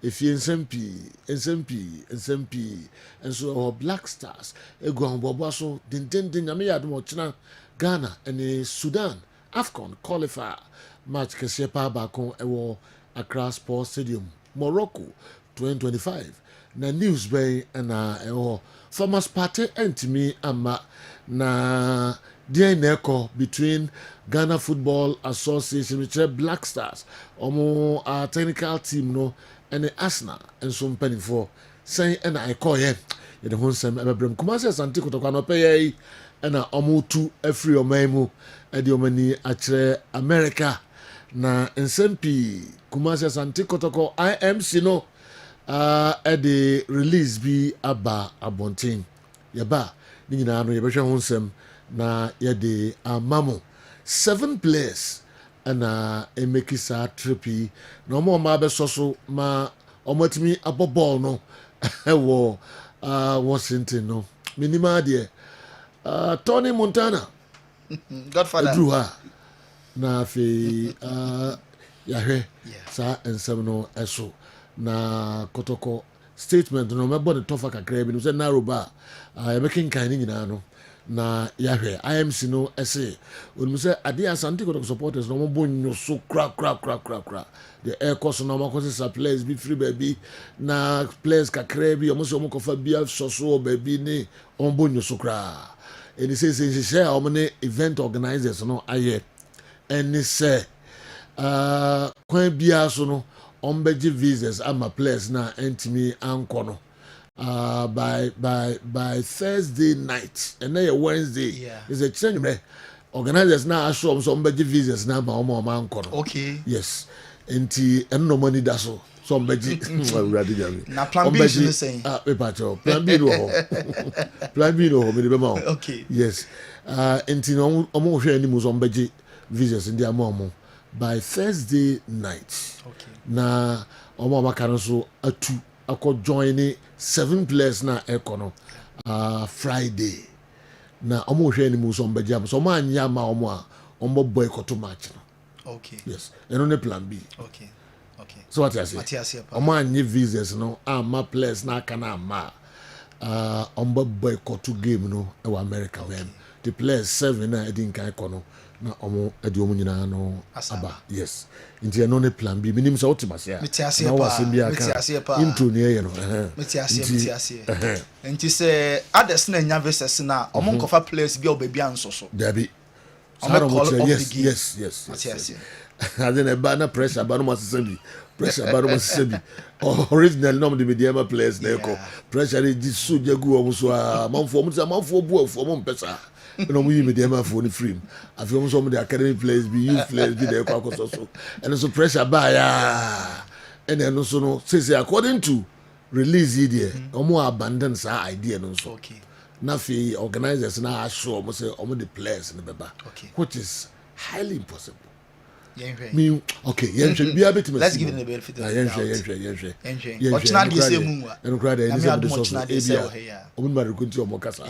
if you SMP, and so our Black Stars, a go Bobaso, din Yamia Mochina, Ghana, and Sudan, AFCON qualifier match Keshepa Bako, Ewo Accra Sports Stadium, Morocco, 2025. Na news bay and Farmers Party and to me ama na DNA between Ghana Football Association which are Black Stars omo technical team no and the Arsenal and some penny for saying and I call ye the whole same ebrem Kumasi Asante Kotoko no pay and omo tu every omemu e di omani achre America na nsempi Kumasi Asante Kotoko IMC no at the release be aba abontin yaba ni nyina no yebehwe ho nsem na yede amamo 7 players na emeki sa trippy na omo ma be so ma omotimi aboball no wo Washington no minima de Tony Montana Godfather drew her na fi yahwe sa ensem no eso na Kotoko statement no me body tofa kakra bi no say narrow ba making kind nyina no na yahwe IMC no ese onum say ade Asante Kotoko supporters no mo bonyo so crack the air course no mo cause players be free baby na players kakra bi omo so mo kofa bia so baby ni on bonyo so crack and he says share how many event organizers no aye and he say kwan bia so no ombeji visas ama players na entimi anko no by Thursday night and then Wednesday is a change organizers na show some ombeji visas na ma omo anko no okay yes enti enno money da so ombeji na plan B is saying plan B no plan B no me be ma okay yes enti no omo hwe ani mu so ombeji visas ndi amomo by Thursday night. Okay. Na omo makano so atu akọ join 7 players na ekono Friday. Na omo hwe ni mu so mbajam so ma anya ma omo boycott match no. Okay. Yes. And on the plan B. Okay. So what I say? Omo anya visas no ama players na kana ma omo boycott game no e America when the players 7 na edin kan ekono na omo edi omo nyina no aba yes nti no ne plan B minim so otimase ya na wasembi aka intro ne ye no metiase nti se others na nya versus na omo nkofa players bi obabi anso so dabi yes metiase adena ba na pressure ba no masesabi original no de media players na eko pressure di so jagu omo so manfo bu afo omo mpesa no mu yimi dem afo ni free afi omo so the academy players be youth players be there kwa so and so pressure ba ya and then so no say according to release here omo abandon sa idea no so okay na fi organizers na assure omo say omo the players in the beba which is highly impossible. Me okay let's give it a benefit of the doubt. But now they say munwa and crowd there is so here omo ma rekunti omo kasa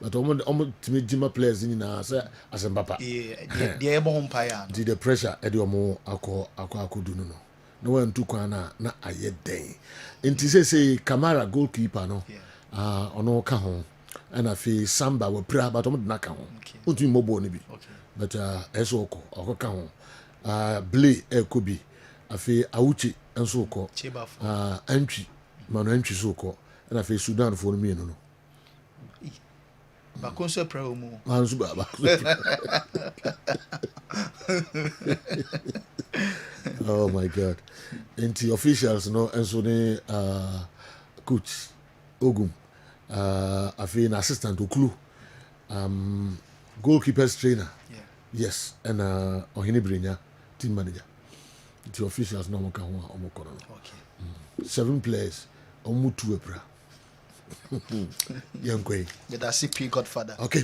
but omo timi jima players ni na say asembapa they ebo hom pa ya the pressure e de omo akọ du no no wan tu kwan na aye den enti say Kamara goalkeeper no ono ka ho and afi Samba we pra but omo na ka ho otu mobo ni bi but eso okọ ka ho Blay Ekobi afi Auchi enso ko Antwi manu Antwi so ko na afi Sudan for me no ba konso pra omu anso ba oh my god enti officials no enso ne coach Ogum afi na assistant Okulu goalkeepers trainer yes and Ohini Brinya team manager the officials no ka ho omo kono okay 7 players omo 2 epra yankwe the CP Godfather okay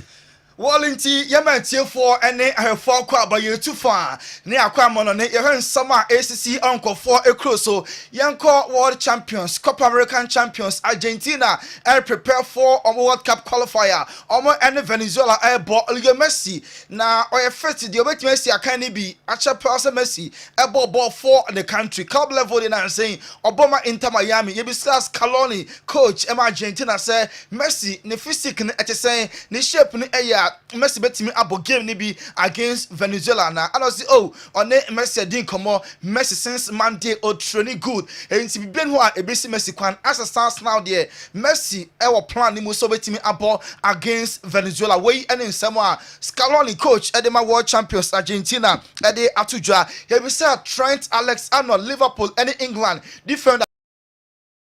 Wallinti Yamantia for and a 4 quad by you too far. Near Quamon, your summer ACC uncle for a cruise. So, Yanko World Champions, Copa American Champions, Argentina, and prepare for a World Cup qualifier. Omo and Venezuela airball Leo Messi. Now, or a first, the Obet Messi, I can't be a person Messi, a ball for the country. Club level in and saying, Obama Inter Miami, Yabisas Caloni, coach, Argentina say, Messi, Nefisik, at the saying, the shape in a Messi bet me abo game ni bi against Venezuela na I say oh on Messi din komo Messi since Monday o training good and ti bi ho a ebesi Messi kwan as a stars now there Messi e wo plan ni mo so bet me abo against Venezuela we ene nsem a Scaloni coach Edema World Champions Argentina e dey atujwa he be say Trent Alexander Liverpool and England defender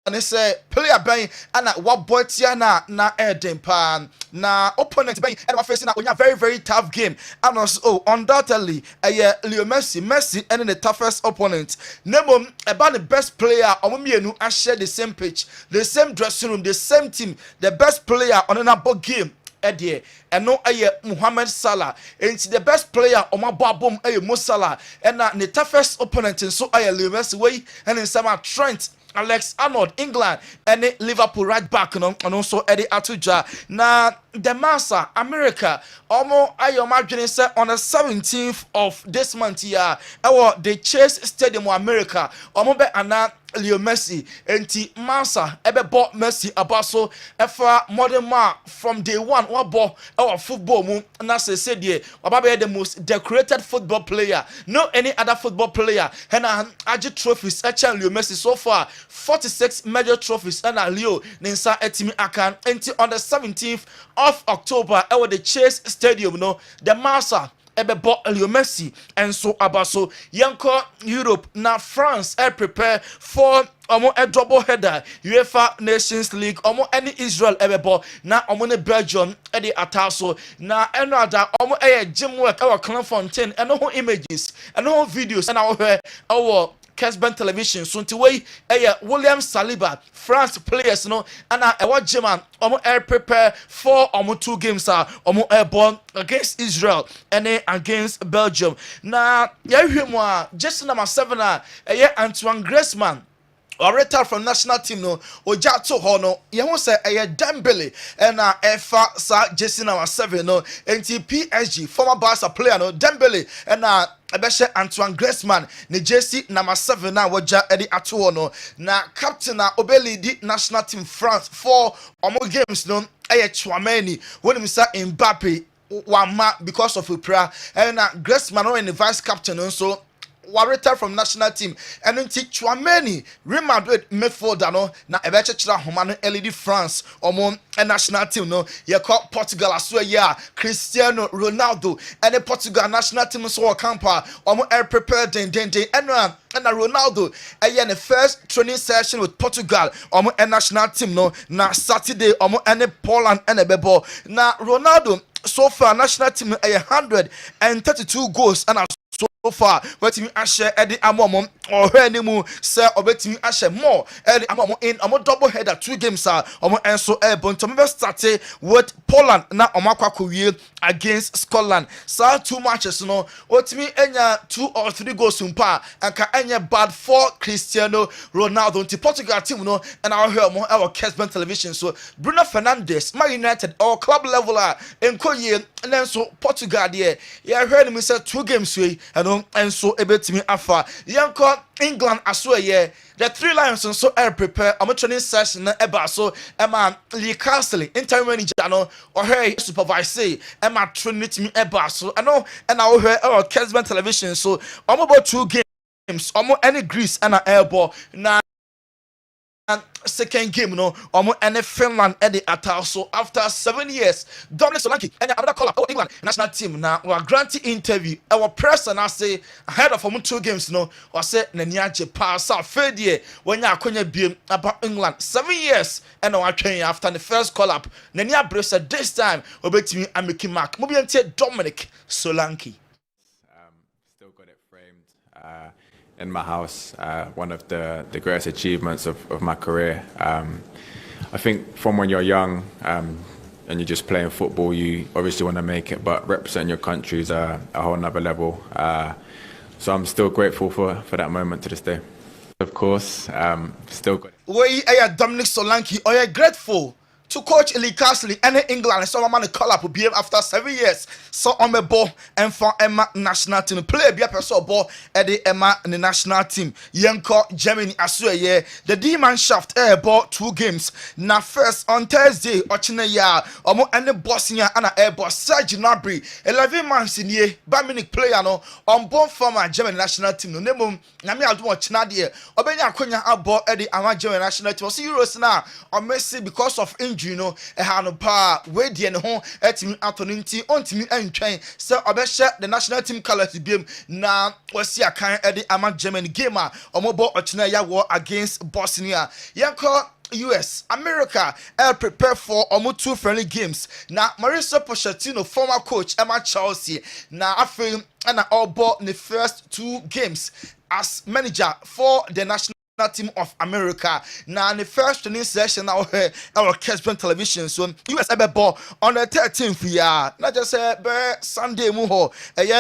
and say player ben and what boy na Eden pan na opponent ben and facing a very tough game and also undoubtedly Leo Messi and the toughest opponent nemo about the best player omumienu and share the same pitch, the same dressing room, the same team, the best player on another game Edie and no Mohamed Salah and the best player on my babum Mo Salah and the toughest opponent in so Leo Messi way and in some Trent Alexander England and Liverpool right back and also Eddie Atuja na the Massa America almost imagine say on the 17th of this month here the Chase Stadium America be ana Leo Messi enti Massa ebe bought Messi abaso efa modern man from day one what ball our football mu na say there obabe the most decorated football player no any other football player and age trophies Leo Messi so far 46 major trophies and Leo Ninsa etimi akan enti on the 17th of October the Chase Stadium no the Massa Ebebo Leo Messi and so abaso yanko Europe na France prepare for a double header UEFA Nations League any Israel ebebo na ne Belgium the ataso na another gym work our Clairefontaine and no images and no videos and our Kessben television so to way William Saliba France players no and our German air prepare for 2 games born against Israel and against Belgium na just number 7 Antoine Griezmann or retired from national team no oja to ho no ye ho say Dembele and efa sa Jesse number 7 no enti PSG former Barca player no Dembele and ebeshe Antoine Griezmann ne Jesse number 7 na woja edi ato no na captain na obeli di national team France for games no Chouameni when him say Mbappe wama because of Upra and Griezmann no the vice captain so Warita from national team and then Chouameni Real Madrid midfielder no na ebeche chira homano LED France a national team no ye call Portugal as well Cristiano Ronaldo and the Portugal national team so camper air prepared and Ronaldo the first training session with Portugal a national team no na Saturday and Poland and bebo na Ronaldo so far national team 132 goals and so far wetimi ahye edi amomom ohanimu say obetimi ahye more edi amomom in double header 2 games enso bontom start with Poland na omakwakowie against Scotland so 2 matches no otimi enya 2 or 3 goals mpa anka enya bad for Cristiano Ronaldo nti Portugal team no and our hear more our Kessben television so Bruno Fernandes Man United or club level enkoye and so Portugal there yeah heard me say 2 games we and so ebetimi afa yanko England aso the 3 Lions and so prepare training session na eba so ema Lee Castle interim manager no or hey supervisor ema training me eba so and I hear our Kessben television so about 2 games any Greece and airball na second game no and Finland at the attack so after 7 years Dominic Solanke and another call up England national team now we granted interview our press and I say ahead of 2 games no or say Naniaje pass out third year when you are be about England 7 years and I train after the first call up Nania Brace this time obetimi ameki mark mobiante Dominic Solanke still got it framed in my house, one of the greatest achievements of my career. I think from when you're young, you're just playing football, you obviously want to make it, but representing your country is a whole nother level. So I'm still grateful for that moment to this day. Of course, still got it. We are Dominic Solanke. Are you grateful to coach Lee Castle and England? So I'm going to call up BM after 7 years. So I'm a ball and for Emma national team. Play be a person ball at the Emma in the national team. Yanko Germany as well. Yeah, the D-man shaft air ball 2 games. Now first on Thursday, Ochina ya omo and the Bosnia and air ball Serge Gnabry 11 months in year. Baminic player no on born former German national team. No name Nami Adu Ochina dear. Obenya Konya abo at the Ama German national team. See Euros now on Messi because of injury. You know, a hand pa way the home at me Anthony on to me and train. So I share the national team color to be now was see a kind of the Ama German gamer or mobile Ochina war against Bosnia. Yanko US, America, prepare for almost 2 friendly games. Now, Mauricio Pochettino, former coach, Emma Chelsea, now I feel and I all bought the first 2 games as manager for the national team of America. Now in the first training session our Kessben television, so US ever ball on the 13th year, not just Sunday muho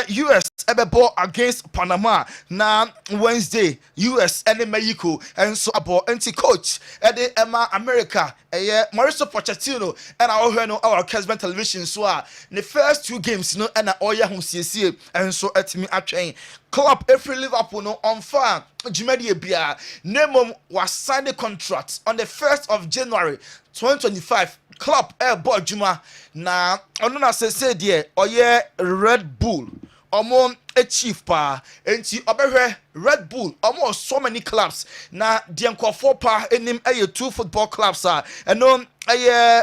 US ever ball against Panama. Now Wednesday US and Mexico and so about anti coach at the Emma America Mauricio Pochettino and our Kessben television, so the first 2 games you know and oya hum CC and so at me at train club every Liverpool no on fire Jimedi Bia Nemo was signed a contract on the 1st of January 2025. Club ball Juma na onuna say there oye Red Bull omon a chief pa enti obehwe Red Bull almost so many clubs na dienkofo pa enim 2 football clubs and on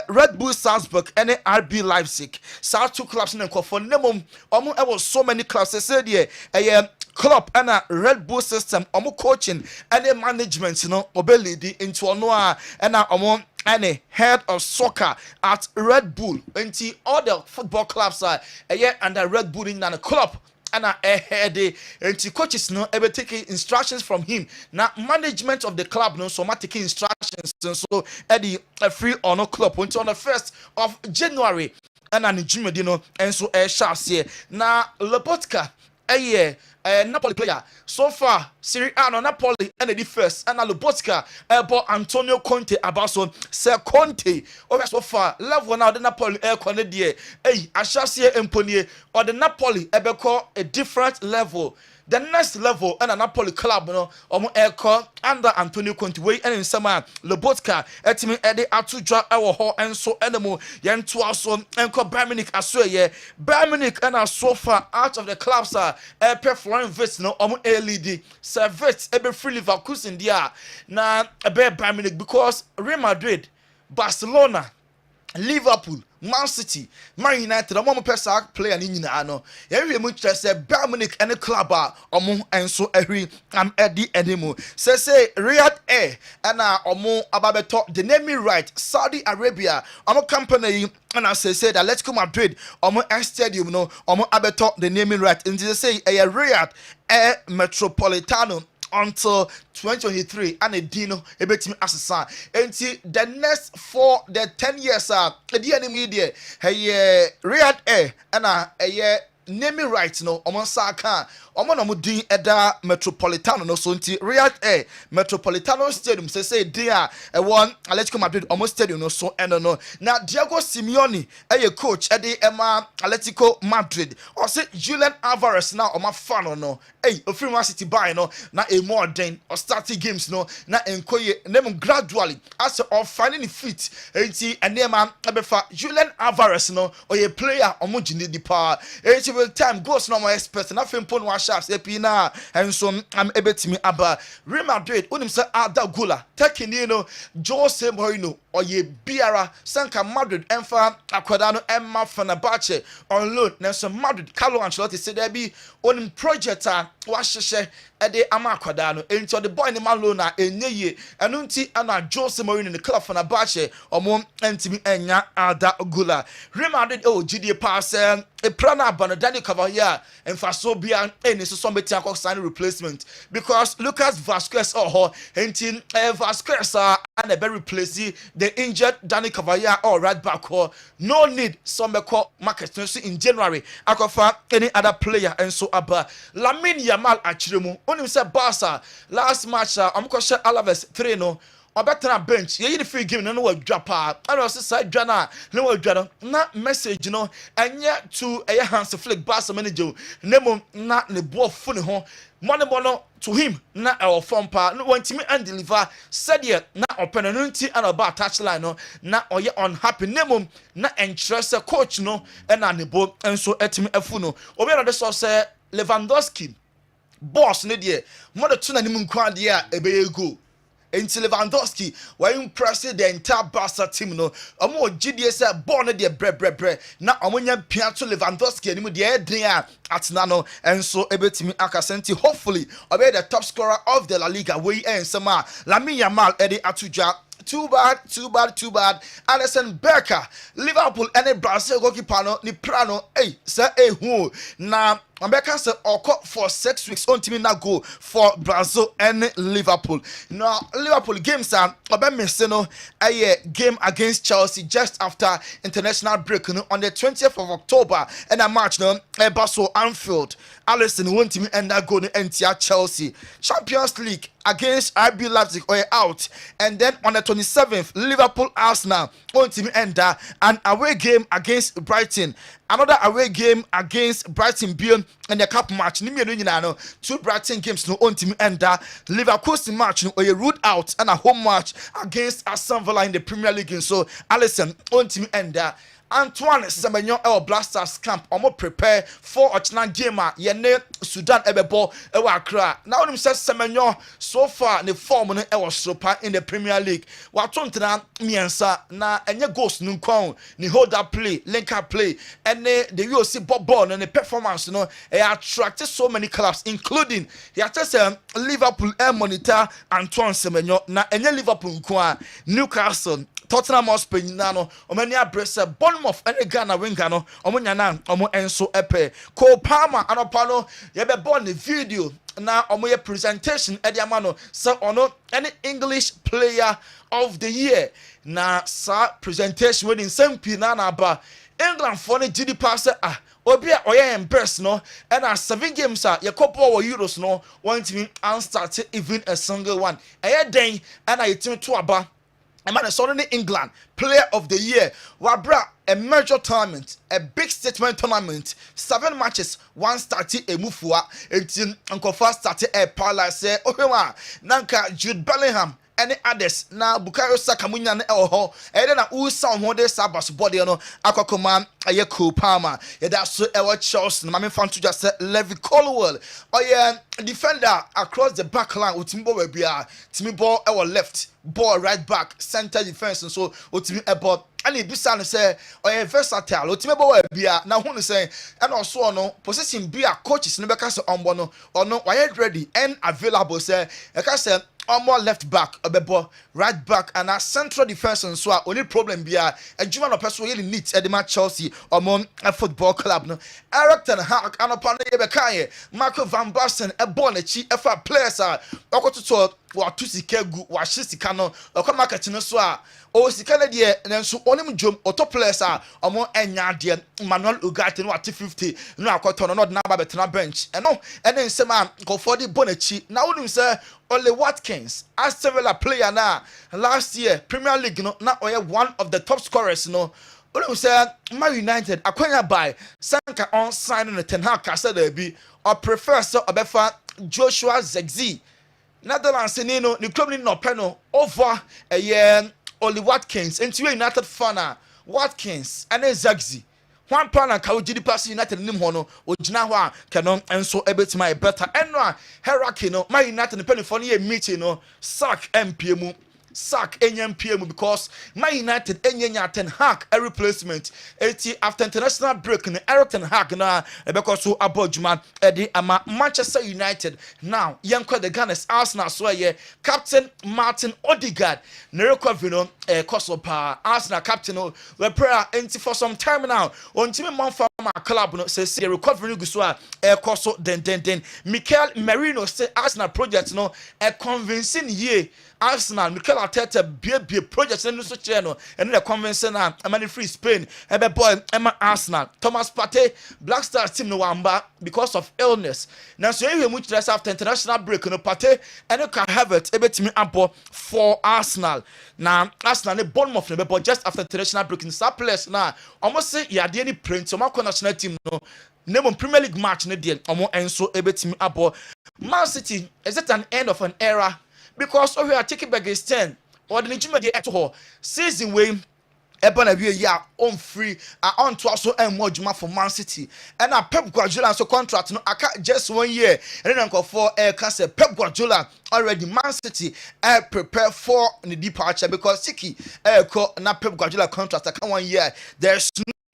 Red Bull Salzburg and RB Leipzig. South 2 clubs in for nemum was so many clubs. They said yeah club and a Red Bull system coaching and management you know obelidi into noa and any head of soccer at Red Bull until all the football clubs are under Red Bull in the club and head and coaches no ever taking instructions from him. Now management of the club no so taking instructions and so Eddie a free or no club until on the 1st of January and an Jimedino and so shall say now Lobotka Napoli player so far Serie A no Napoli and the first and Lobotka about Antonio Conte about so Sir Conte over so far level now the Napoli Conte I shall say Emponier or the Napoli call a different level. The next level and a Napoli club no aircon under Antonio Conte way and in summer Lobotka etimi ede atudwa ewo ho enso enemo yentu aso enko Bayern Munich aso ye Bayern Munich and so far out of the clubs performing vets no LED servet ebe free Leverkusen dia na ebe Bayern Munich because Real Madrid, Barcelona, Liverpool, Man City, Man United, omo pesa player ni nyina no. Ye mu kire say Bayern Munich and the club omo enso ehwi am edi enemu. Say Riyadh Air and omo ababeto the naming right Saudi Arabia. Omo company and I say that let's go Madrid omo stadium no omo abeto the naming right. And they say Riyadh Air Metropolitano until 2023 and a dino ebetimi asesa enti the next for the 10 years the enemy there Riyadh Air and naming rights no omo saka omo no mudin eda Metropolitano no so nti Riyadh Air Metropolitano Stadium say there one Atletico Madrid omo stadium no so eno no na Diego Simeone coach ede Emma Atletico Madrid or say Julian Alvarez now omo fan no ofiri Man City buy no na a more than or starting games no na enkoye name gradually as of finding the fit enti enema abefa Julian Alvarez no or a player omo jini di power with time goes no more expert na fempon wa sharps epina and so am ebetimi aba Real Madrid unim say Ada Gula taking you know Jose Mourinho or ye biara sanka Madrid emfa akwada no Emma Fenerbahce on loan na so Madrid Carlo Ancelotti say there be on project wa hyehyɛ ede ama akwada no enti the boy ni man loan na enye enu nti ana Jose Mourinho ne club Fenerbahce omo entimi enya Ada Gula Real Madrid GD pass a prana Banadani Cavalier and Fasobia and so somebody sign replacement because Lucas Vasquez or hinting Vasquez and a very replacing the injured Danny Cavalier or right back or no need some call market in January. I can find any other player and so abba Lamine Yamal Achiremu only said Barca last match I'm Kosha Alaves 3-0. Obetra bench ye free game no wadwa pa and also side dwana no wadwa na message no enye to a Hans Flick Barca manager nemo na ne bo fune ho money bono to him na our form pa no want me and deliver said ye na opportunity and about touchline no na oye unhappy nemo na interest coach no and na ne bo enso etimi afu no obi na de so say Lewandowski boss ne de mo de tuna nim nkwa de a ebe go until Lewandowski were impressed the entire Barca team no omo GDS say born the bre na omonya pia to Lewandowski animu the edin atna no enso ebetimi akasenti hopefully obe the top scorer of the La Liga we ensema Lamine Yamal edi atuja too bad Alisson Becker Liverpool and Brazil goalkeeper no ni prano say who na America say oko for 6 weeks on team na go for Brazil and Liverpool. Now Liverpool games are no a game against Chelsea just after international break no, on the 20th of October and a match no Basel Anfield. Alisson won team and that go to NTR Chelsea. Champions League against RB Leipzig or out, and then on the 27th Liverpool Arsenal on team end an away game against Brighton. Another away game against Brighton Beyond and the cup match. Two Brighton games no on team end Leverkusen match no a root out and a home match against Aston Villa in the Premier League. And so Alisson on team end Antoine Semenyo El Blasters camp omo prepare for ochina game yene Sudan ebebo ewa Accra. Now him say Semenyo so far the form no e was super in the Premier League. Wa tontena miensa na enye goals no kwon ni hold up play, link up play and the UOC ball and the performance no e attracted so many clubs including he just Liverpool air monitor Antoine Semenyo na enye Liverpool nkwa Newcastle Tottenham Hotspur no omani abrese Bournemouth ene Ghana winga no omonya na omo enso epe Cole Palmer anopano ye be born the video na omo ye presentation e dia ma no so ono any English player of the year na sa presentation when in SMP na ba England for the GD pass obi a oye embarrass no and 7 games ye couple of Euros no one team and start even a single one eye den and I team to aba a man is in England player of the year wabra a major tournament a big statement tournament 7 matches 1 started a mufua until uncle first started a pala say ohewa nanka Jude Bellingham any others na Bukayo Saka munya na eho e na usa ho de sabas body no akokoma aye Cole Palmer ye da so ewo Chelsea na me fan to just say Levi Colwill oye defender across the back line utimbo we bia timi ball ewo left ball right back center defense so utimi ebo and bisa no say oye versatile utimi ball we bia na hu no say and also no position bia coaches no be ka say ombo no ono why ready and available say e ka say more left back, a right back, and a central defense. And so, only problem be a German person really needs at the match Chelsea or a football club. No, Eric Ten Hag and upon the Bekaye, Marco Van Basten, a Bonnechi, FA players are Okoto, what Tusikegu, what Shistikano, or come market in a soa, or Sikanadia, and then so only jump or top players are more Enyadia, Manuel Ugarte, what 50, no, Cotton, not now, but on a bench, and no, and then some man go for the Bonnechi. Now, sir. Only Watkins, Aston Villa player now. Last year, Premier League, no, now one of the top scorers, no. Only say Man United, acquired by Sanka on signing the Ten Hag Casa Derby, or prefer so Obefa Joshua Zexi. Netherlands, no, the club no panel over a year. Only Watkins, into United fan, Watkins, and then Zexi. One plan and Kawo GD pass United nim hono ojina ho a canon enso ebetima better enno a hierarchy no Man United penny for no meeting no sack MPM sack NMPM because Man United Enya Ten Hag a replacement. After international break in Ten Hag na because so abojuma Eddie ama Manchester United now yanko the Gunners Arsenal so ye Captain Martin Odegaard Nerekovino Kosopa Arsenal captain we prayer enti for some time now on team man for my club no say recovery guswa koso den Mikel Merino say Arsenal project no convincing ye Arsenal Mikel Arteta be project no so chair no and the convincing am free Spain ebe boy Emma Arsenal Thomas Partey Black Stars team no wamba because of illness now so you much less after international break no Partey and you can have it ebe team abo for Arsenal now Arsenal ne Bournemouth ne be just after international break in star players na almost say ya dey any print so my national team no name Premier League match ne dey omo enso ebe team abo Man City is it an end of an era because we are taking back his 10 or the Nijima de eto season way Ebona we ya on free on to also and more juma for Man City and Pep Guardiola so contract no aka just 1 year and then for can say Pep Guardiola already Man City prepare for the departure because City na Pep Guardiola contract aka 1 year there's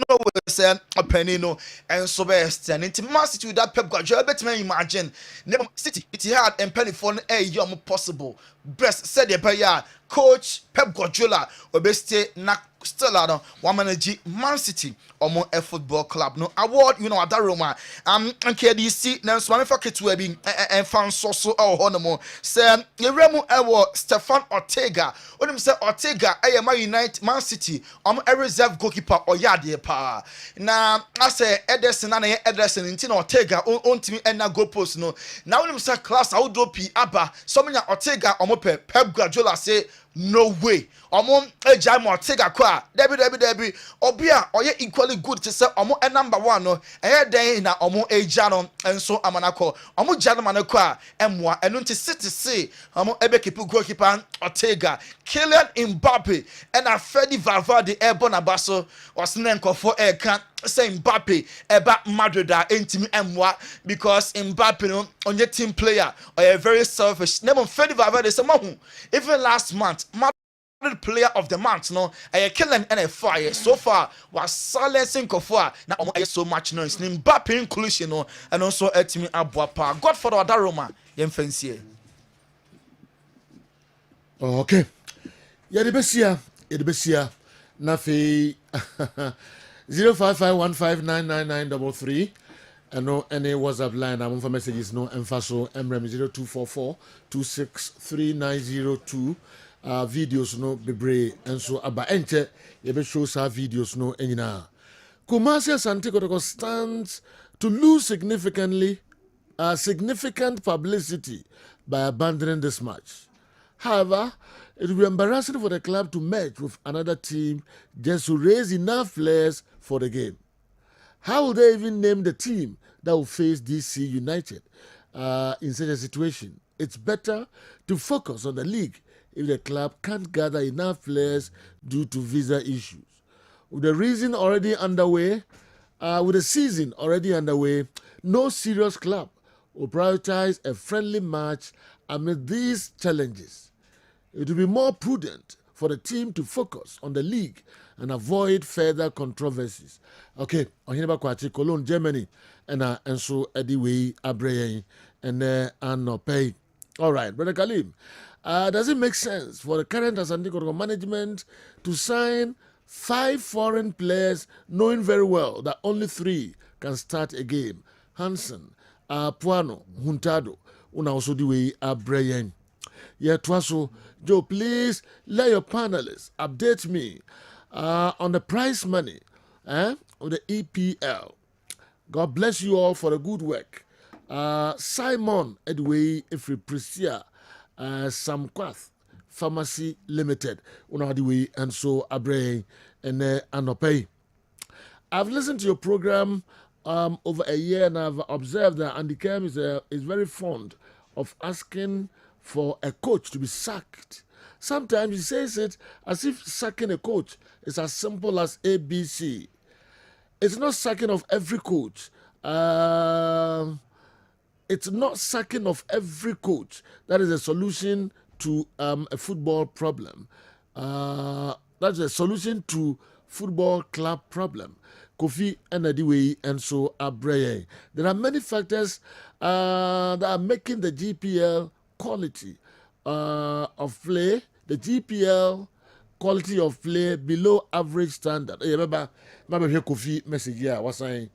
no way say a penny no and so best and into Man City with that Pep Guardiola bet me imagine never City it had and penny for a year possible best said the coach Pep Guardiola obeste na still out one manage Man City omo a football club no award you know at that Roma KDC na so me for ketu bi en fan so honomo say Remo ewo Stefan Ortega onim say Ortega Man United Man City a reserve goalkeeper oyade pa na I say Ederson na Ederson nti Ortega ontimi na goal post no na onim say class awdopi aba so menya Ortega omo Pep Guardiola say no way omo ejai Ortega kwa debi obia oye equally good to say omo number 1 no den na omo eja no enso amanako omo jana manako a emwa enu nti City say omo ebe keep goalkeeper Ortega Kylian Mbappe and a Freddy Valverde ebona baso osnen nkofo kan say Mbappe eba Madrid entimi emwa because Mbappe no onye team player or a very selfish name Freddy Valverde say mahu even last month player of the month no killing and a fire so far was silencing Kofoa na so much noise Mbappe inclusion no and also etimi abuapa God for the Roma yemfensie okay ya de besia na fe 0551599933 and no any WhatsApp line I'm for messages no emphaso emrem 0244263902 videos no bebre enso aba enche ye be show sa videos no enyina Kumasi Asante Kotoko stands to lose significant publicity by abandoning this match. However, it will be embarrassing for the club to match with another team just to raise enough players for the game. How will they even name the team that will face DC United in such a situation? It's better to focus on the league if the club can't gather enough players due to visa issues. With the season already underway, no serious club will prioritize a friendly match amid these challenges. It will be more prudent for the team to focus on the league and avoid further controversies. Okay, Ohineba Kwachi, Cologne, Germany, and so Ediway Abrey and pay. All right, Brother Kalim. Does it make sense for the current Asante Kotoko management to sign 5 foreign players knowing very well that only 3 can start a game? Hansen, Puano, Huntado, una also the way Abrayan. Yeah, Twaso, Joe, please let your panelists update me on the prize money of the EPL. God bless you all for the good work. Simon Edway Ifriprisia. Samquath Pharmacy Limited, Unadiwi, and so Abre and Anopay. I've listened to your program over a year and I've observed that Andy Kem is very fond of asking for a coach to be sacked. Sometimes he says it as if sacking a coach is as simple as ABC. It's not sacking of every coach. It's not sacking of every coach that is a solution to a football problem. That's a solution to football club problem. Kofi Anadiwe and so Abreye. There are many factors that are making the GPL quality of play, the GPL quality of play below average standard. Remember, Kofi message here was saying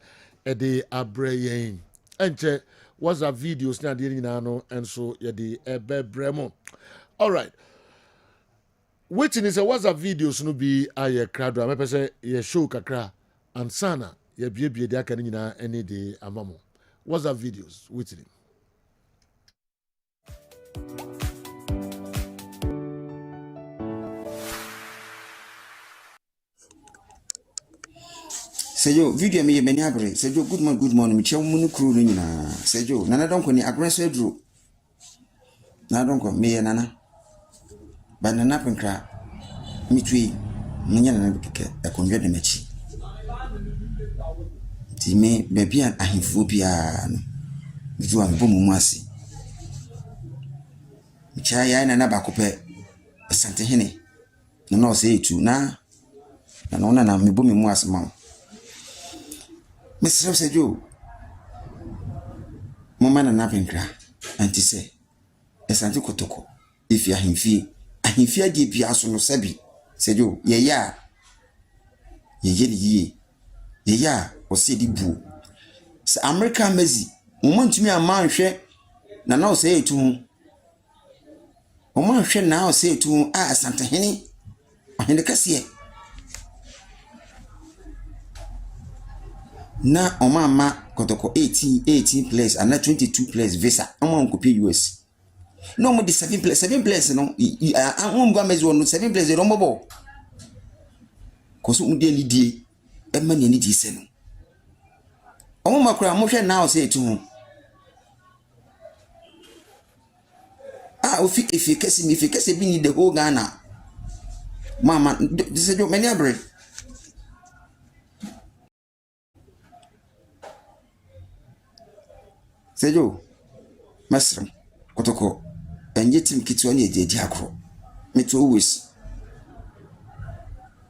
Ede Abreye. And what's our videos now and so yedi bremo. All right. Waiting is a WhatsApp videos no be a crowd. I'm say ye show kakra and sana ye bie de aka nyina any day amamo. WhatsApp videos waiting. Sejo video me many abre. Sejo good morning. Me chew munu crew ni nyina. Sejo nana don ko ni agreso edru. Na don ko me nana. Ba nana penkra. Mitwi munya nana bikeke akonwe de nachi. Ti me baby an ahimfo bia no. Bitu an bomu mu ase. Micha ya nana ba kopɛ asante hene. Na o se etu na ona na me bomu mu ase ma. Mr. Sejo mama nana penkra anti se asante kotoko ifi ahimfi adi bia so no sabi Sejo ye o se di bu se America mezi umontumi amanhwe na o se etu umanhwe na o se etu a asante hene ahende kase na omama kotoko 18 place and 22 place visa amon kopi US no mo di 7 place no amon gwa mezi wonu 7 place ro mbobo koso unde lidie emma ne ni di se no omama kura mo hwe na o se etu ofi kese bi ni the whole Ghana mama this is many abre Sejo masram kotoko enye tim kitwa ni ejeji akro meto always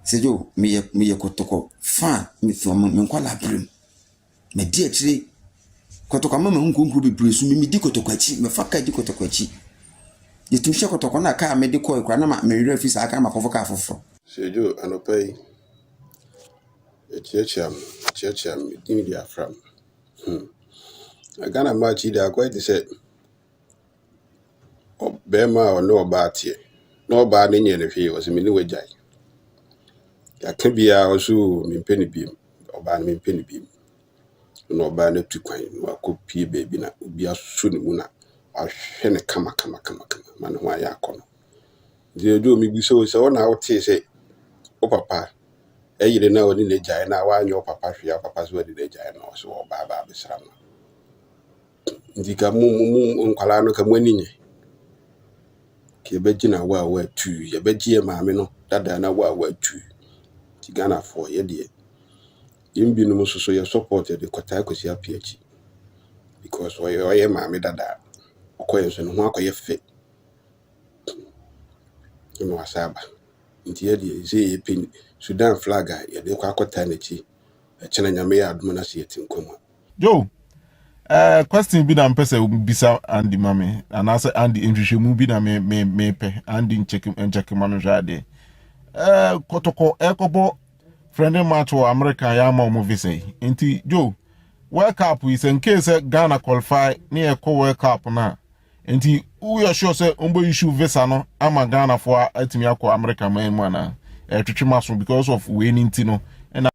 Sejo me kotoko fan me so me kwala brim me di akire kotoko mama nkunku be presu me di kotoko achi me faka di kotoko achi yetim hye kotoko na ka me di ko ekra na ma me wira fi sa aka ma kofo ka fofo Sejo anopai echiacham dimi dia from Ghana match ida quite say Bema or no batie no bad in your fee was a mini wajai. Ya can be also mean penny beam or ban mean penny beam. No ban to coin no copy baby na be a soon muna. I'll shene kama man why ya kono. They do me be so now say oh papa. You didn't know in the giant now why your papa your papa's wedding the giant or so baba bisram. Ndika mu nkwala no kamwani ke begina wa tu ye begie maame no dada na wa tu ti Ghana for ye de imbi no so ye support the kwata akosi apiachi because oye maame dada okoye so no ho akoye fe no asaba nti ye de ze ye pin Sudan flag ye de kwa kwata na chi e chena nyame ya adum na se yetinkom Joe question bi na mpese bisa Andy mame and asa Andy nhwehwemu bi na me pe Andy check mame jade kotoko ekobo friendly match for America ya ma mo visa nti Joe World Cup is in case Ghana qualify near World Cup na nti we are sure say umbo issue visa no ama Ghana for atimi akọ America man na twetwemaso because of winning tino and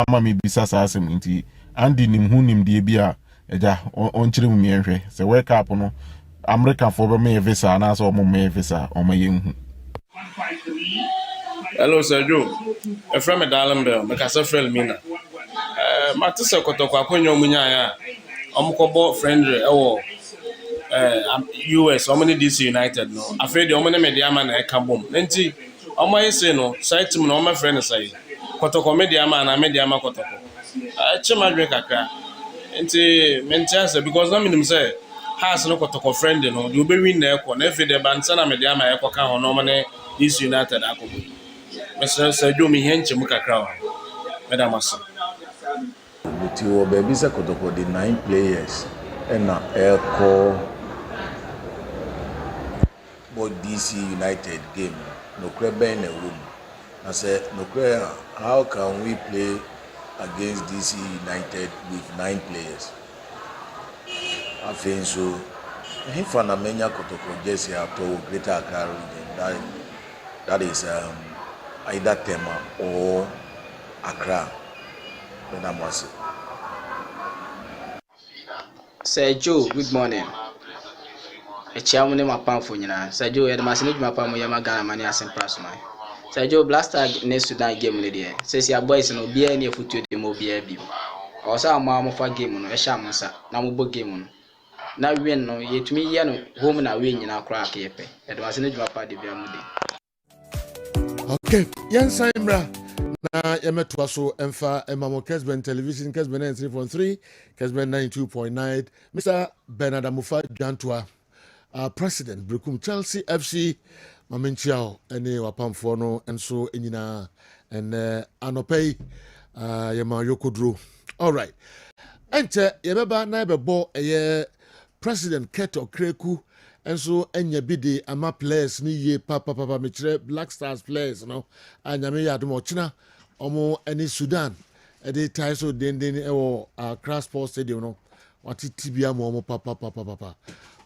ama me bisa sa asem nti Andy nim die bia eja on chire mu mienhwe se World Cup no America for be me visa na so mo me visa o ma yenhu. Hello Sergio from Dalembe me ka se friend mi na matse kotoko akonyo munya ya omkobo friend ewo US omani DC United no afraid omani media man e ka bom nti omo yese no site mu no omo friend say kotoko media man na media man kotoko chema dwe kakra nti mentia say because na minim say Hearts no kotoko friend no you be win na ekọ na efe de bansa na me de ama ekọ ka ho no mane this United akobo mesere se do me henche mu kakra wa madam asa but you baby say kotoko the 9 players and na eko but DC United game no crebe na room. I said no crebe how can we play against DC United with 9 players? I think so. If I menya kotoko jersey after Greater Accra region, that is either Tema or Accra. When I must say. Sir Joe, good morning. A chairman my palm for you now. Sir Joe, the message my palm with Yamagana money as in person. Sir Joe, Blaster next to that game with the says your boys no be any foot to the mobile. Also, mamma for game on a shamansa, Namubo game on. Now we no yet me no home na we nyina kra ka yepe e do asene djuma pa de bia mu de. Okay, yan Saimra na yemeto so emfa emamo Kessben television Kessben 93.3 Kessben 92.9 Mr. Bernard Amufa Jantua president Brekum Chelsea FC mamenchiao ene wapamfo no enso enyina en anopei yema yokodro. All right. Ente yebeba na yebebo eye President Keto Kreku and so enya bidi ama players ni ye papa mechire Black Stars players no anyame ya domo china omo any Sudan e dey tie so den ewo Cross Sports Stadium no wati tibia mo papa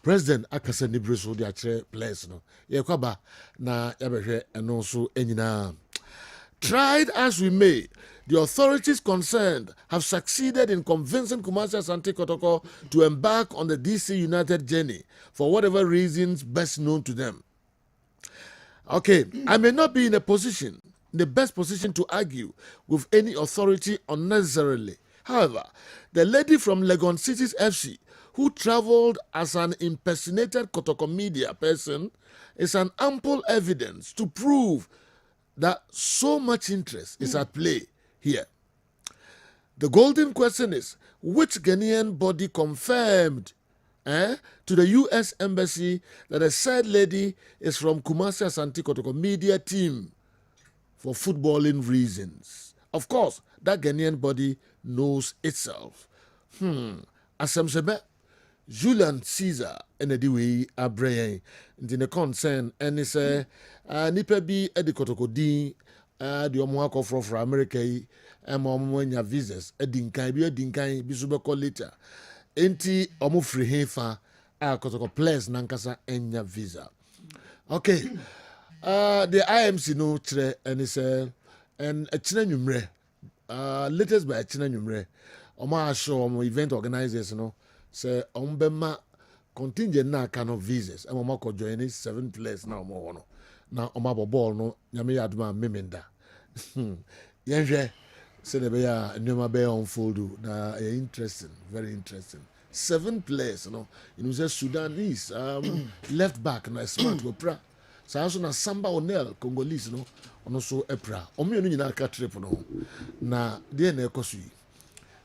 President akasa ni breso dey akire players no ye kwaba na yabehwe eno so enyina. Tried as we may, the authorities concerned have succeeded in convincing Kumasi Asante Kotoko to embark on the DC United journey for whatever reasons best known to them. Okay, I may not be in the best position to argue with any authority unnecessarily. However, the lady from Legon Cities FC who traveled as an impersonated Kotoko media person is an ample evidence to prove that so much interest is at play here. The golden question is, which Ghanaian body confirmed to the U.S. Embassy that a said lady is from Kumasi Asante Kotoko media team for footballing reasons? Of course, that Ghanaian body knows itself. Asemsebe, Julian Caesar enediwe abrayan ndi ne concern ene se nipa bi edi kotoko din de omo akofro from America yi ema omo nya visas edinkan bi so be call later enti omo free hefa kotoko players nankasa enya visa. Okay, the IMC no kire ene se en echina nwumre latest by echina nwumre omo asho omo event organizers no say ombema contingent na kind of visas and mama ko join 7 players na omo wono na omo ball no nyame yaduma memenda yenhwe say the be ya nyoma be unfold na interesting, very interesting. 7 players say Sudanese left back na smart go pra so na Samba Onel Congolese ono so epra omo no nyina ka trip no na de na ekosu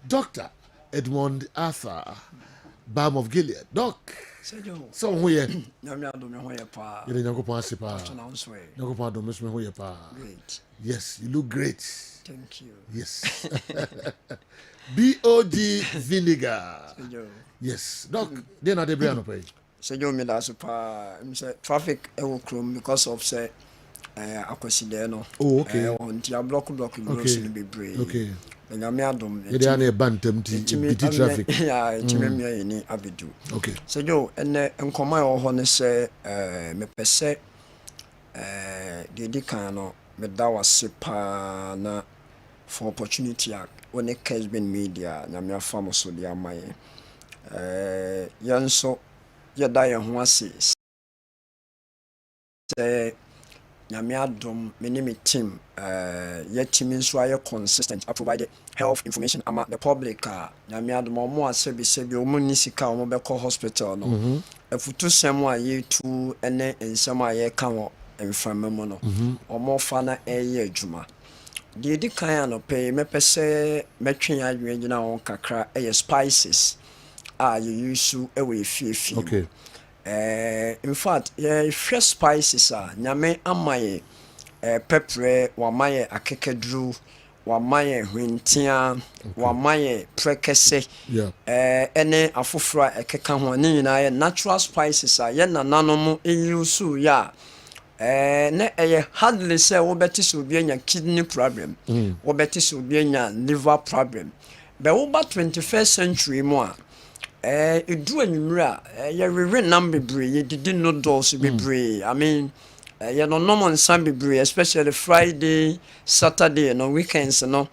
Dr. Edmond Arthur Balm of Gilead. Doc. So who ye? Yes, you look great. Thank you. Yes. BOG vinegar. Yes. Doc, they not the brand pay. So you me that's traffic because of say akwasi Oh, okay. On tia block in be brave. Okay. Nyame adom e dey na bantam ti traffic ya chimemia ni abedu. Okay. So yo ene nkoma e ho ne se me pese de kan no me da wase pa na for opportunity when e Kessben media nyame afam so de amaye yanso ye da ye ho ase se nyame adom me ne me team ye team nso aye consistent I provide health information ama the public nyame adom omo asebi omo ni sika omo be call hospital no afutu sem a ye tu ene ensem a ye ka wo enfamemo no omo fa na eye adwuma de di kan anope me pese metwen adwen gina won kakra eye spices a ye use ewe fie Okay. In fact fresh spices nyame amaye pepper wamaye akekedru wamaye hwentia wamaye prekese ene afoforo ekeka ho ne nyina natural spices ye nananom use ya ne hardly say wo beti so bi anya kidney problem wo beti so bi anya liver problem be wo ba 21st century mu a edu anwura ye rewe nam bebre ye didi noodles bebre I mean you know normal Sunday, especially Friday, Saturday, no weekends, no.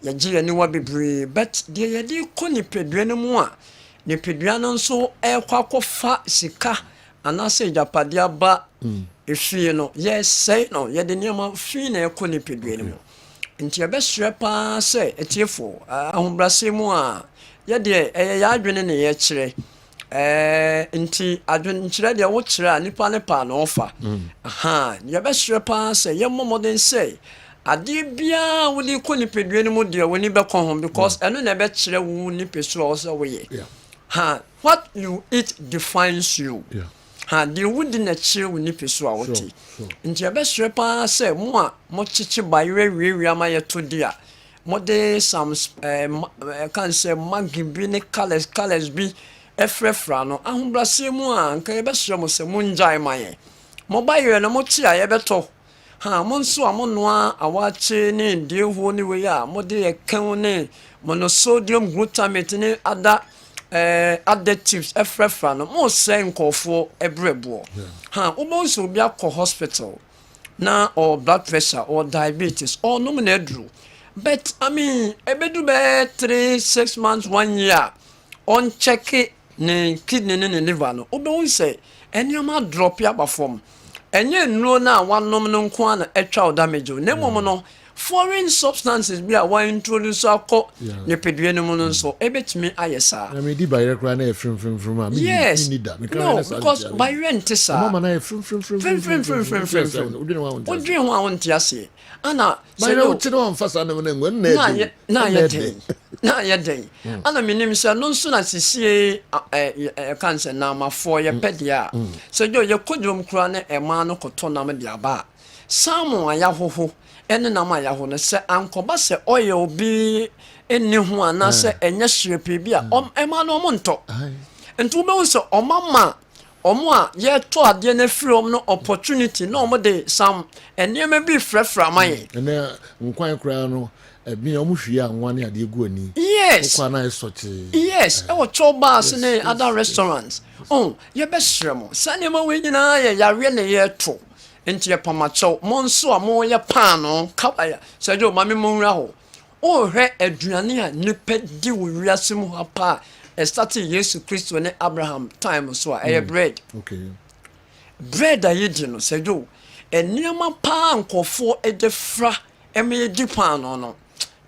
You ji anyone be but the idea koni pedwene mo ne pedwano so kwakọ fa sika anase japadia ba efie no yes say no ye de niam fi na koni pedwene mo nti ye be srepa say etiefo ahombrase mu a ye de ya adwene ne ye kire nti adwen kire de wo kire nipa ne pa no ofa ye be srepa say ye momodin say ade bia wo di ko ni pedwene mu de woni be kon hom because eno na be kire wo ni pesu o so we what you eat defines you the wood na kire wo ni pesu a woti nti ye be srepa say mo a mo chichi bayre wiwi amaye to dia mo de some can say magi bi ne colors bi efrefra no ahombrase mu a nka ye be sre mo se mo njai maye mo bayre no mo chi a ye beto mo nso amonoa awache ne die ho ne we ya mo de kan ne monosodium glutamate ne ada additives efrefra no mo se nkofo ebrebo wo bo nso bia ko hospital na or blood pressure or diabetes or no na edru but I mean ebedu be 3-6 months 1 year on check ne kidney ne liver no wo bo nse enioma drop ya ba form enye nro na wanom no nko na etwa damage ne mom no foreign substances bi a wa introduce akọ ne pedwene mu no so ebetimi ayesa na me di bayre kra na efrim a me need that because bayre ntesa mama na efrim odwen ho a wonte ase ana bayre uti no amfasa na ngwe na ye den ana minim se no nso na sisie cancer na mafo ye pedia so jo ye kodwom kra na ema no koto na me dia ba samu aya hoho ene na ma ya ho ne se ankoba se oye obi eni ho ana se enye hyepe bi a ema no mo nto ntu be so omama omo a ye to ade na from no opportunity na omo de sam enema bi frefra maye ene nkwan kra no ebi omo hwie anwa ne ade egu ani yes na esoche yes e wo chobas ne other restaurants ye be shremo sanema we nyina ye yare ne ye to enti ye pamacho monso a mo ye paano kabaya sejo mame monra ho o hwe aduane a nipa di wo wiase mu apa start Jesus Christ ne Abraham time so a bread bread ayedi no sejo eniama pa nkofo edefra eme di paano no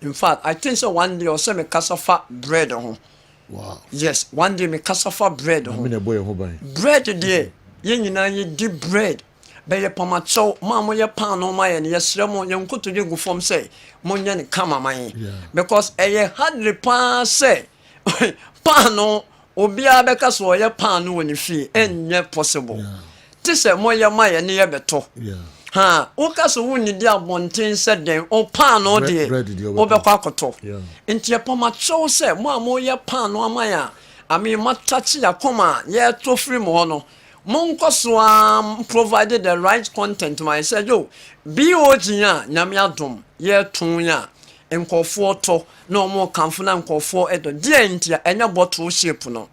in fact I think so one day or so me cassava bread ho wow yes one day me cassava bread ho me na boy ho ban bread dey ye nyina ye di bread be ye pamacho ma mo ye pan no ma ye ne yesre mo ye nkoto de gu form say mo nya ne kama man because ye hardly pan say pan no obia be ka so ye pan no woni fie enye possible ti say mo ye ma ye ne ye beto o ka so woni di abonten say den o pan no de o be kwa koto enti ye pamacho say mo ye pan no ama ya ami matachi ya koma ye to free mo no Monko provided the right content. My said, yo, BOG nyame adom ye tunya nkofo to no more kamfuna nkofo edo die ntia enya bottle shape no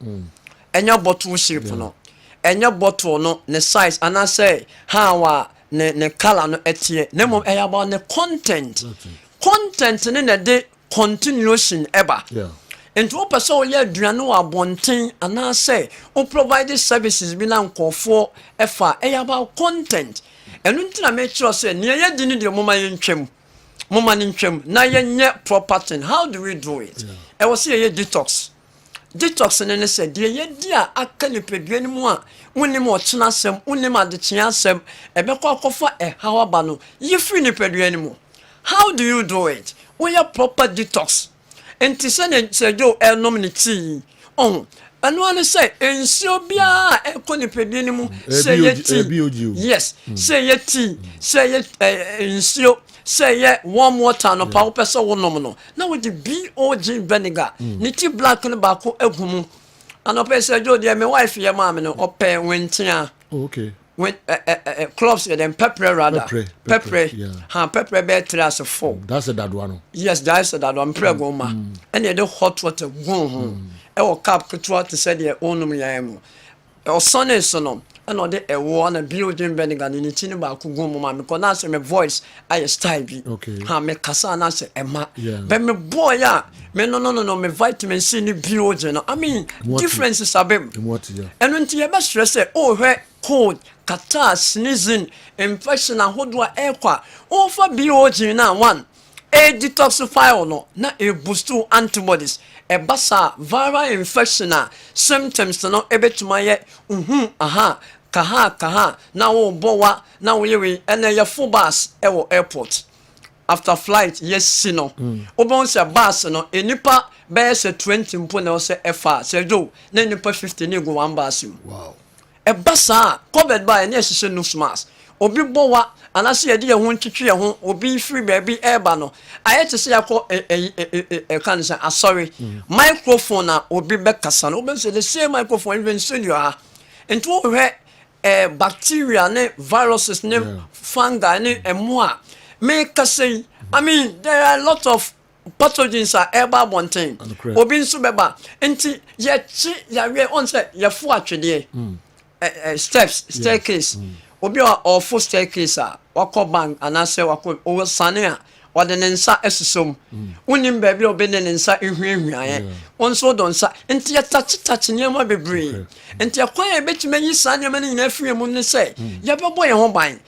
enya bottle shape no enya bottle no ne size and I say how ne color no etie ne mom eya about the content ne na de continuation eba and to open so ye aduane wa bonten ana say o provide services bi na nkofo efa about content enu ntina make sure say ne ye di ni de moma ni ntwem na ye nye proper. How do we do it? E was say detox ne say de ye di a aka ni pedwani mu a woni mo chena sem woni ma de chena sem e be kofa hawa ba no ye free ni pedwani mu. How do you do it? We are proper detox. Enti se jo enom ni tea oh and one say nsuo bia ekɔ nipadua ni mu say ye tea yes say ye tea say ye nsuo say ye warm water no pa wo pese wo nom no na wo di BOG vinegar ni tea black no ba ko agumu and pese jo de me wife ye ma me no ope wentia okay when cloves then pepper rather pepper yeah. Pepper be 3 as 4 that's a that one yes that's a that one prego ma and the hot water go e wo cap ketwa to say the onum yan mu o sonne so no and o de e wo na building vinegar ni ti ni ba ko go mu ma me ko na say me voice I style bi okay me kasa na say ema be me boy ya me no me vitamin C ni building no I mean differences abem what yeah and until you be stress say oh he cold kata sneezing infection ahodo a ekwa over BOG na one a detoxify no na a boost antibodies e basa viral infection symptoms no ebetuma ye kaha na wo bowa na wo yewe ene ye full bus e wo airport after flight yes no obon se bus no enipa be se 20 mpo na se efa se do na enipa 50 ni go one bus wow e basa covered by na hihye no smas obi bowa anase ye de ho ntwetwe ho obi free baby eba no ayete se yakọ kan say sorry microphone na obi be kasa no obi say the same microphone even studio ha ento we bacteria ne viruses ne fungi ne emo a make say I mean there are a lot of pathogens are eba bonten obi nso beba enti ye chi ya we on say ye fo atwede staircase obi or full staircase wako bank anase wako o sane a wode ne nsa esusom unim ba bi obi ne nsa ehwiehwia ye onso don sa enti ya touch niam bebre enti akwan e betime yi sane ma ne nyina afie mu ne se ya bebo ye ho ban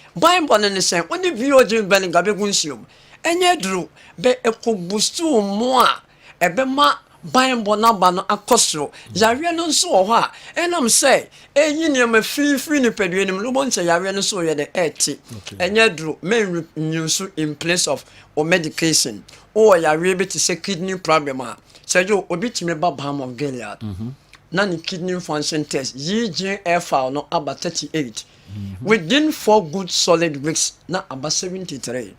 bon ne se oni BOG ben gabe gunsiom enye duru be ekobustu mo a ebema Bible number no akosro yare no nso wo ha enam say eyi ne ma free ni peduanim no bon say yare no so ye de eti enye duro men nyusu in place of or medication or yare be to say kidney problem say you obi time ba balm of Gilead na ni kidney function test EGFR no about 38 within 4 good solid weeks na about 73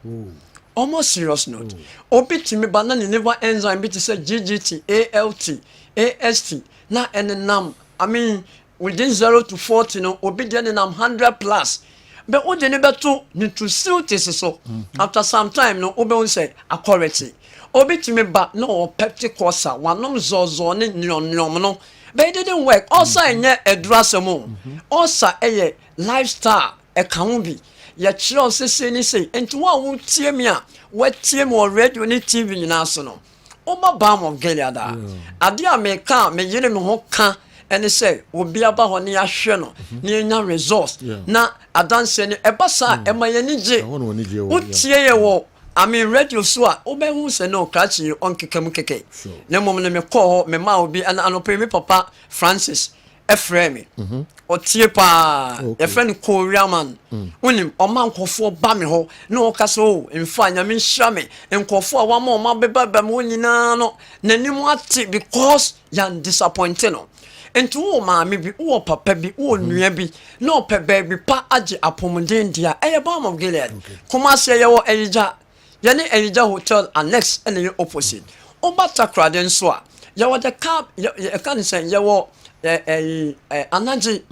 almost serious note. Obi me banana liver enzyme bit say GGT, ALT, AST. Na enenam. I mean within 0 to 40 no obi enenam 100 plus. But o de ne beto nutraceuticals so. After some time no obi won say accuracy. Obi me ba no peptic corsa wanom zozo ne nyom no. But it didn't work. Also enye edurasemo. Also eye lifestyle e kan bi. Ya chiro sese ni say enti wo tie me a wo tie me radio ni TV nyina so no o ba balm of Gilead ade a me ka me yene me ho ka ene say obi aba ho ne ahwe no ne enya resource na adanse ne eba sa e ma yeni je wo tie ye wo I mean radio so a o be hu se no krachi on kekam keke na mom ne me call me ma obi ana anope me papa Francis Efremi o tie pa e friend Korea man unim o man nkofo ba me ho na o kasa o mfa nya me hia me nkofo a wa ma beba ba mo nyina no nanim ate because ya disappointed no enti wo ma me bi wo papa bi wo nua bi na o pe ba bi pa age apomden dia e balm of Gilead kuma se ye wo eyija ye ne eyija hotel annex ene ye opposite o bata krade nso a ye wo the cap ye kan say ye wo Anaji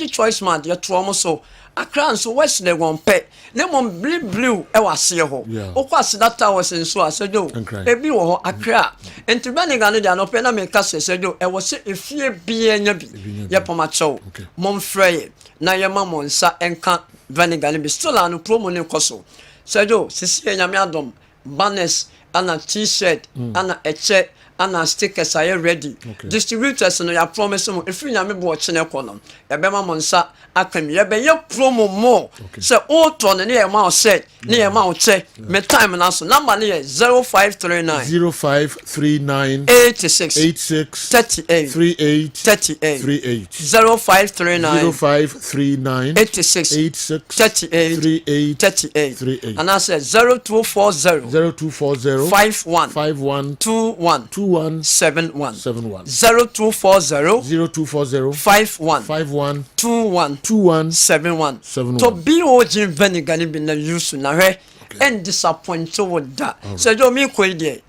choice man ya tuomo so akra so west le gon pe ne mom blue e wase ho okwa sedata was nso asedo ebi wo ho akra enti bani ga no dia no pe na me ka sesedo e wo se efie bia nya bi ye poma chow mom frey na ye ma monsa enka vinegar ne bi still anu promo ne koso sedo sisi enya me adom banners ana t-shirt ana eche ana stickers are ready distributors no ya promise mo if you me bo chene kono ya be ma monsa akam ya be ye promo more say o to ne e ma said ne yɛ ma wo kyɛ me time na so number ne yɛ 0539 0539 86 86 38 38 38 38 0539 0539 86 86 38 38 38 38 and I said 0240 0240 51 51 21 21 71 71 0240 0240 51 51 21 21 71 71 to be ogin vinegar ni bi na use na hwɛ and disappoint with that so do me ko ide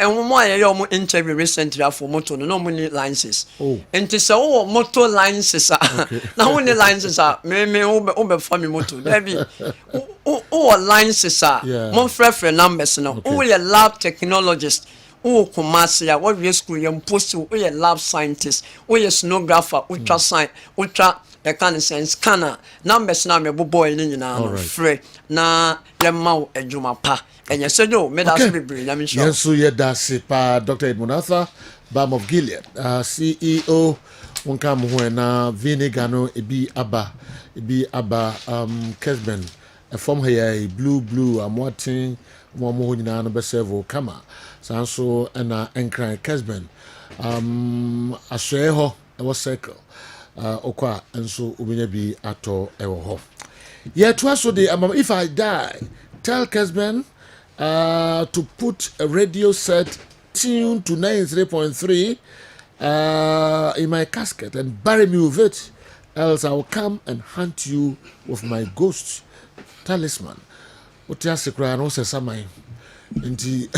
and mo aye yo interview recently for motor no mo ni licenses enti se wo motor licenses na wo ni licenses me wo be for me motor there be wo licenses mo frefre numbers no wo ye lab technologist wo commerce ya what we school you post wo ye lab scientist wo ye sonographer ultra science ultra can sense scanner numbers na me boy ni nyina no free na yemma wo adwuma pa enye se do me da so bebre na me sure yes so ye da se pa Dr. Edmund Arthur Balm of Gilead CEO wonka mo ho na vinegar no ebi aba Kessben from here blue amotin mo ho nyina no be serve kama sanso na enkran Kessben aswe ho e was circle okwa enso obenya bi ato ewo ho yet so the if I die tell Kessben to put a radio set tuned to 93.3 in my casket and bury me with it, else I will come and hunt you with my ghost talisman. What you cry no say samai nti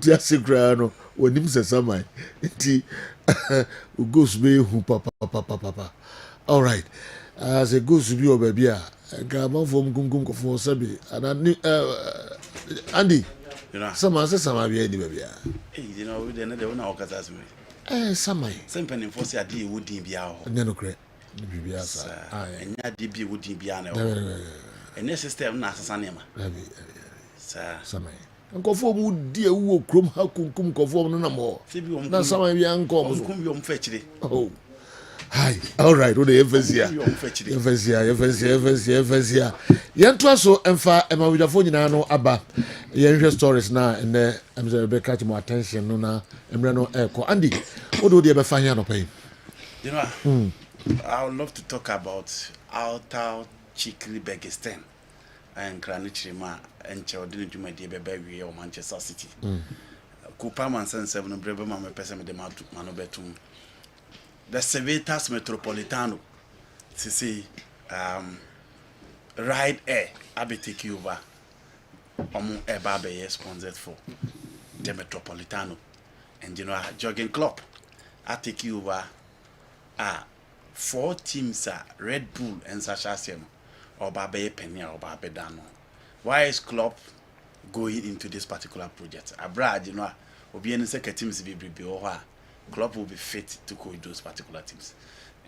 what you cry no onim say samai nti ghost be hu papa all right as a ghost be baby Gaman from Gungum for Sabi and Andy. Someone says some of you, baby. You know, we didn't know what as me. Some penny for say, I wouldn't be out. No, great. And yet, DB wouldn't be an and this system, not a sanema. Sir, some and conform would dear who crum how cum conform no more. Now, some of young comes come you fetch it. Oh. Hi, all right. What the emphasis? Yantwa so emfa ema widafo nyina no aba. Yenhwe stories na ene emze be catch more attention no na emre no eko. Andy, what do you be fa here no pay? You know, I would love to talk about Outer Chikri Begistan and Granichima and Children to my dear baby or Manchester City. Kupaman San 7 breve mama person with the manobetum. The Civitas Metropolitano, to see Ride Air, I be take you over. A barber sponsored for the Metropolitano, and you know, jogging club. I take you over. 4 teams are Red Bull and Sashasian, or Barbe Penya or Barbe Dano. Why is club going into this particular project? Abroad, you know, will be any second teams be club will be fit to coach those particular teams.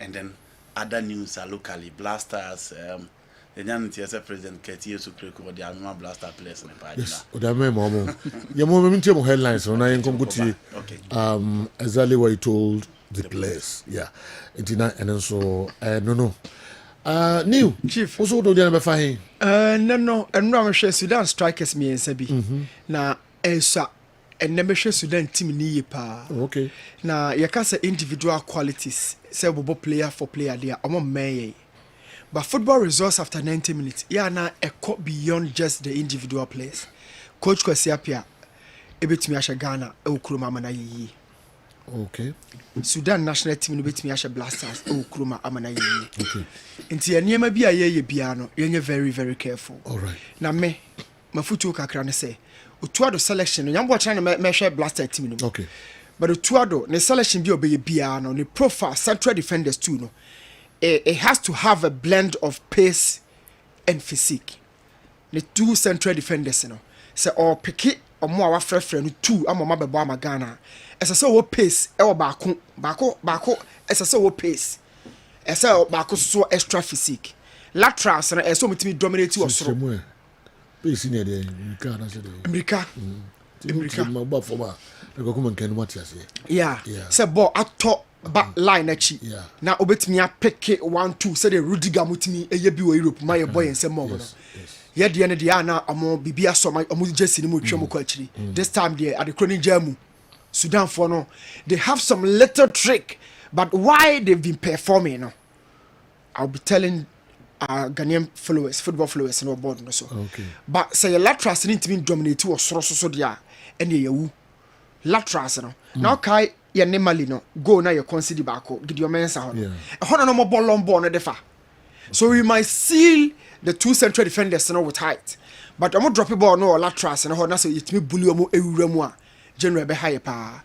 And then other news are locally blasters the young TSF president Ketia Sukreko the Alma blaster players in the party. Yes, your moment headlines on I come exactly what he told the players. Yeah. And so no. New Chief also do the number 5. No and I'm sure Sudan strikers me and Sabi. Na Elsa and never sure Sudan team ni pa. Okay. Na yakasa individual qualities say bobo player for player there may. But football results after 90 minutes. Yeah, na a cut beyond just the individual players. Coach Kwesiapia ebetimi asha Ghana e okroma amana yi. Okay. Sudan national team no betimi asha Blasters e okroma amana yi. Okay. Nti enema bi aye bia no yenye very careful. All right. Na me mafutu kakra ne say Otuado selection no yambo cha na me Blaster team no. Okay. But Otuado ne selection bi obeye bia no ne profile central defenders too no. It has to have a blend of pace and physique. The 2 central defenders no. Say or pick it or more wa frefre no 2 amoma bebo amagana. Esa say wo pace e wo baako esa say wo pace. Esa baako so extra physique. Laterals na esa mutimi dominate wo soro. Pace ni dey America. America. Ma ba for ma. Ko kuma nkan mati ase. Yeah. Say ball atto Ba line actually. Yeah. Now obetimi apeke 1-2 say the Rudiger mutimi eye bi wo Europe my boy and say more no. Yeah the end the na omo bibia so my omo jesi ni mo twem ko akiri. This time there at the Crony Jamu Sudan for no they have some little trick but why they've been performing no I'll be telling Ghanaian followers football followers no board no so. Okay. But say Latras need to be dominate or so dia ene yewu Latras no. Now kai ye nemali no go na ye consider bako Gideon Mensah ho. Hono no mo ball on ball no defa. So we might seal the two central defenders no with height. But omo drop ball no Latras no ho na so yetimi bully omo ewura mu a general be high pa.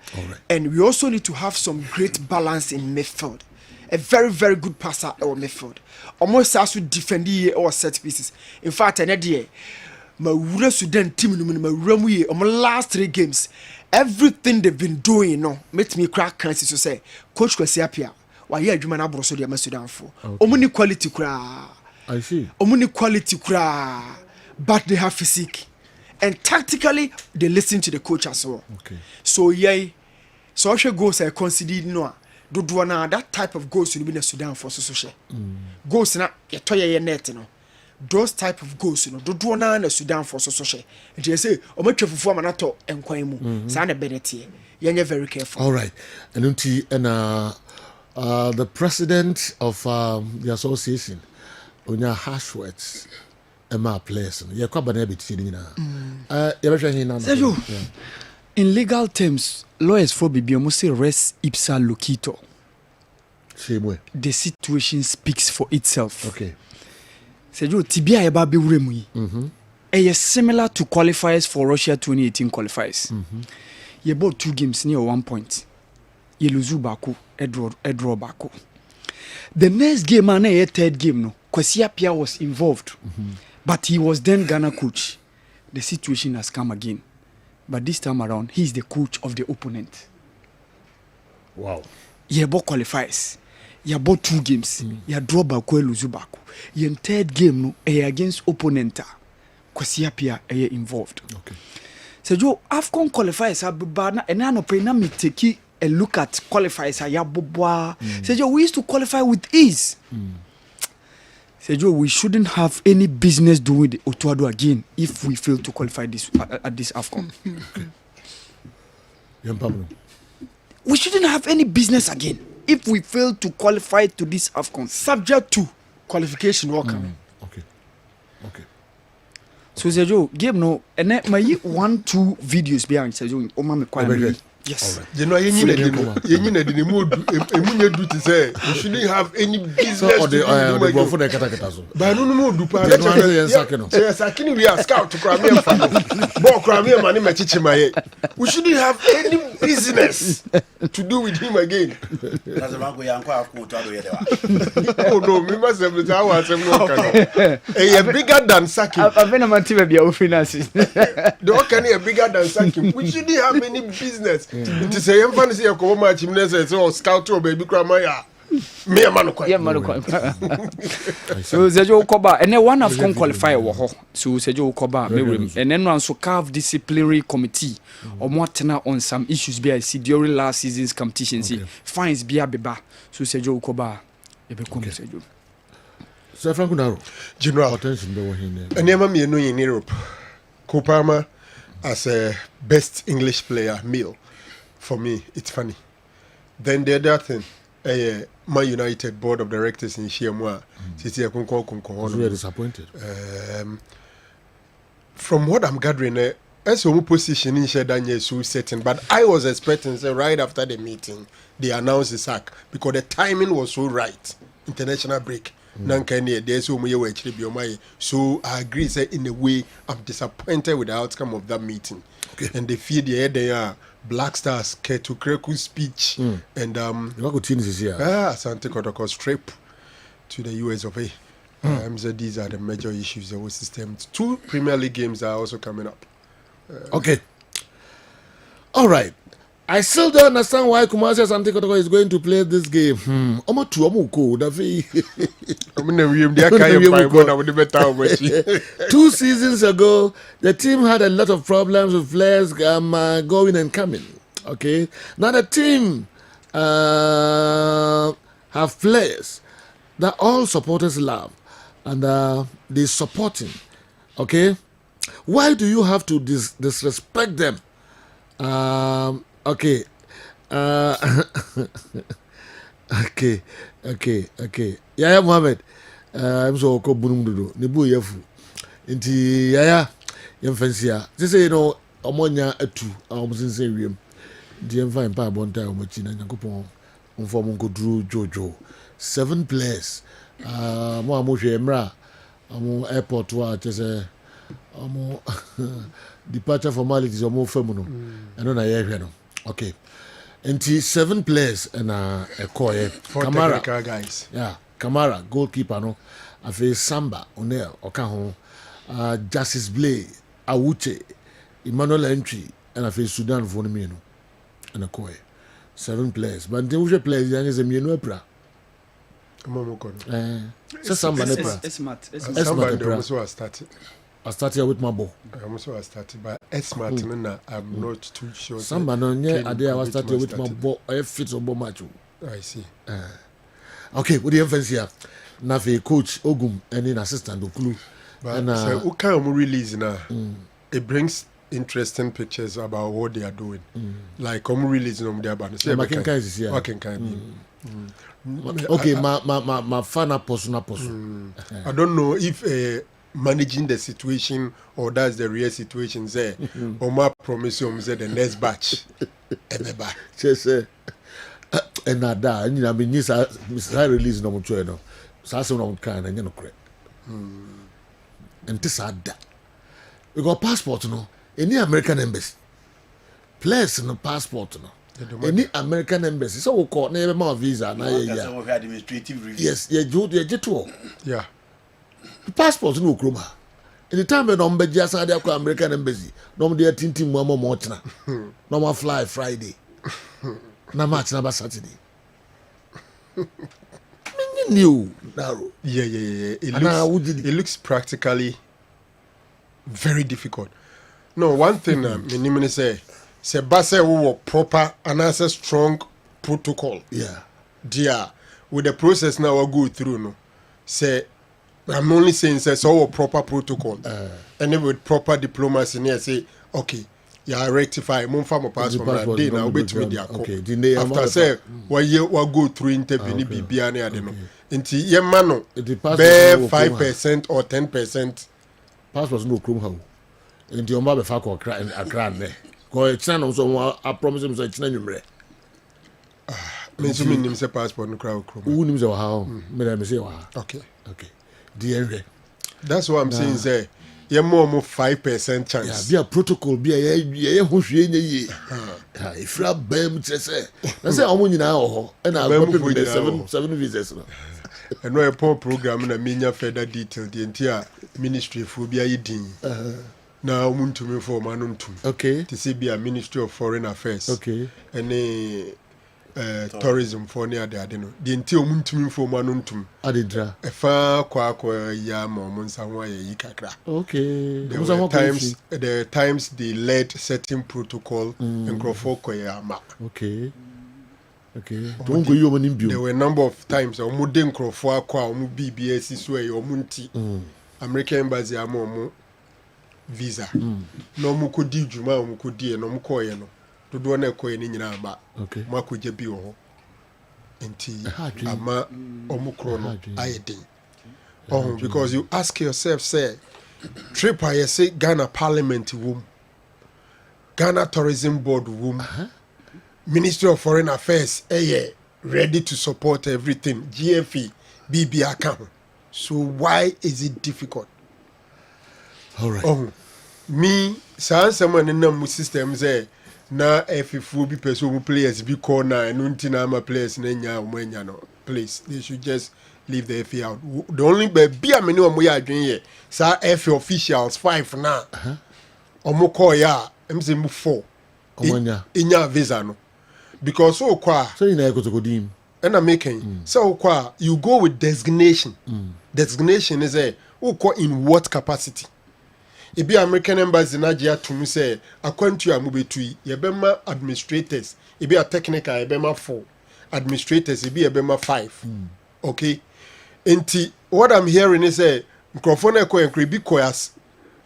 And we also need to have some great balance in midfield. A very, very good passer or midfield. Almost as to defend or set pieces. In fact, an idea. My Sudan team, my Ramu, on my last 3 games, everything they've been doing, you know, makes me crack cancer to say, Coach Kwesiapia, why you are Abro Sodia Sudan for. Omuni quality cra. I see. Omuni quality cra. But they have physique. And tactically, they listen to the coach as well. Okay. So, yay. So, I should go say, consider no. Do na that type of goals in the Sudan for so goals na ye toye ye net no those type of goals no do na Sudan for so and you say o ma twafufu ama na to enkwan mu sa na benete ye very careful. All right. And the president of the association onya harsh words ema players no ye kwa bana beti ni na ye be hwe hin na in legal terms, lawyers for Bibi say res ipsa loquitur. The situation speaks for itself. Okay. Sergio, tibia eba be wuremu yi. Similar to qualifiers for Russia 2018 qualifiers. You bought 2 games near 1 point. You lose baku, a draw baku. The next game and a third game no. Kwesiapia was involved. But he was then Ghana coach. The situation has come again. But this time around, he's the coach of the opponent. Wow. You bought qualifiers. You bought 2 games. You draw baku, lose baku. Your third game no, against opponent. Kwesiapia involved. Okay. So Joe, AFCON qualifiers are bad, and I no pay na me take a look at qualifiers. So Joe, we used to qualify with ease. So Joe, we shouldn't have any business doing the Otuado again if we fail to qualify this at this AFCON. We shouldn't have any business again if we fail to qualify to this AFCON. Subject to qualification welcome. Okay. So Sergio, game no, and then my 1-2 videos behind Sergio. Oh my God. Yes. You know, you need the mood. To say you shouldn't have any business. So the for the kata. But no more do pa. Yes, I can we are scout to Crimea fan. Bo Crimea money my teacher my. We shouldn't have any business to do with him again. That's a man go yanko afko to ado yede wa. Oh no, me must have the hour some no can. Eh bigger than Saki. I've been a man team be our finances. The can be bigger than Saki. We shouldn't have any business. It is a young fancy of Koma Chimness or scout or baby cramaya. Me a man. So Sergio Koba, and then one of qualifier war. So Sergio Koba, and then one so carve disciplinary committee or more on some issues be I see during last season's competitions. Fines be a beba. So Sergio Koba, Sergio. So Franco Naro, General attention be here. And never me no in Europe. Kopama as a best English player meal. For me, it's funny. Then the other thing, my United board of directors in Shiamwa, I was really disappointed. From what I'm gathering, as a position in Shedanya is so certain, but I was expecting right after the meeting, they announced the sack because the timing was so right. International break. So I agree, say in a way, I'm disappointed with the outcome of that meeting. Okay. And they feel the they are Black Stars Ketu Kreku's speech and Asante Kotoko trip to the US of A. So these are the major issues of the system. 2 Premier League games are also coming up. Okay. All right. I still don't understand why Kumasi Asante Kotoko is going to play this game. Omo tu omo ko da fi. 2 seasons ago, the team had a lot of problems with players going and coming. Okay. Now the team have players that all supporters love and they support him. Okay, why do you have to disrespect them? Okay, okay. Yaya Mohammed, I'm so called Bunumudu, Nibu Yafu. Inti Yaya, Yamfansia. They say, you know, Omonia a two, almost in same room. The Yamfa Pa Bonta, Omachina, Yankupon, Unform Drew Jojo. 7 players. Mo Amushe Emra, Amo airport, what is a departure formalities or more feminine. I don't know. Okay. And 7 players and a core. 4 technical guys. Yeah, Kamara, goalkeeper, no. I feel Samba, Onel, Okaho, Justice Blay, Awuche, Emmanuel Entry, and I feel Sudan for the Mino and a core. 7 players. But the usual players, young as a Mino. Samba Nepra. Smart. I started with my ball. I also started, but smart. I'm not too sure. Samba no yeah, I was started with my ball. I fit on ball match. I see. Okay, what do you have here? Nafi coach Ogum and an assistant Okulu. But so who can release now? It brings interesting pictures about what they are doing. Like releasing them there, but say Makin Kai is here. Makin Kai. Okay, my fan person. I don't know if managing the situation or that's the real situation there. Or my promise you say the next batch. Everybody. And that, you know, I mean, yes, I release no more. No, so I say no kind, and you know, correct. And this are that. We got passport, no. Any American embassy, place no passport, no. Any American embassy, so we call never more visa. Now, yeah. Administrative review. Yes, you do. Yeah. The passport no kroma. In the time when I'm just at the American embassy, no more tinting mama mortina, no more fly Friday. Na match na Saturday. New narrow. Yeah. It looks practically very difficult. No, one thing me say Basa were proper and as a strong protocol. Yeah. Dear, with the process now we go through no. Say I'm only saying say so proper protocol. And then with proper diplomacy near say okay. Yeah, rectify. Mon farm passport. Day now, wait with their after say, why you go through interview ni bibiane adeno. Inti ye mano. Bear 5% or 10%. Passport no chrome how. Inti omba be fa ko akra ne. Ko China no so I promise him say China numre. Me so me nim say passport no chrome. Who nim say how? Me say wa. Okay. The that's what I'm saying say. You more 5% chance. Yeah, be a protocol, be a whooshy. If you have BEM, say, I say, I'm only now, and I'll be 7 visas. I know a poor program in a mania further detail, the entire ministry for be a ding. Now, I'm to me for Manuntum. Okay. To see be a ministry of foreign affairs. Okay. And tourism for near the Adeno. The entire Muntum for Manuntum. Adidra. A far quack yam or Monsanwa Yikakra. Okay. There were times they led certain protocol and Crofokoyama. Okay. Don't go you in there were a number of times or Mudden Crofwa, BBS is where your Munti American Embassy Amomo visa. No Mukudi Juma Mukudi no Mukoyano. To do na ko ni nyina ba mako je bi wo enti ama omukro no ayedin because you ask yourself say trip I say Ghana Parliament room, Ghana Tourism Board room, Ministry of Foreign Affairs ready to support everything, GFE BB account. So why is it difficult? All right. Me someone in the system say na efifu bi person players bi corner and untina ma players na nya omanya no please they should just leave the FA out. The only be a many omo ya adwen ye sa FA officials 5 na omo call ya mse mu 4 omanya inya visa no because so kwa so ina ekotokodim and I'm making so kwa you go with designation. Designation is a in what capacity? It be American embassy na jia to say according to amubetu ye bema administrators it be a technical ye bema 4 administrators be a bema 5. Okay. Enti what I'm hearing is a microphone eko enkribi as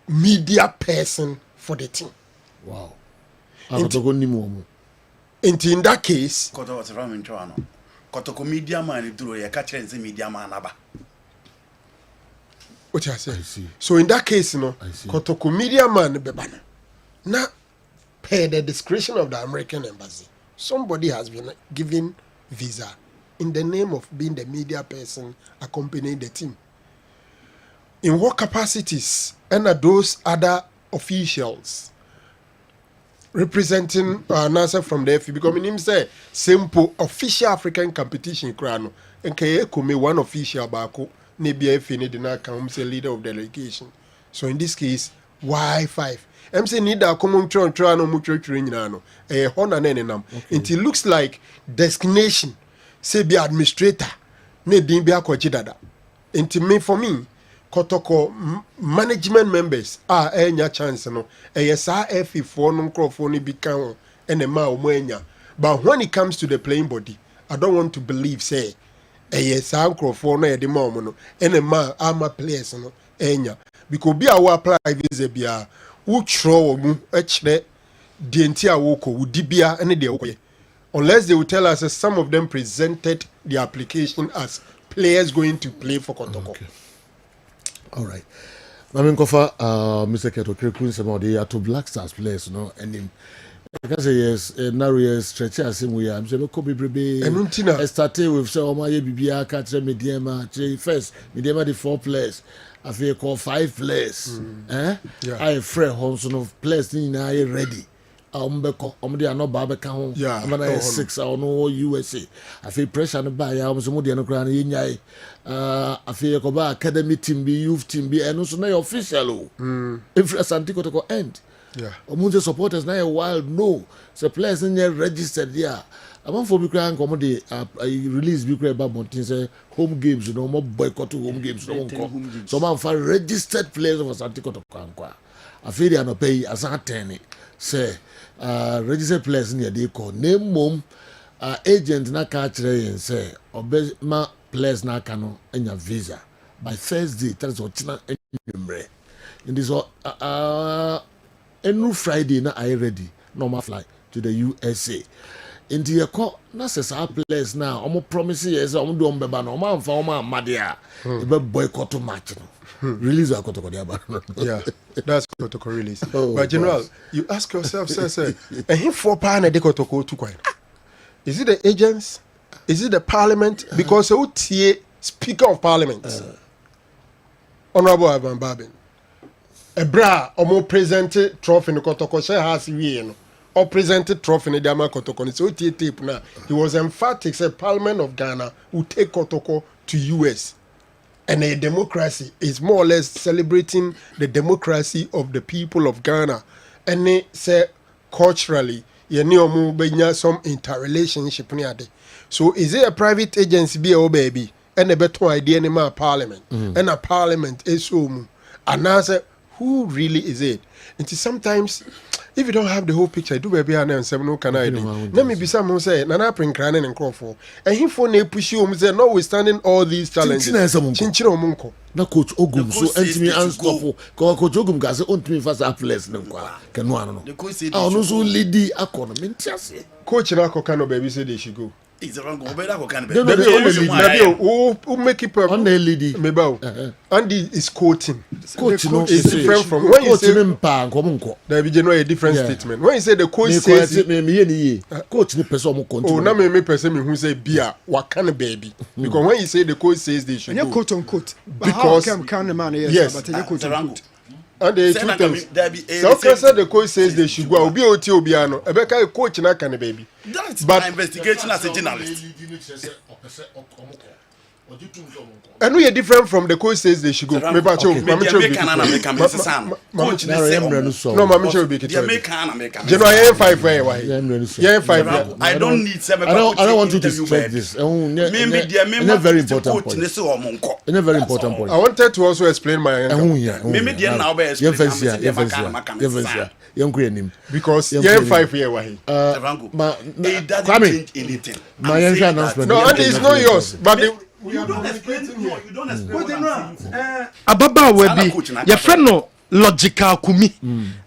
media person for the team. Wow. Enti in that case, Kotoko media man duro ye catch and say media man aba. What I say? So in that case, Kotoko media man bebana. Now, per the discretion of the American embassy, somebody has been given visa in the name of being the media person accompanying the team. In what capacities and are those other officials representing an answer from the FA? Because him say simple official African competition krano and kome one official bako maybe FA need na come say leader of delegation. So in this case, why 5? I'm saying need a common try no mutual training no honor nenenam. It looks like destination say be administrator ne din be akwachidada. Inti for me Kotoko management members enya chance no sa FA for no microphone bi kan and ma omanya. But when it comes to the playing body, I don't want to believe say sa microphone na de ma omo no and ma ama players no enya because be our apply visa bia wo tro mu e kire de nti a wo ko wudi bia ene de wo unless they will tell us that some of them presented the application as players going to play for Kotoko. Okay. All right. Mami Nkofa, Mr. Keto Kirkun, some of the two Black Stars players, and him. I can say yes, now yes, stretch as him we are. I'm saying, Kobe Brebe. I started with so my BBA catch Mediama, first, Mediama the 4 players. I feel call 5 players. Yeah. I afraid Honson of players in I ready. Umbeko, they are not Babaka. Yeah, I'm an 6 or no USA. I feel pressure on the buy. I was a Modiano Crown in I feel Koba Academy team be youth team be and also now official. If Santico to go end. Yeah. Omunje supporters now a while no. So players in there registered there. I want for Bikran comedy release Bikran about Mountain say home games, you know, more boycott home games. So man for registered players of Santico to Kankwa. I feel they are not pay as a 10 say registered players in the call name mom agent na catch and say obey ma players na cano and your visa by Thursday. That is what China in this every Friday na I ready normal flight to the USA. In the call na says our players now almost promising yes do beba no man for madia be boycott match no release our Kotoko yeah, that's Kotoko release. But General, you ask yourself, sir, and him 4 pound a day Kotoko too quiet. Is it the agents? Is it the parliament? Because the Speaker of Parliament, Honorable Ivan Babin, a bra or more presented trophy in the Kotoko share has we or presented trophy in the Dama Kotoko. So tape now. He was emphatic. Said Parliament of Ghana will take Kotoko to US. And a democracy is more or less celebrating the democracy of the people of Ghana. And they say culturally, you know, some interrelationship near there. So is it a private agency be a baby? And a better idea in my parliament. And a parliament is so. And I say, who really is it? And sometimes if you don't have the whole picture, do baby and say no can I do. Let me be someone say Nana Prin Cranen and Crawford. And he for ne push you say notwithstanding all these challenges. Chinchino Munko. Na coach Ogum so entimi unstoppable. Coach Ogum gas on me fast applause no kwa. Can no. Ah no so lady akon me Coach Nako Kano baby say they should go. It's a wrong go better go can be. Who make it on the lady. Mebao. Andy is quoting. Coach no is different from when you say there be a different yeah. statement. When you say the coach says coach ni person mo control. Oh, na me person me who say bia wakana baby. Because when you say the coach says they should go. Quote unquote. Because can man yes, but you quote unquote. And the two things. So because the coach says they should go, obi oti obiano. Ebeka coach na can baby. That's but investigation as a journalist. And we are different from the coach says they should go. Okay. Me bacho, Okay. mami Media chew make an American Mrs. Coach na say no, mami chew be Media make an American. You know, I am 5 where why? Yeah, 5. I don't need some. I don't want you to stretch this. It's very important point. It's a very important point. I wanted to also explain my because yeah, 5 here why? It doesn't change anything. My announcement. No, and it's not yours, but You don't explain to me. You don't explain what I'm saying. Ababa we be your friend no logical kumi.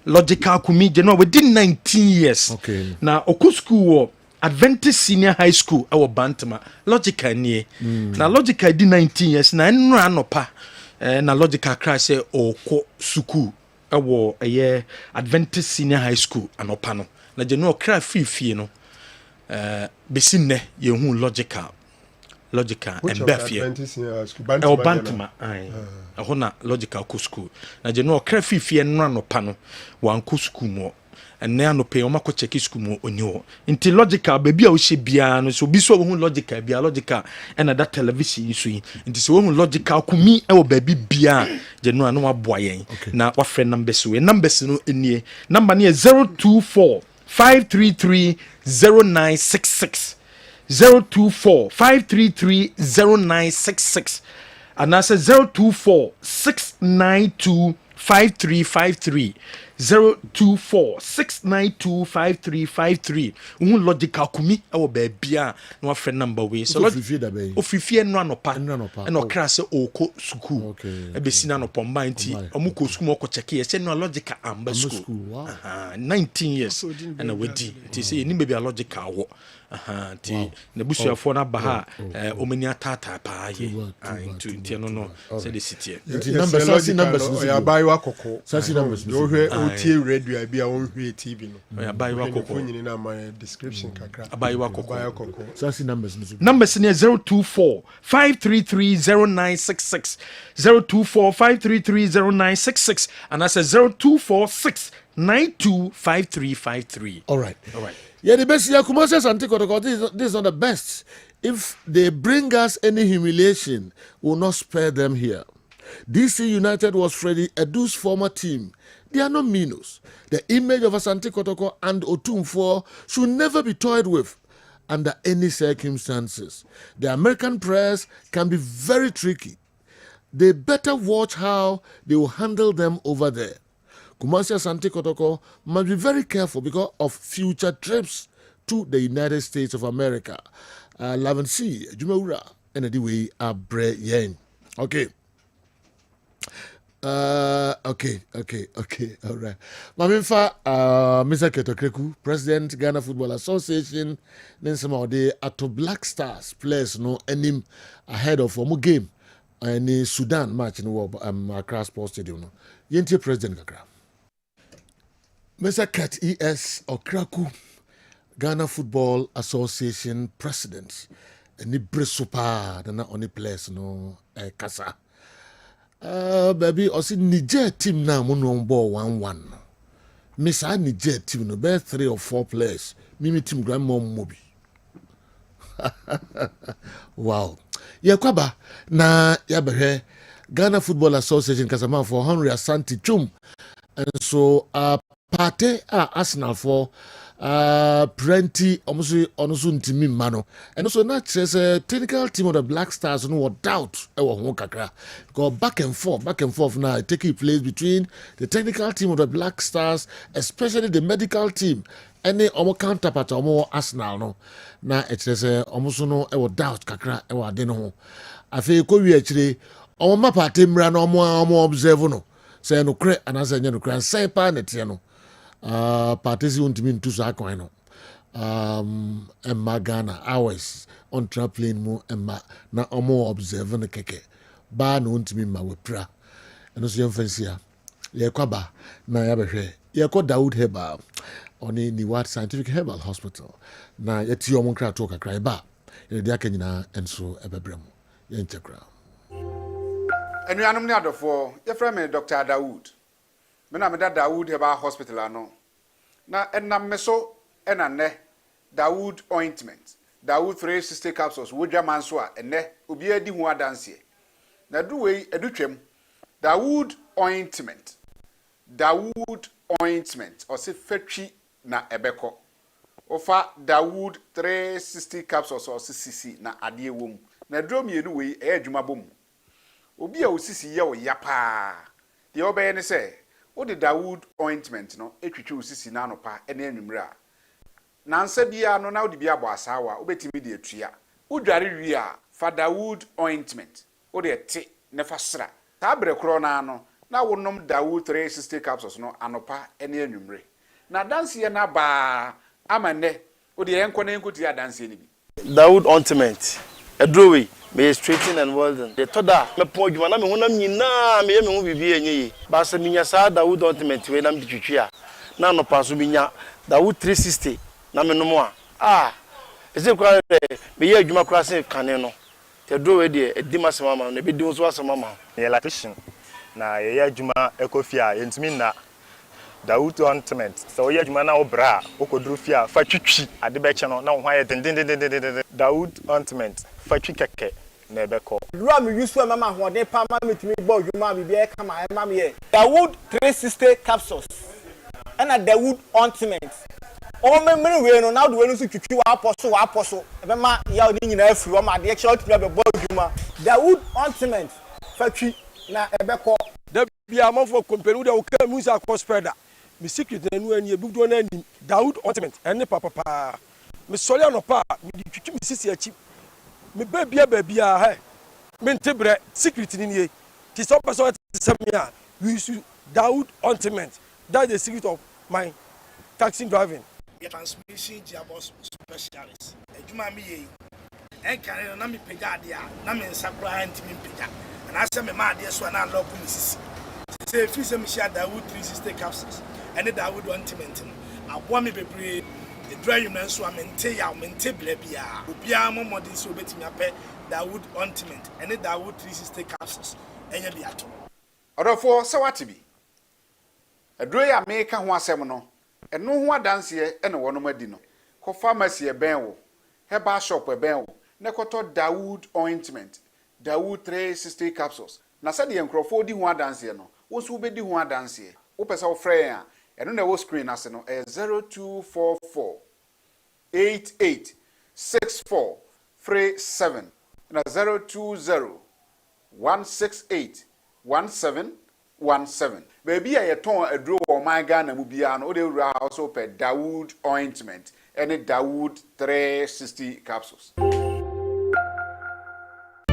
Logical kumi, you know, within 19 years. Okay. Now, Oku School or Adventist Senior High School, our Bantama. Logical nie. Now, logical did 19 years. Now, no pa. Na logical cry say Oko Suku. Our a Adventist Senior High School, anopano. Na you know, cry free no. Besine, you who logical. Logical and Befia. El Bantama, aye. A hona logical co school. Na je no crafi fie no pano, wan co school mo. And now no pay o mako check school mo onyo. Inti logical baby a wo she bia no so bi so wo logical bia logical and that television so yi. Inti so wo logical kumi e wo baby bia je no anu aboa yen. Na wa friend numbers we numbers no enie. Number ne 024 533 0966. 024-533-0966 and that's 024-692-5353 024-692-5353 logical kumi our baby no friend number way so ofifie no anopa and okra se oko school e be sina no pomba nti omuko school mo ko check ye se no logical amba school 19 years and a wedi nti say ni baby logical wo ti na busuafo na ba ha omani atata pa ye nti no say the city numbers ya buy wa kokko numbers do hwe otie radio bia won hwe tv no ya buy wa kokko nyini na my description kakra buy wa kokko sasi numbers ne 024-533-0966 024-533-0966 and that's 024-692-5353 all right yeah, the best Kumasi Asante Kotoko, this is not the best. If they bring us any humiliation, we will not spare them here. DC United was Freddie Edu's former team. They are not minus. The image of Asante Kotoko and Otumfuo should never be toyed with under any circumstances. The American press can be very tricky. They better watch how they will handle them over there. Kumasi Asante Kotoko must be very careful because of future trips to the United States of America. Lavan C. Jumaura and the way Abre Yen. Okay. Okay. All right. Maminfa, Mr. Ketokreku, President Ghana Football Association, then some of the Ato Black Stars players no any ahead of one game. Any Sudan match in the Accra Sports Stadium. No. Yenti President Kakra. Mr. Kat E.S. Okraku, Ghana Football Association President. Any bresupa, the only place no kasa. Baby, I see Niger team now on ball 1-1. Miss I Niger team no bear 3 or 4 players. Mimi team grandma mobi. Wow. Yakwaba na yabehe Ghana Football Association kasama for Henry Asante Chum. And so party Arsenal for plenty almost ntimi mano and also not just a technical team of the Black Stars no doubt go back and forth now taking place between the technical team of the Black Stars, especially the medical team any counterpart Arsenal no na it says almost no doubt kakra ade no afi ko wi akire omo party mra no omo observe no say no kre anase nya no kre say pa netie no parties untimi ntu so akwan no Emma Ghana hours on traveling mu Emma na omo observe no keke ba no untimi ma wepra eno so yemfansia ye kwaba na ya behwe ye ko Dawood Herbal oni Niwat Scientific Herbal Hospital na yeti omo nkra to kakra ba ye dia kanyina enso ebebrem ye nchekra Enuanom ne adofo ye frɛ me Dr. Dawood me na me da Dawood Herbal Hospital ano na enam me so ena ne Dawood ointment Dawood 360 capsules wodwa manso a ene obi adi hu adanse na duwe edutwem Dawood ointment or se fatwi na ebeko ofa Dawood 360 capsules or cc na ade ewom na drum yenu we adwuma bom obi a osisi ye wo yapa de obeye ne se wo de Dawood ointment no etwitwe osisi na anopa ene anwumre a nansa bia no na wo de bia bo asawa obetimi de atua udware wi a fa Dawood ointment wo de te ne fa sra ta bre kro na no na wonom Dawood 360 capsules no anopa ene anwumre na danse ye na ba amane wo de enko na enko ti adanse ni bi Dawood ointment edrowe me straighten and well done the toda me po djuma na me honam nyina me ye me ho bibi enye ba se minya sa Dawood ointment we na me twitwi a na no pa so minya Dawood 360 na me no mo a eze kwa me ye adwuma kra se kane no the drowe de edima se mama na be di so asem mama ye electrician na ye adwuma ekofia yentumi na Dawood ointment so ye adwuma na obra okoduru fia fa twitwi ade be che no na wo hwa den Dawood ointment fa twi keke na ebeko lua me yusu mama hode pa ma metumi bo adwuma bibia e kama e mama ye Dawood 360 capsules and Dawood ointment o memre we no na do we no so twitwi wa aposo e ma ya oni nyina afiri o ma de che otumi be bo adwuma Dawood ointment fa twi na ebeko da bia amafo company da o ka musa cospeda mi secret na nu ani ebudo na ani Dawood ointment ene papa mi sole anopa mi di twitwi mi sisi achi mi babia he mi ntebre secret ni nie ti so person semia we use Dawood ointment that's the secret of my taxi driving transmission gearbox specialist ejuma mi ye en kan na mi pega ade a na mi nsakura antimi pega na ase me ma ade so na lock mi sisi say fi se mi share Dawood 360 capsules and Dawood ointment abo mi bebre the dry you na so amente ya mente bla bia obia mo modern so betimi ape Dawood ointment and Dawood 360 capsules enya bi ato odofo se watibi adro ya me ka ho asem no eno ho adanse ene wono adi no ko pharmacy e ben wo herbal shop e ben wo ne koto Dawood ointment Dawood 360 capsules na se de enkrofo di ho adanse no wo so be di ho adanse wo pesa wo frɛ ya eno na wo screen ase no 0244 886437 na 020 168 1717 baby a yeton adro o man Ghana mu bia no o de wura also pe Dawood ointment and Dawood 360 capsules.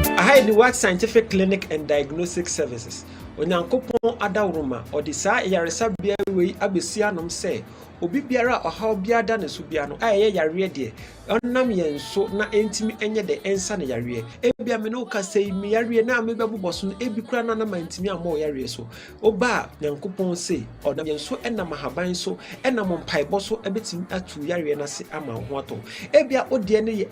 I had the World Scientific Clinic and Diagnostic Services. Onyankopon adawroma odisa yaresa bia we abesia nom se obi biara ohaw bia da ne so bia no aye yare de onnam yenso na entimi enye de ensa ne yare ebia me no ka sei me yare na me bebuboso no ebi kura na mantimi amo yare so oba nyankopon se onam yenso enam haban so enam mpaebo so ebetimi atu yare na se ama ho ato ebia odie ne ye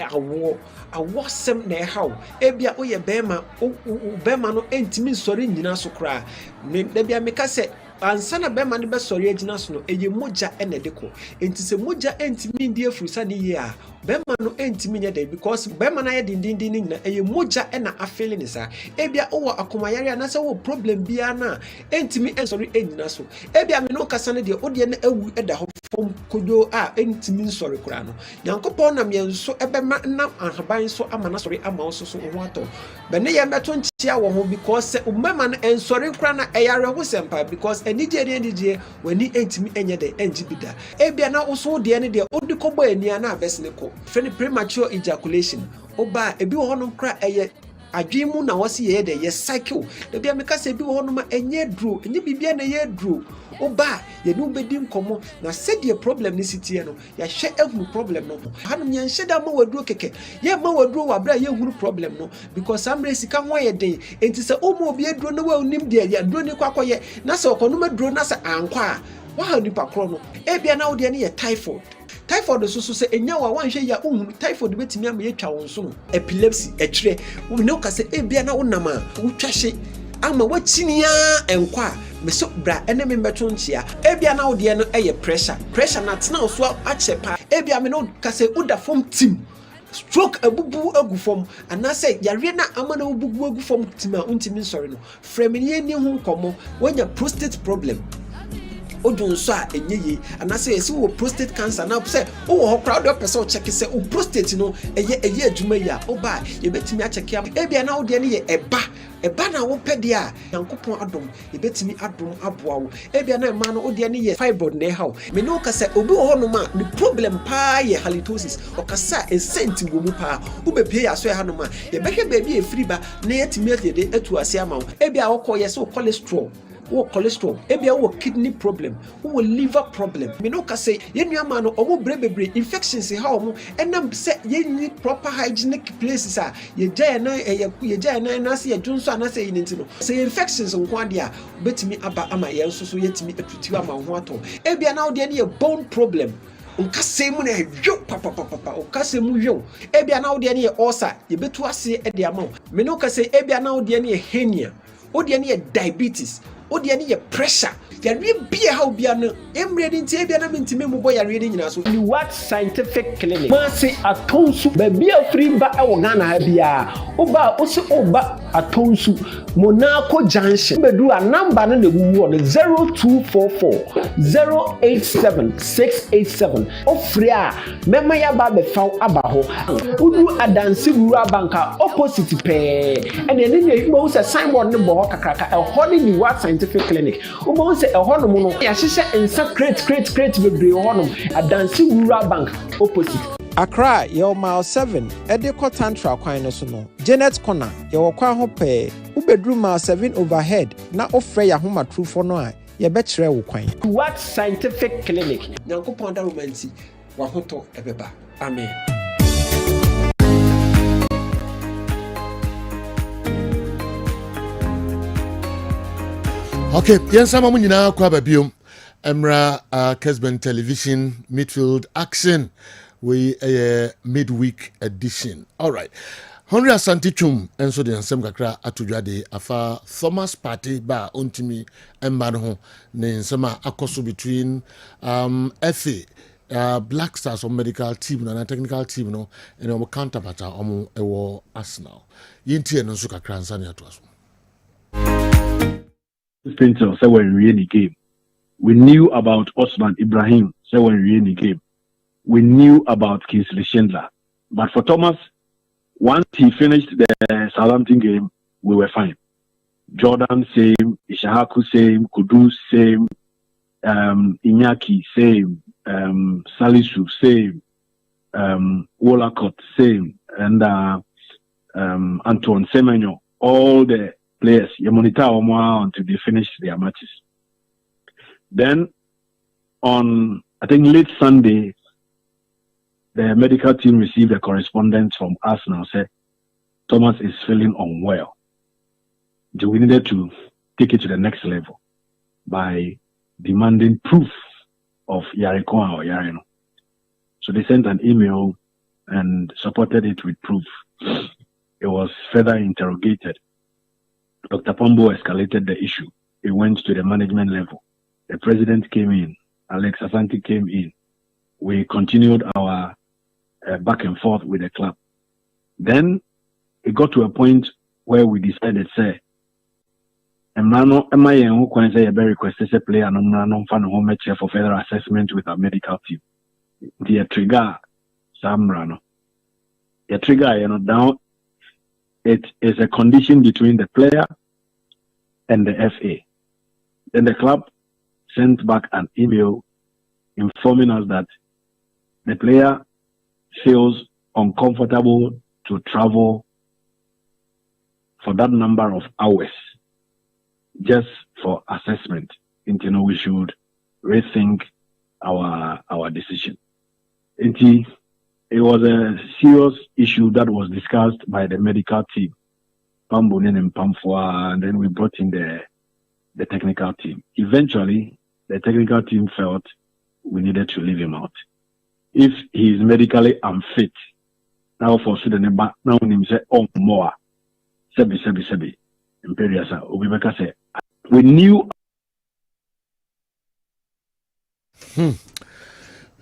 awosem na ehaw ebia oye bema no entimi nsori nyina so kura me bia me ka se ansana bema ne be sori agina so no eye moja enedeko entise moja entimi ndi afrusa ne ye a bema no entimi nya de because bema na ye dindindin na eye moja ena afele ne sa ebia owo akomayare na se wo problem bia na entimi ensori agina so ebia me no kasa ne de ode na awu eda ho fom kodo a entimi nsori kura no yankopon na me nso ebema na ahaban so ama na sori ama wo so ho ato be ne ye meto nchia wo ho because umema na ensori kura na eyare ho sempa because enije wani entimi enye de enjibida ebia na oso de ne de odikobo ania na abesne ko free premature ejaculation oba ebi wo hono kra eye adwimu na wose ye de ye cycle de bia meka se ebi wo hono ma enye dro enye bibia na ye dro oba ye no bedi nkomo na said the problem ni sitie no ya hwe ehunu problem no hanum ye nhye da ma waduro keke ye ma waduro wa bra ye hunu problem no because amre sika ho ye den enti se omo obi aduro no wa onim de ya duro ni kwakoye na se okono ma duro na se ankwa wa ha nipa kro no ebia na wo de ne ye typhoid so se enya wa wanhwe ya ohunu typhoid betimi am ye twa wonso no epilepsy etwere ne ka se ebia na wonama wotwahye ama wachinia enkwa meso bra ene me meto nchia ebia na wode no eye pressure na tena so achepa ebia me no ka se uda form team stroke abubu agu fam anase yare na amana obugu agu fam tima untimi sorry no fremini ni ho komo wanya prostate problem odun so a enye anase yesi wo prostate cancer na say wo ho crowd up person check say o prostate no eye adwuma ya oba ye betimi a check am ebia na wo de ne ye eba na wo pede a yankopon adom ye betimi adom aboa wo ebia na ma no wo de ne ye fibroid na how me no ka say obi wo no ma the problem pa ye halitosis o ka sa esenti wo mu pa wo be pay aso ha no ma ye behwe ba bi e free ba na yetimi ade atu ase ama wo ebia wo ko ye so cholesterol wo cholesterol ebia wo kidney problem wo liver problem me no ka say yenua ma no omo brebebre infections ha omo enam say yenni proper hygienic places a ye jaya na say adwunso ana say yinti no say infections nko ade a betimi aba ama ye nso so yetimi atutu ama ho ato ebia na wo de ne bone problem nkase mu na hwo papa okase mu hwo ebia na wo de ne ulcer ye betu ase e de ama me no ka say ebia na wo de ne hernia wo de ne diabetes odi ani ye pressure yare bia ha obia no emre ni ntie bia na mentime mu boy yare ni nyina so ni what scientific clinic ma se atonsu ba bia free ba e wo Ghana ha bia oba o se oba atonsu Monaco junction bedu a number no na wuwu on 0244 087687 ofre a mema ya ba be faw aba ho udu adanse wura banka opposite pe ene ne mo se signboard ne bo kakraka e ho ni what scientific clinic o say a honum no ya hyehyɛ nsa crate bebre honum adanse wura bank opposite Accra your mile 7 Edeko Tantra kwan no so no Janet Corner your kwan ho pe ubedru mile 7 overhead na ofre ya homa trufo no a ye be kire wo kwan what scientific clinic nyankopon da romanti wa hoto ebeba amen. Okay, yensama mu nyina kwa babiom emra Kessben television midfield action we midweek edition. All right. Henry Asante Chum enso de nsem kakra atodwade afa Thomas Party ba ontimi emba no ho ne nsema akoso between FA Black Stars or medical team na technical team no and our counterpart omo ewo Arsenal. Yintie no nso kakra nsa ne atoaso. Spencer said when we in the game. We knew about Osman Ibrahim said when we in the game. We knew about Kingsley Schindler. But for Thomas, once he finished the Southampton game, we were fine. Jordan same, Ishahaku same, Kudus same, Iñaki same, Salisu same, Wolacott same, and Antoine Semenyo, all the players, you monitor them until they finish their matches. Then on, I think late Sunday, the medical team received a correspondence from Arsenal said Thomas is feeling unwell. So we needed to take it to the next level by demanding proof of Yarikoa or Yarino. So they sent an email and supported it with proof. It was further interrogated. Dr. Pombo escalated the issue. It went to the management level. The president came in. Alex Asante came in. We continued our back and forth with the club. Then it got to a point where we decided, say, Emrano, MIN, who can say a very requested a player, no fan home match for further assessment with our medical team. The trigger, Samrano. The trigger, down. It is a condition between the player and the FA. Then the club sent back an email informing us that the player feels uncomfortable to travel for that number of hours just for assessment. We should rethink our decision. It was a serious issue that was discussed by the medical team, Pambonin and Pamfua, and then we brought in the technical team. Eventually, the technical team felt we needed to leave him out. If he is medically unfit, now for Sudan, now him say, oh, more. Sebi. Imperiasa, Obibeka say, we knew.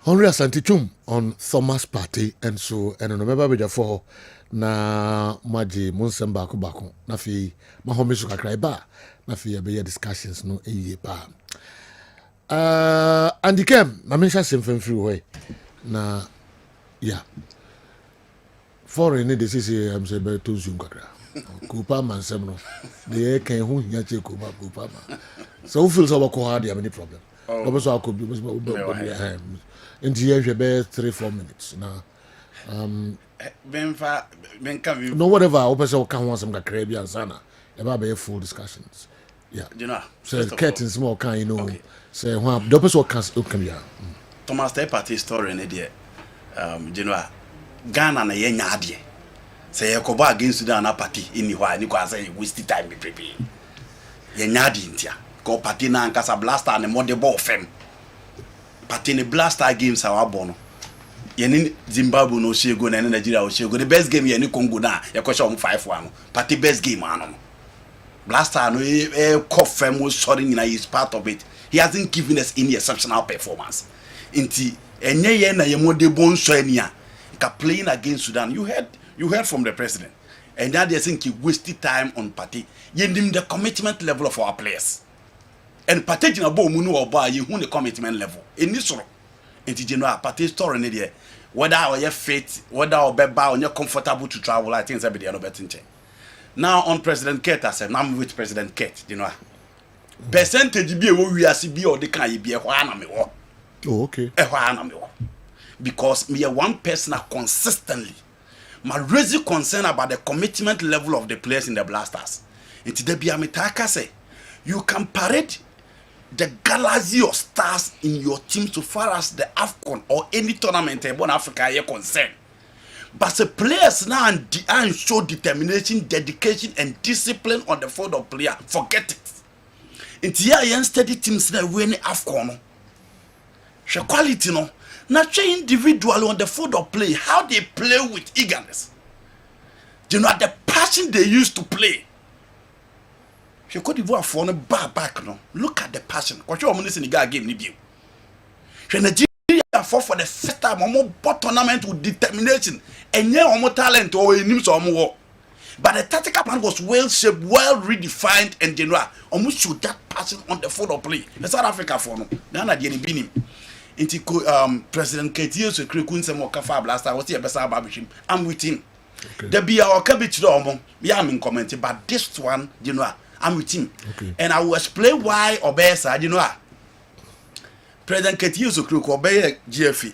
Henry Asantichum on Thomas Party and so and remember with for na maji monsem bako na fi mahome so kakra ba na fi be discussions no eye pa and came na mention sem free way na yeah foreign this is am say be to zoom kakra kupa man sem no de kan hu nya che kupa ma so feel so ko hard any problem so I could be into here be 3-4 minutes now no whatever I hope so can want some Caribbean sana about be full discussions yeah you know so curtains small can you know say one the person can yeah Thomas the party story in there you know Ghana na yenya ade say you go against Sudan na party in why ni kwa say waste time be prepare yenya ade ntia ko party na nkasa blaster na mode ball fem party ni blaster games our bono yeni Zimbabwe no shego na Nigeria o shego the best game yeni Congo na ye ko show 5-1 party best game ano blaster no ko fem was sorry na is part of it he hasn't given us any exceptional performance inti enye ye na ye mode bon so ania ka playing against Sudan you heard from the president and now they think he wasted time on party yendim the commitment level of our players and party na bo mu no oba ye hu the commitment level eni soro enti general party story ne there whether or you fit whether or be ba or you comfortable to travel I think everybody no better nche now on President Kate I said I'm with President Kate you know percentage bi e wo wiase bi o de kan ye bi e ho ana me wo oh okay e ho ana me wo because me one person consistently my raising concern about the commitment level of the players in the Blasters into the biamitaka say you can parade the galaxy of stars in your team so far as the AFCON or any tournament in Africa are concerned but the players now and show determination dedication and discipline on the field of player forget it into here steady teams that win AFCON the quality no not individually on the field of play, how they play with eagerness. You know, the passion they used to play. She could have for back no. Look at the passion. What you want to see the game ni bio. She Nigeria for the first time more tournament with determination and yeah more talent or in so more. But the tactical plan was well shaped, well redefined, and general almost show that passion on the field of play. The South Africa for no. Ghana didn't be him. Inti President Ketia so krekun se mo kafa blaster what ye besa babishim I'm with him okay. The be our cabbage do omo me am in comment but this one you know I'm with him okay. And I will explain why obesa you know President Ketia so krek obey GFE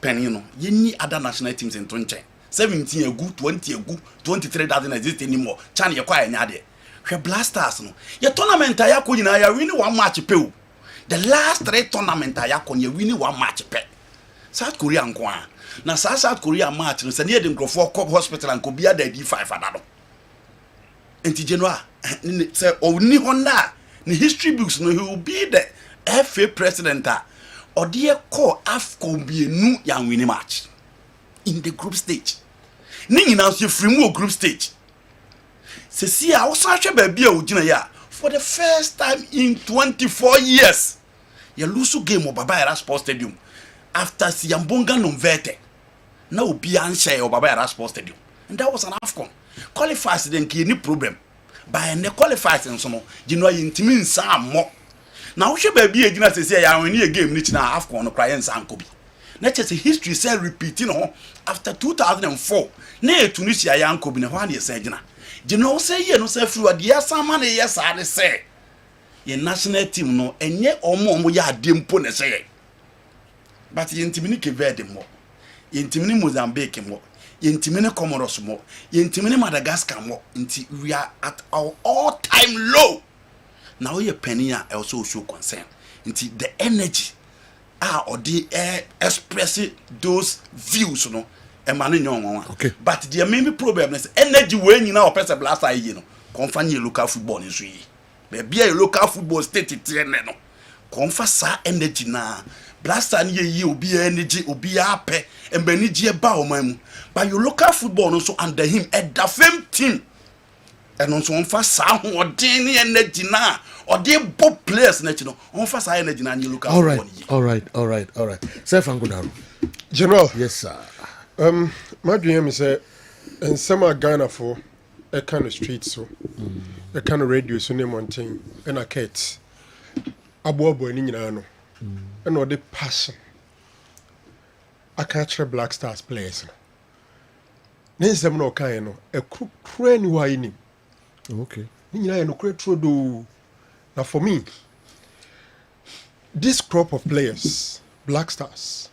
pen you know ye ni other national teams in tonche 17 egu 20 egu 23 doesn't exist anymore chan ye kwa enya de hwe blasters no ye tournament ya ko nyina ya win one match pe the last 3 tournament I ya winning 1 match pe South Korea nko na South Korea match no se ne de nkrofo cop hospital and ko bia da D5 adado enti general se oni honda ni history books no he will be the FA president or the call AFCON bienu ya winning match in the group stage ni nyina so free mu group stage se si a wo sa hwe ba bia o gina ya for the first time in 24 years you lose game of Baba Yara Sports Stadium after Siambonga Nomvete na obi anhye of Baba Yara Sports Stadium and that was an AFCON qualifiers then any problem by the qualifiers and so no you know intimi nsa mo na wo hwe ba bia gina se ya wani game ni na AFCON no cry nsa ankobi na chese history say repeating no after 2004 na Tunisia ya ankobi na ho na yesa gina you know say ye no say free wadi asama na yesa de say ye national team no enye omo ya adempo na say but ye ntimini Kevede mo ye ntimini Mozambique mo ye ntimini Comoros mo ye ntimini Madagascar mo nti we are at our all time low now ye penia also show concern nti the energy or the express those views no okay. But the main problem is energy when you know person blaster you know confine local football in so be a local football state no confasa energy na blaster ni obi energy obi ape embaniji ba o mamu but your local football no so under him at the same team ɛno nso ɔmfa saa hoɔden ne energy na ɔde bɔ players n'akyi no ɔmfa saa energy na ne look out all right sir Fangodaro general yes sir madwene me sɛ nsɛm a Ghana for ɛka no street so ɛka no radio so ne mmɔnten ɛna ket aboaboa ani nyinaa no ɛna ɔde passion aka kyerɛ Black Stars players no ne nsɛm na ɔkaeɛ no ɛkurukura ni hɔ a yɛnim okay ne nyinaa yɛ nokora turo doo na for me this crop of players Black Stars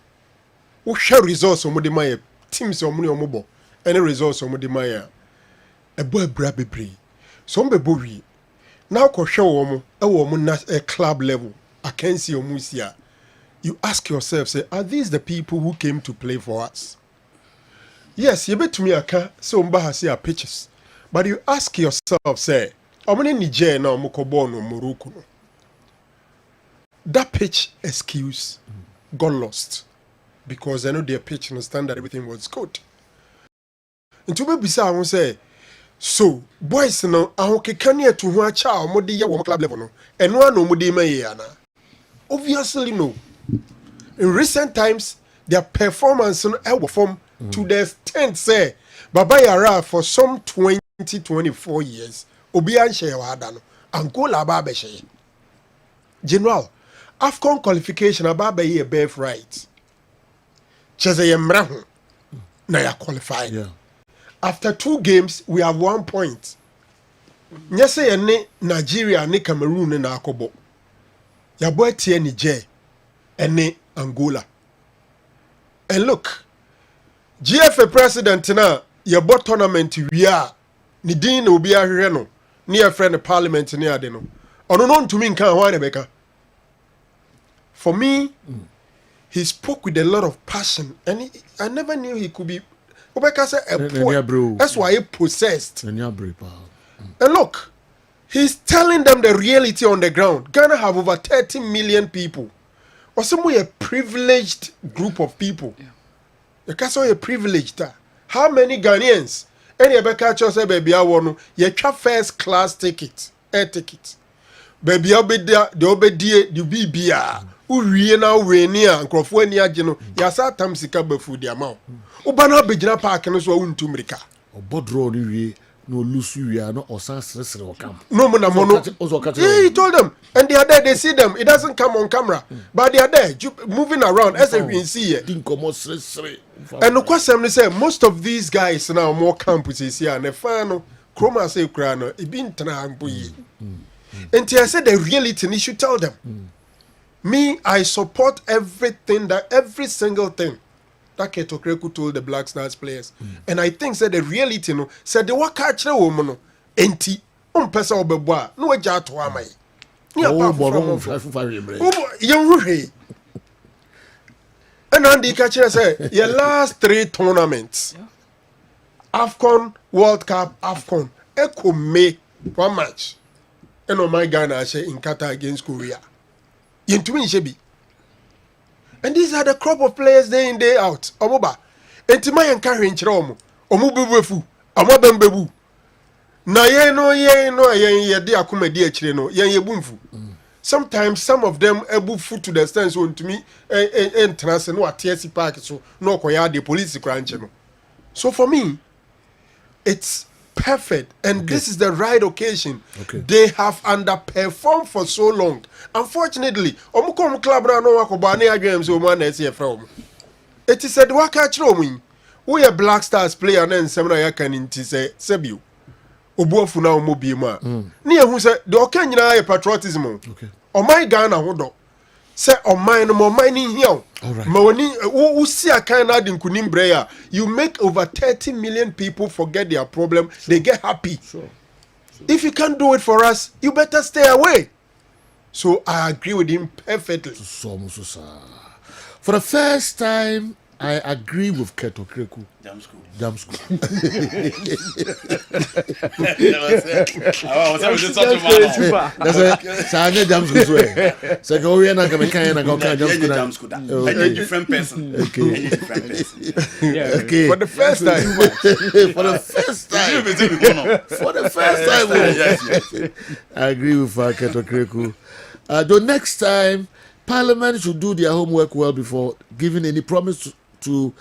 wohwɛ results ɔmo de ma yɛ teams ɔmo ne ɔmo bɔ ɛne results ɔmo de ma yɛ a ɛbɔ abira bebree so ɔmo bɛbɔ wie na akɔhwɛ wɔn ɛwɔ ɔmo na club level akansi ɔmo si a you ask yourself say are these the people who came to play for us yes yɛbɛtumi aka sɛ ɔmo ba ha se a pitches but you ask yourself say ɔmo ne Niger na ɔmo kɔ bɔɔl no Morocco no that pitch excuse got lost because I know their pitch and standard everything was good. Nti wobɛbisa ho sɛ so boys no ahokeka ne atu ho acha a ɔmo de yɛ wɔ club level no ɛno a na ɔmo de ma yɛ ana obviously no. In recent times their performance no ɛwɔ fam to the extent say Baba Yara for some 20-24 years obi anhyɛ wɔ ada no Angola aba abɛhyɛ general AFCON qualification aba abɛyɛ birthright kyerɛ sɛ yɛmmra ho na yɛ qualify after 2 games we have 1 point nyɛ sɛ yɛne Nigeria ne Cameroon ne na akɔbɔ yɛabɔ atia Niger ɛne Angola and look GFA president na yɛbɔ tournament wie a ne din na obi ahwehwɛ no ne yɛfrɛ no parliament ne ade no ɔno no ntumi nka ho ana bɛka for me he spoke with a lot of passion and I never knew he could be that's why he possessed and look he's telling them the reality on the ground. Ghana have over 30 million people or some way a privileged group of people you can say a privileged how many Ghanaians any catch us baby I want you first class ticket air ticket baby I'll be there the obedie the BBA uwie na we ni a nkrofo ani age no ya sa tam sika bafu di ama oba na begina park no so wuntu mrika obodro ni wie no lusu wie no osan sresre o camp no mo na mo no he told them and they are there they see them it doesn't come on camera but they are there moving around as we can see here din komo sresre and no question they say most of these guys now more campuses here and the fan chroma say kra no e bi ntana amboyi and I said the reality you should tell them me, I support everything every single thing that Ketokreku told the Black Stars players. And I think that the reality no said the work actually woman no enti pesa obeboa no eja to amai. And Andy Kachira say your last 3 tournaments. AFCON, World Cup, AFCON. Eko make 1 match. And on my Ghana in Qatar against Korea. And these are the crop of players day in day out. Omoba. Entima yanka hwenkyere omo. Omo bebuefu. Omo bembebu. Na ye no ye de akoma de akire no ye bumfu. Sometimes some of them ebu foot to the stance on to me entrance no atiesi park so no koya the police crunch no. So for me it's perfect and this is the right occasion. They have underperformed for so long. Unfortunately, omukom club na no wakoba na adwem so mo na ese from. It is said waka kire omu. We a Black Stars player na nsem na yaka ni nti se sebio. Obuofu na omo bi mu a. Na yehu se de oka nyina ya patriotism. Oman Ghana hodo. Se oman no oman ni hia. Ma woni wo si akan na de nkunim breya. You make over 30 million people forget their problem. They get happy. If you can't do it for us, you better stay away. So I agree with him perfectly. For the first time I agree with Keto Kreku. Jam school. Jam school. That's a jam school. So go here and come can go jam school. A different person. Okay. A different person. Okay. For the first time. For the first time. For the first time. Yes. I agree with Keto Kreku. The next time, Parliament should do their homework well before giving any promise to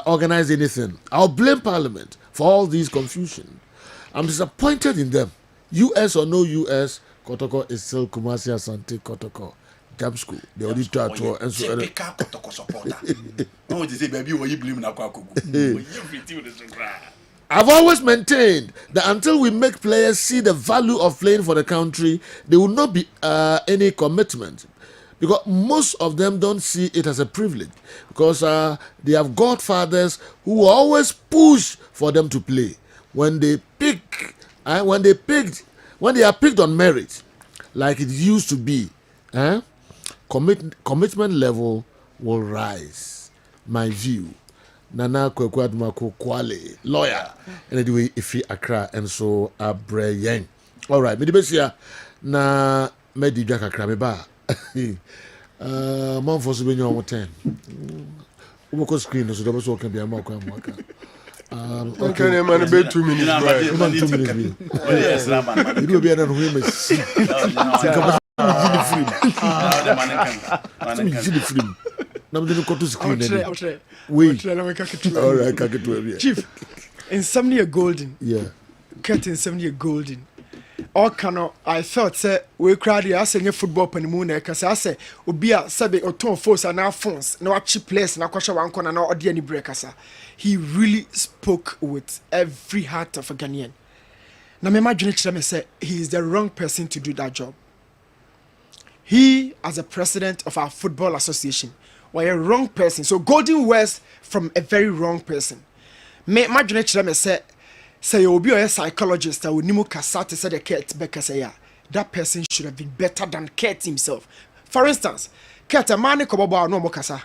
organize anything. I'll blame Parliament for all these confusion. I'm disappointed in them. US or no US, Kotoko is still Kumasi Asante Kotoko. Jam school. They already try to and so Kotoko supporter. No, they say, baby, what you blame na kwakugu. I've always maintained that until we make players see the value of playing for the country, there will not be any commitment. Because most of them don't see it as a privilege. Because they have godfathers who always push for them to play. When they are picked on merit, like it used to be, commitment level will rise. My view. Nana Kwekwadmako Kwale, lawyer. And anyway, if he Accra and so Abrayeng. All right, Medibesia na Medi Jaka Krameba. Mom for Subin on 10. Who screen so double so can be a mock. Okay, man, about 2 minutes. It will be another women. Now we go to screen. Wait. All right, Chief, in 7 year golden. Yeah. Cut in 7 year golden. Or cano, I felt say we cried the as football penimoon because I say Ubia Sabe or Tom Force and our phones, no cheap place, and Aquasha one corner, no any breakers. He really spoke with every heart of a Ghanaian. Now, my imagination say he is the wrong person to do that job. He, as a president of our football association, was a wrong person. So golden words from a very wrong person. My imagination say you will be a psychologist that will nimu kasa to say the Kurt Becker say that person should have been better than Kurt himself. For instance, Kurt a man kobobo no mokasa.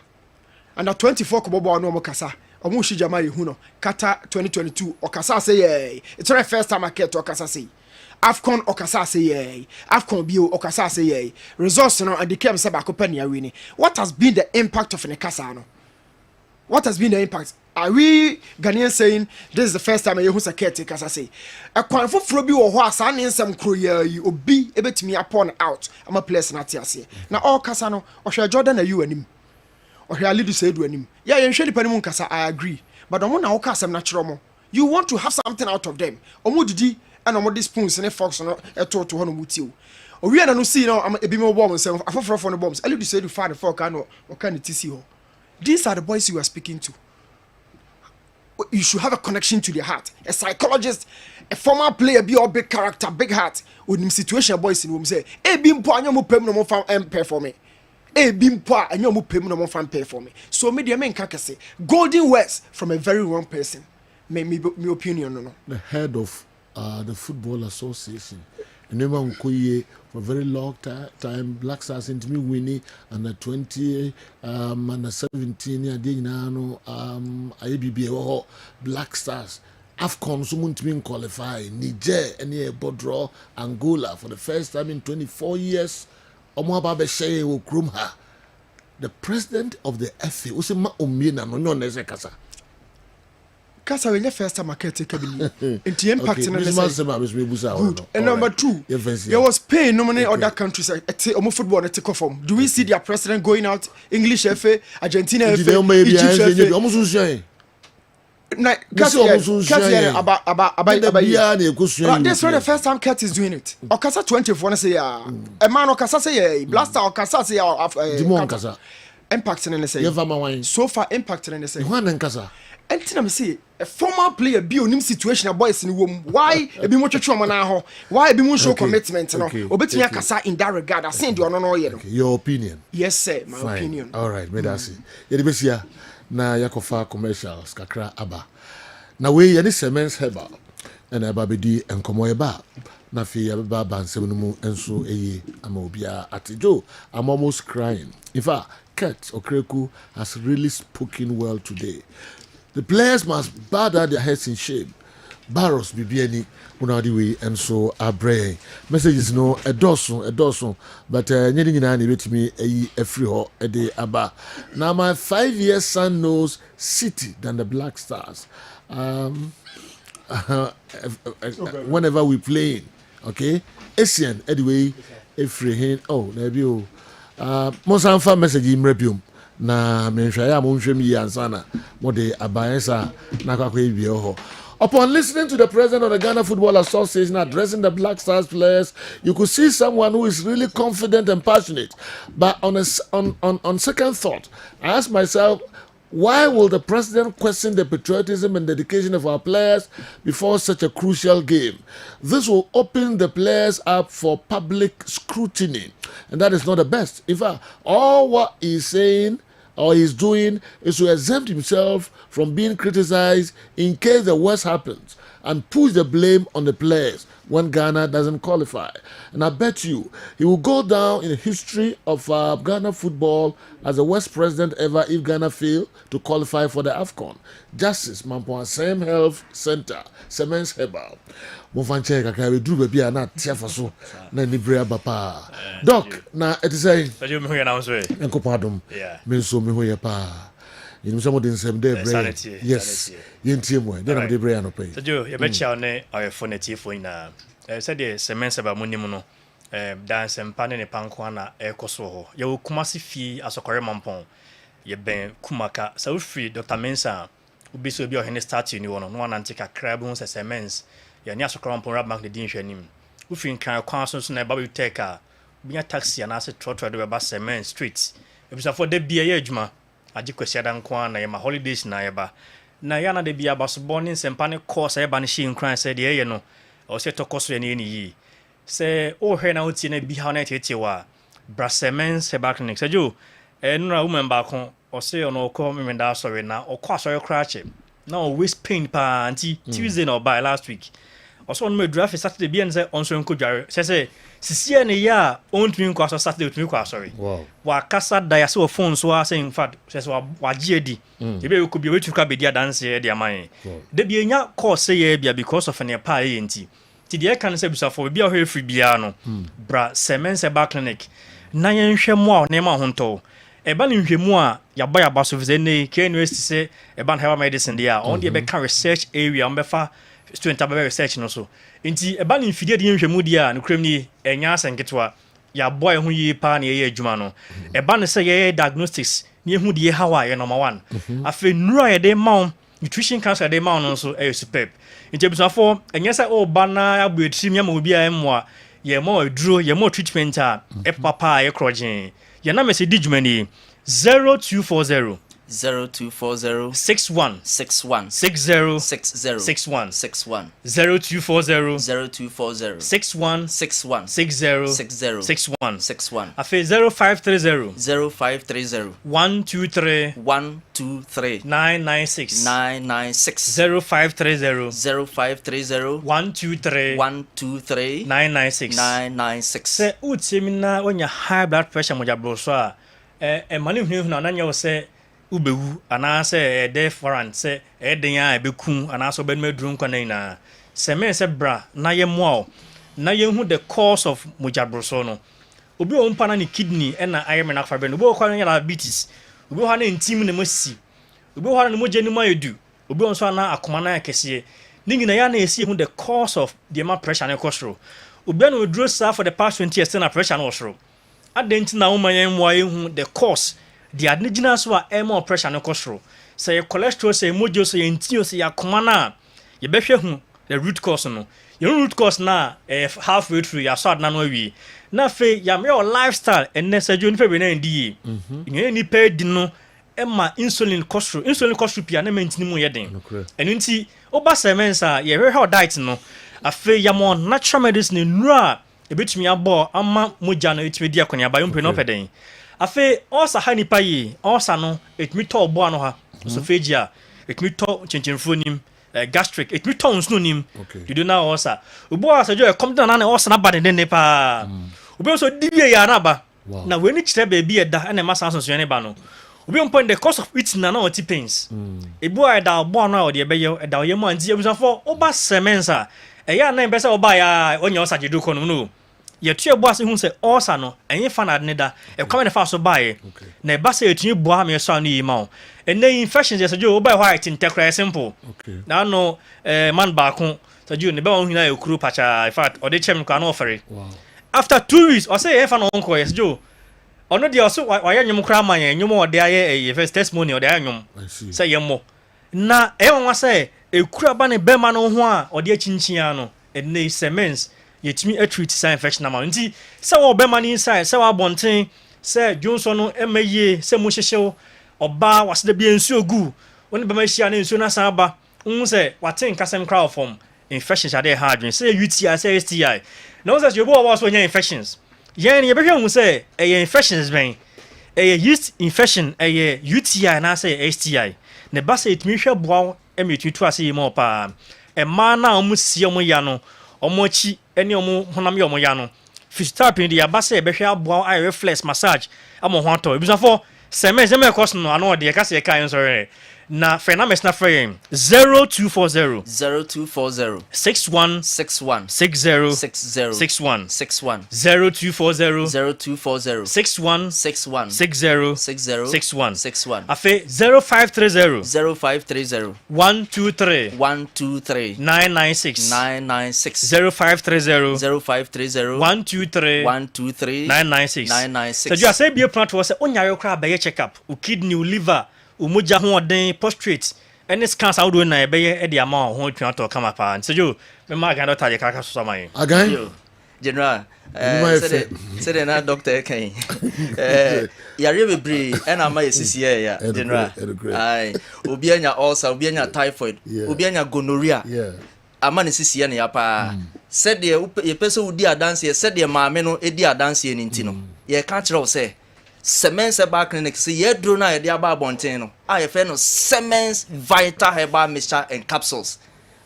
And 24 kobobo no mokasa. Omo shi jama yehuno. Kata 2022 okasa say yeah. It's the first time I Kurt okasa say. Afcon okasa say yeah. Afcon bio okasa say yeah. Results no and the came say back open ya winning. What has been the impact of the kasa no? What has been the impact? Are we Ghanaians saying this is the first time I hear who's a caretaker? As I say, a quan for Frobi or what? I need some crew you be able to me upon out. I'm a place not here. Now all Casano or shall Jordan are you and him? Or shall I lead you say to him? Yeah, you should depend on Casa. I agree, but I want to cast some natural. You want to have something out of them. Omudidi and Omudi spoons and a fox on a tour to one with you. Or we are not see now. I'm a bit more warm myself. I fall from the bombs. I lead you say to find a fork or kind of TCO. These are the boys you are speaking to. You should have a connection to their heart. A psychologist, a former player, be a big character, big heart. With him situation, boys in room say, "Hey, bimpo, and you pay no fan and pay for me. Hey, bimpo, and you pay no fan pay for me." So, media men can say golden words from a very wrong person. My opinion, no. The head of the Football Association. And never for a very long time, Black Stars into me winning and the 20 and the 17 year day now IBB Black Stars. AFCON someone to qualify Niger and Bodro Angola for the first time in 24 years. The president of the FA was a Umina no Nezekasa. Kasa when your first time market take into impact in the and number two, there was paying nominate other countries football take off. Do we see their president going out English FA, Argentina FA, Egypt FA? That's not the first time Kurt is doing it. Okasa 24 say a man Okasa say Blaster Okasa say impact in the say. So far impact in the say. And I'm say a former player be on him situation a boys in the womb. Why a be much now? Why be more show commitment? No, obeti me kasa in that regard. I send you no here. Your opinion? Yes, sir. My opinion. All right, me that's it. Yebesia na yakofa commercials kakra aba. Na we any semens heba. And aba be di enkomo eba. Na fi aba bansem no mu enso eye ama obia atijo. I'm almost crying. In fact, Kurt Okreku has really spoken well today. The players must bow down their heads in shame. Barros Bibiani Unadiwi and so Abre. Messages no a dozen, but nyini with me a free ho a day aba. Now my 5-year son knows City than the Black Stars. Whenever we play, okay? Asian anyway, a free hand. Oh, Nebio. Monsanfa message in rebium. Na menshaya monshemi yansana mode abayensa na kwakwe bioho. Upon listening to the president of the Ghana Football Association addressing the Black Stars players, you could see someone who is really confident and passionate. But on second thought, I asked myself, why will the president question the patriotism and dedication of our players before such a crucial game? This will open the players up for public scrutiny, and that is not the best. In fact, all what he's saying or he's doing is to exempt himself from being criticized in case the worst happens and push the blame on the players when Ghana doesn't qualify. And I bet you he will go down in the history of Ghana football as the worst president ever if Ghana fail to qualify for the AFCON. Justice Mampoa Same Health Center, Semens Herbal. Mofanche kaka we drew baby na tiafa so na ni brea bapa. Doc, na it is saying. You me na so. Enko pardon. Yeah. Me so me hoye pa. You some of the same day brea. Yes. Yentie mo. Then am dey brea no pay. So you be chia ne our phoneti phone na. Said the Semens Herbal munim no. Dance mpane ne pankwa na ekoso ho. Ye Kumasi fi asokore mampon. Ye ben Kumaka. Sa ufri Dr. Mensa. Ubi so bi ohene start ni wono. No anante kakra bi hu se Semens. Ya ni asokora mampon rap bank de din hwanim. Ufri kan kwan so na ba bi take a biya taxi na se trotro de ba Semens street. Ebisa for de bia ye adwuma. Agi kwasi adan kwa na ye ma holidays na ye ba. Na ya na de bia ba so born nsempane course ye ba ne shi nkran se de ye no. O se tokoso ye ni yi. Se o he na uti na bi ha na tete wa Semens Herbal Clinic. Se jo nura woman ba kon o se ono ko me da sorry na o kwa sorry crash. Na o waist pain pa anti Tuesday no by last week. Also on me draft Saturday bi en se on so nko dware. Se sisi ne ya on tumi nko so Saturday tumi kwa sorry. Wow. Wa kasa da ya se o phone so say in fact se wa giedi. E be ko bi we tuka be dia dance e dia man. De bi enya course ye bia because of ne pa e enti. Ti de kan se bisa for bia ho free bia no. Semens Herbal Clinic. Na yen hwe mo a ne ma ho nto. Eba ne hwe mu a ya ba so vize ne KNUS se eba herbal medicine dia on de be kan research area on be fa student aba research no so. Enti eba ne mfidie de hwe mu dia no krem ni enya asenketwa ya boy ho yi pa na ye adwuma no. Eba ne se ye diagnostics ne hu de hawa ye number 1. Afi nura ye de ma nutrition cancer de ma no so e superb. Enti ebusafo enye se o ba na abuetri mi ama obi a emwa ye mo aduro ye mo treatment a e papa ye krogen ye na message digumani 0240 0240 61 61 60 60 61 61 0240 0240 61 61 60 60 61 61 afi 0530 0530 123 123 996 996 0530 0530 123 123 996 996 se utimina onya high blood pressure moja bloso a mani hunu na nanya wo se ubewu ana se death warrant se den a beku ana so ben maduru nkwana na Semens bra na ye mo na ye hu the cause of moja bloso no obi o mpa na ni kidney na ayeme na fa be no obi o kwa na diabetes obi o ha na ntim ne masi obi o ha na moja ni mayedu obi o so na akoma na kese ningi na ya na esi hu the cause of the ma pressure na kosro obi na oduro sa for the past 20 years na pressure na osro adenti na woman yen mo hu the cause the adnigina so a more pressure na kosro say cholesterol say mojo say ntio say akoma na ye behwe hu the root cause no your root cause na halfway through ya so adna no wi na fe ya me your lifestyle and nesajo ni fe be na ndi ye ni pe di no ema insulin kosro pia na mentini mu ye den enu nti oba Semens a ye hwe diet no afe ya mo natural medicine nura ebetumi abo ama moja no etumi dia konia ba yompe no peden afe osa hani payi osa no etumi to obo ano ha so fejia etumi to chinchinfo nim gastric etumi to nsno nim you do now osa obo asa jo e come down na osa na ba den pa obo so dibie ya na ba na we ni kyerɛ baabi ɛda ɛna ɛma saa nsonsoyɛ ne ba no obi mpɔ the cost of eating na ɔte pains ebi a ɛda ɔbɔ no a ɔde ɛbɛyɛ ɛda ɔyɛ mu anti ebusafo ɔba semens a ɛyɛ anan bɛ sɛ ɔba ya ɔnya ɔsa gyedo kɔ no no yɛtu ɛbɔ ase hu sɛ ɔsa no ɛnyɛ fa na ne da ɛkɔm ne fa so baeɛ na ɛba sɛ ɛtumi boa me so ano yi ma wo ɛnɛ infections yɛ sɛ jo ɔba hɔ a ɛte ntɛkora simple na no man baako sɛ jo ne bɛ wɔn hina ɛkuru pacha in fact ɔde kyɛm no kɔ ano ɔfɛre after 2 weeks ɔsɛ yɛn fa no ɔnkɔ yɛ sɛ jo ɔno deɛ ɔso wayɛ nwom kora ma yɛn nwom ɔde ayɛ first testimony ɔde ayɛ nwom sɛ yɛn mmɔ na ɛyɛ wɔn sɛ ekura ba ne bɛma no ho a ɔde akyinkyin ano ɛnɛ semens yɛtumi atreat sɛ infection ama nti sɛ wɔ bɛma no inside sɛ wɔ abɔnten sɛ dwonso no ɛma yie sɛ mu hyehyew ɔbaa waseda bi nsuo gu wɔn bɛma hyia ne nsuo na san aba wɔn sɛ wate nkasɛm kora fam infections ade ha adwen sɛ UTI sɛ STI na wɔn sɛ yɛbɔ wɔ so nya infections yɛn ni yɛbɛhwɛ hu sɛ ɛyɛ infections bɛn ɛyɛ yeast infection ɛyɛ UTI na sɛ STI ne ba sɛ yɛtumi hwɛ boa ɛma yɛtumi to ase yi ma ɔpaa ɛmaa na wɔn si wɔn ya no wɔn akyi ɛne wɔn honam yɛ wɔn ya no physiotherapy de yaba sɛ yɛbɛhwɛ aboa ayɛ reflex massage ama ho atɔ ebusafo sɛmɛ ɛkɔ so no ano ɔde yɛka sɛ yɛka yɛn sɔrɔ na fɛnamɛs na fɛ yɛn 0240 61 61 60 60 61 61 0240 61 60 61 afei 0530 123 996 0530 123 996 sɛ asɛ bie plant wɔ sɛ onyare kora bɛyɛ check up o kidney o liver umuja ho den prostrate any scans out do na e be e de ama ho twa to kama pa nse jo me ma gan doctor je kaka so sama yin agan general said na doctor kan yare bebre e na ma yesisi ya general ai obi anya ulcer obi anya typhoid obi anya gonorrhea ama ne sisi ya ne ya pa said ye pese udi adanse said ye maame no edi adanse ni nti no ye ka kire wo se Semens Herbal Clinic, see ye drone na yedi aba bonteno. A ye no Semens Vital Herbal Mixture and Capsules.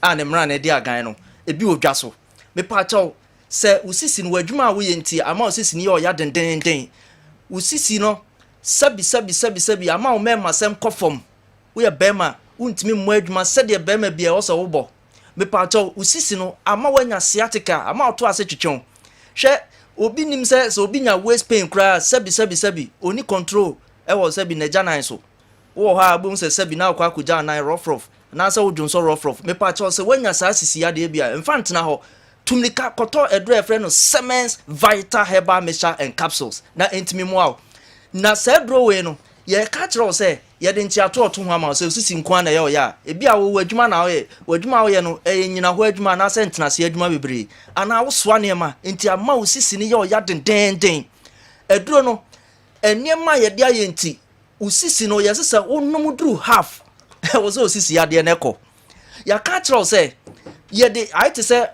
A ne mra na yedi agan no. Ebi odwa so. Me pa chaw se usisi no adwuma wo ye nti ama usisi ni ye ya den. Usisi no sabi ama o mema sem kofom. Wo ye bema untimi mo adwuma se de bema bia wo so wo bo. Me pa chaw usisi no ama wanya sciatica ama oto ase twetwon. Hwe obi nim sɛ obi nya waist pain kra sabi oni control e wo sabi na janan so wo ha abum sɛ sabi na akwa akugya nan rough na sɛ wo dwonso rough me pa cho sɛ wanya saa sisi ade bia mfa ntena hɔ tumlika kɔtɔ edro e frɛ no Semens Vital Herbal Mixture and Capsules na entimi mo aw na sɛ edro we no ye ka kyerɛ sɛ ye de nti ato ho ama sɛ sisi nkwa na ye o ya ebi a wo adwuma na wo ye wadwuma wo ye no nyina ho adwuma na sɛ ntena se adwuma bebre ana wo soa ne ma nti ama wo sisi ne ye o ya den eduro no enema ye de aye nti wo sisi no ye sɛ wonom duru half wo sɛ wo sisi ya de ne kɔ ya ka kyerɛ sɛ ye de ai te sɛ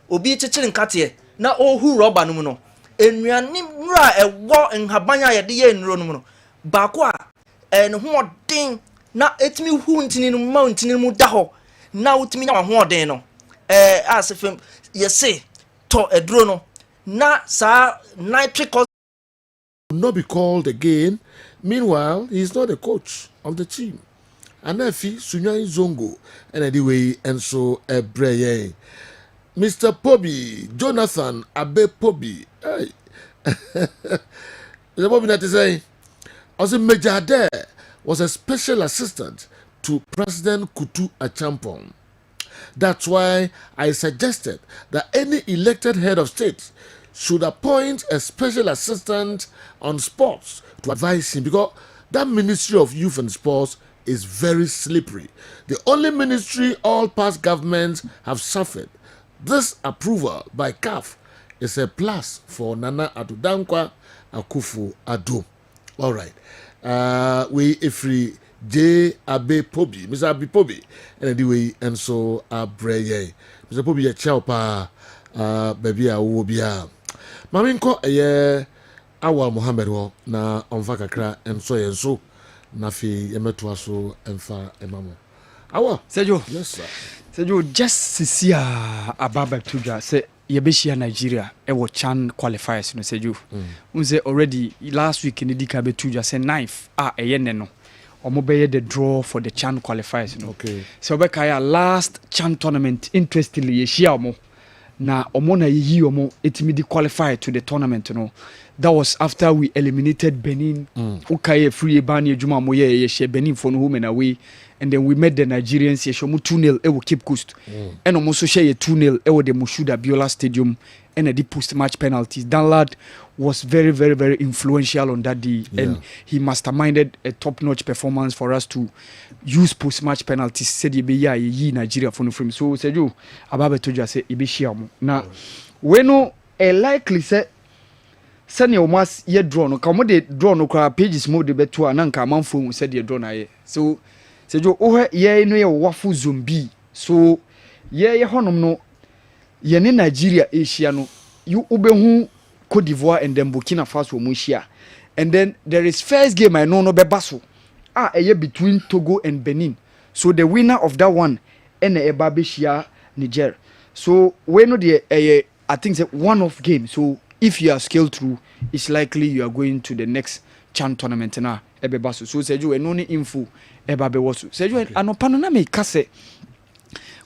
obi kyekere nkate na ohu rubber no mu no enuane nura ɛwɔ nhabanya ye de ye nnuro no mu no baako a ne ho den na etimi hu ntini no ma ntini mu da ho na utimi nya ho den no asefem yese to eduro no na sa nitric will not be called again. Meanwhile, he is not the coach of the team. Anafi Sunyan Zongo and anyway and so Breye. Mr. Pobi, Jonathan Abe Pobi. Hey. Mr. Pobi that is saying also Major Adair was a special assistant to President Kutu Achampong. That's why I suggested that any elected head of state should appoint a special assistant on sports to advise him, because that Ministry of Youth and Sports is very slippery. The only ministry all past governments have suffered. This approval by CAF is a plus for Nana Addo Akufo-Addo. All right. We free J. Abe Pobi, Mr. Abe Pobi, and anyway, and so Breye. Mr. Pobi, a chaupa, baby, a wobia. Maminko, a awa Muhammad, na onfakakra, and so, Nafi, Emetuaso, and fa, Emamo. Awa, Sejo, yes, sir. Sejo, just see a Ababa Tuja, say, yɛbɛhyia Nigeria ɛwɔ CHAN qualifiers no sɛ jo say already last week in the dika bɛtu dwa sɛ 9th ɛyɛ ne no ɔmo bɛyɛ the draw for the CHAN qualifiers no sɛ ɔbɛkaeɛ last CHAN tournament interestingly yɛhyia ɔmo na ɔmo na yɛyi ɔmo ɛtumi de qualify to the tournament no that was after we eliminated Benin okay free ban adwuma mo yɛhyɛ Benin for no home and away and then we met the Nigerians yɛhyɛ ɔmo 2-0 ɛwɔ Cape Coast and ɔmo so hyɛ yɛ 2-0 ɛwɔ the Moshood Abiola Stadium and the post match penalties. Dan Lad was very, very, very influential on that day and he masterminded a top notch performance for us to use post match penalties said ye Nigeria for no frame. So said you ababe told you say ibishiamu na weno a likely say sani o mas ye draw no kamo de draw no kwa pages mo de beto ananka amanfo said ye draw na ye so said you oh ye no ye wafu zombie so ye honom no ye ne Nigeria Asia no you ubehu Cote d'Ivoire and then Burkina Faso mushia and then there is first game I know no bebaso between Togo and Benin so the winner of that one and Ebabeshia Niger so we know the I think it's one off game so if you are scaled through it's likely you are going to the next CHAN tournament na ebebaso so say you no ni info ebabewoso say you anopano na me kase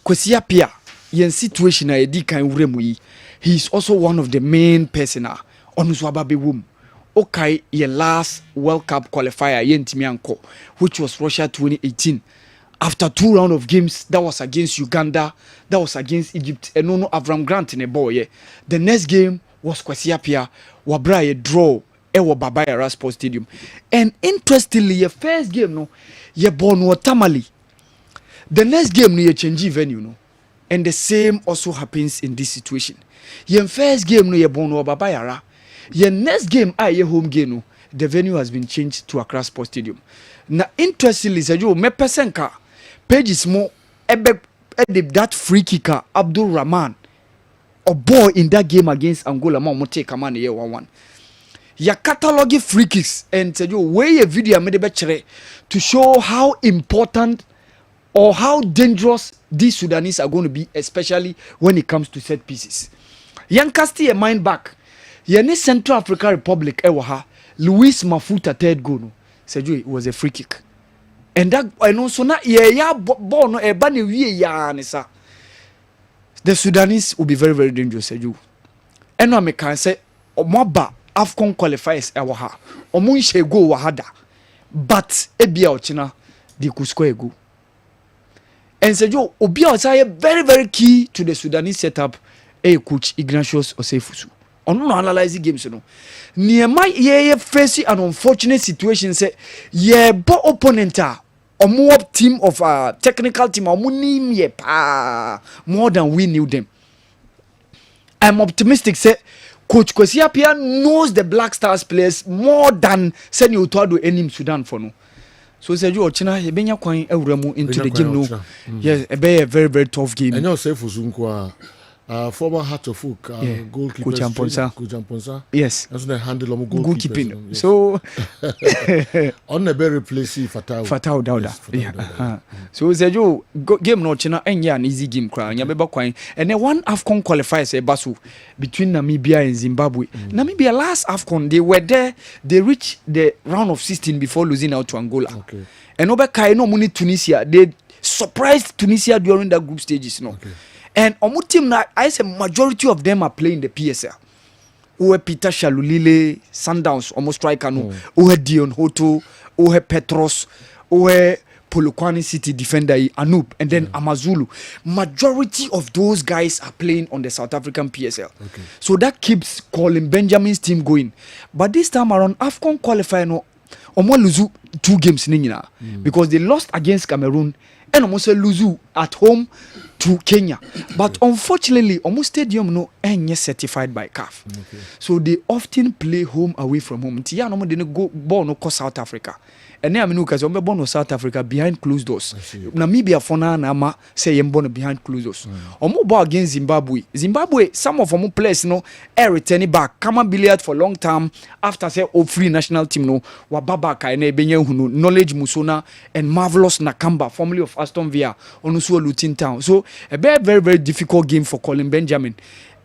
Kwesi Appiah yen situation a edi kan wuremu yi he is also one of the main person on so ababewum okay ye last World Cup qualifier yentimi anko which was Russia 2018 after 2 rounds of games that was against Uganda that was against Egypt and no Avram Grant in a boy the next game was Kwesi Appiah wabra ye draw ewo Baba Yara Sports Stadium and interestingly your first game no ye born Tamale the next game no ye change venue no and the same also happens in this situation. Your first game no ye bono Baba Yara. Your next game your home game no the venue has been changed to Accra Sports Stadium. Now interestingly say you me pesenka pages more that free kicker Abdul Rahman or boy in that game against Angola mo take a man here 1-1. Ya catalog free kicks and say you way a video made to show how important or how dangerous these Sudanese are going to be, especially when it comes to set pieces. Yan cast your mind back. Yan Central African Republic ewaha Luis Mafuta third goal no. Said it was a free kick. And that I know so na ya born no ebani wie ya nisa. The Sudanese will be very very dangerous said you. And no me can say omoba AFCON qualifiers ewaha. Omo nhye go wahada. But ebia ochina they could score a goal. And said yo obi outside very very key to the Sudanese setup coach Ignatius Osefusu ono no analyze games no niema ye face an unfortunate situation say ye bo opponent omo team of technical team omo nim ye pa more than we knew them. I'm optimistic say coach Kwesi Appiah knows the Black Stars players more than Seni Otuado enim Sudan for no. So said you China ebenya kwan awuramu into the game no. Yes, a very very tough game. And you say for Zunkwa former Heart of Oak goalkeeper Coach Amponsa. Yes. That's the handle of goalkeeping. Yes. So on the very replace Fatau Dauda. So said you game no China enya an easy game cry. Nya beba kwan. And then one AFCON qualifiers e basu between Namibia and Zimbabwe. Namibia last AFCON they were there, they reached the round of 16 before losing out to Angola. Okay. And over no money Tunisia, they surprised Tunisia during the group stages no. Okay. And omu team na I say majority of them are playing the PSL. Uwe Peter Shalulile, Sundowns, almost striker no. Uwe Dion Hoto, Uwe Petros, Uwe Polokwane City defender Anup, and then Amazulu. Majority of those guys are playing on the South African PSL. Okay. So that keeps Colin Benjamin's team going. But this time around, AFCON qualifier no, omo luzu 2 games nina because they lost against Cameroon and almost luzu at home to Kenya. But unfortunately, almost stadium no ain't certified by CAF. Okay. So they often play home away from home. Tia no mo didn't go born no South Africa. And then I mean, because I'm born in South Africa behind closed doors. Namibia for now, nama say I'm born behind closed doors. Omo ball against Zimbabwe. Zimbabwe, some of them players no air returning back. Come on billiard for long term. After say free national team no wababa kaine benye hunu knowledge Musona and marvelous Nakamba, formerly of Aston Villa, onusu Luton Town. So a very very very difficult game for Colin Benjamin.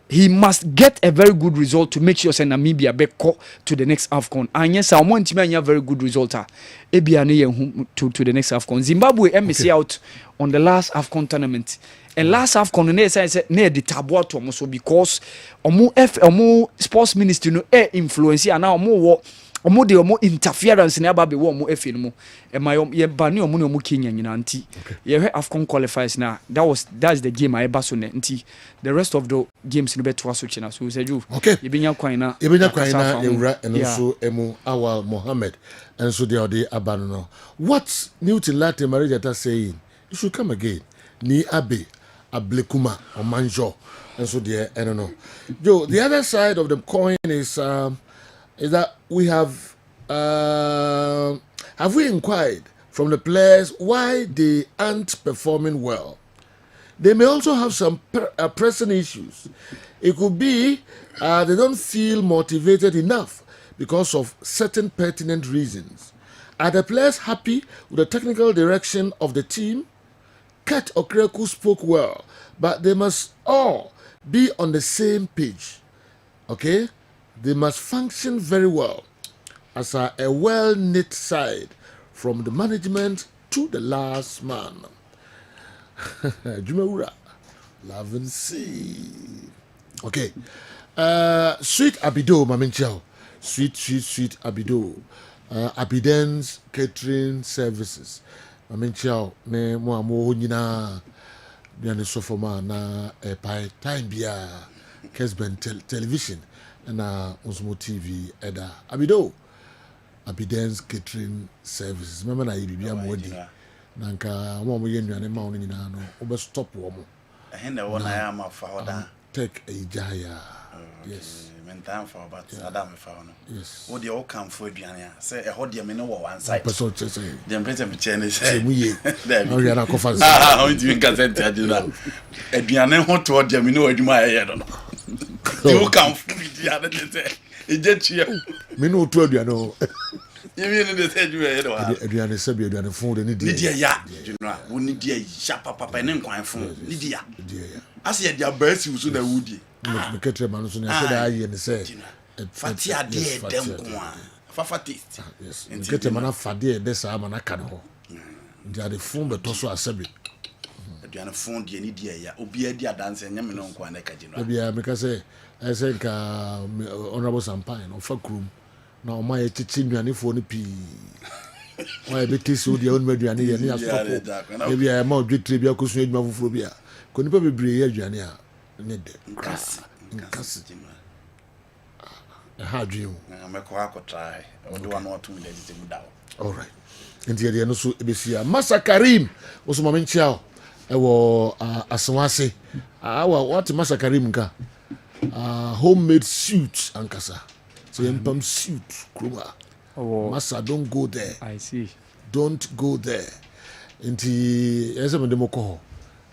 he must get a very good result to make sure say Namibia be call to the next AFCON. And yes, I want to a very good result to the next AFCON. Zimbabwe MSC out on the last AFCON tournament. And last AFCON ne say near the tabua to so because omo sports ministry no influence and now omo de omo interference na aba be wo omo efe no mo e ma ye ba ne omo ne omo Kenya nyina nti ye hwe AFCON qualifiers na that's the game I eba so ne nti the rest of the games no be to aso china so seju ye benya kwan na ewura eno so emu Awal Mohammed and so they are the abano no what Newton Latte Marigata saying you should come again ni abe ablekuma omanjo and so there I don't know Joe the other side of the coin is that we have we inquired from the players why they aren't performing well? They may also have some pressing issues. It could be they don't feel motivated enough because of certain pertinent reasons. Are the players happy with the technical direction of the team? Kat Okreku spoke well, but they must all be on the same page. Okay? They must function very well as a well-knit side from the management to the last man. Jumeura, love and see. Okay. Sweet Abido, Maminchao. Sweet Abido. Abiden's catering services. Maminchao, ne mo nyina biane sofoma na by time bia Kessben television. Na Osmo TV Eda Abido Abiden's catering services. Remember na ibibia modi. Na nka mo ye nnuane ma won nyina no obe stop wo mo. Na wona ya ma fa oda. Take a jaya. Yes. Mentan fa but Adam fa no. Yes. Wo de o kan fo aduane a say e ho de me no wo one side. Person say. Dem pete me chene say. Mu ye. Na ri na kofa. Ah, o di nka sente adina. Aduane ho to de me no adwuma ye no. You can food ya na say. E je chia. Me no to aduane. You mean they said you know. Aduane se bi aduane fun de ni dia. Ni dia ya. You know, wo ni dia ya papa ne nkwan fun. Ni dia. As ye dia ba si so na wudi. Me ketre man so na say da aye ni say. Fati ade dem ko a. Fafa taste. Yes. Me ketre man afade e de sa man aka no. Dia de fun be to so asabi. Aduane fun de ni dia ya. Obi adi adanse nyame no nkwan na ka jino. Bia me ka say I say ka honorable Sampain on fakrum. Na o ma ye chichi nnuane fo ni pi. Wa e be tisi o de on maduane ye ni asoko. E bia ma odwetire bia kosu adwuma foforo bia. Ko nipa bebre ye aduane a ne de. Nkasi. Ha dream. Me ko akotrai. O de one or two minutes mu dawo. All right. Nti ye no so ebesia Masa Karim oso ma menchiao e wo aswase. What Masa Karim nka? Homemade suits ankasa. So you suit Kruba. Masa, don't go there. I see. Don't go there. Inti ese me demo ko.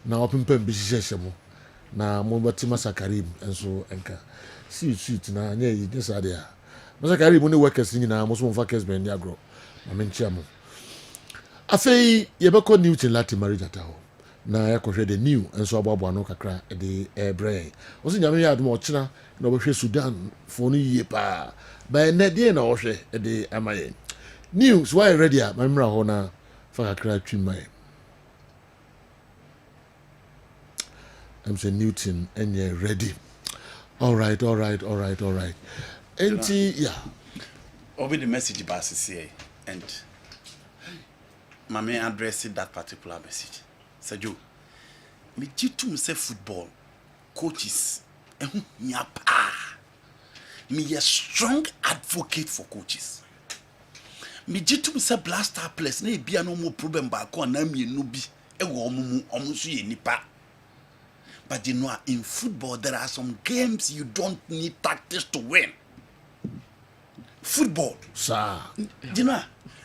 Na opimpem bi hihye mo. Na mo bati Masa Karim enso enka. Suit na nya yi desa dia. Masa Karim ni workers ni na mo so mo fa Kessben dia agro. Ma menchia mo. Afei ye be ko Newton Latte Marigata ho. Na ya kohwe the new enso aboabo no kakra e de ebre. Oso nyame ya adom ochina na obehwe Sudan for no yie pa. Ba na de na ohwe e de amaye. News why ready a mamra ho na fa kakra twimai. I'm saying Newton and you're ready. All right. Enti yeah. Over the message by CCA and Mame addressed that particular message. Sajo, me jitu say football coaches me a strong advocate for coaches. Me jitu say blaster players na bia no more problem ba ko na mienu bi e wo omu so ye nipa. But you know, in football there are some games you don't need tactics to win. Football, sir. You know,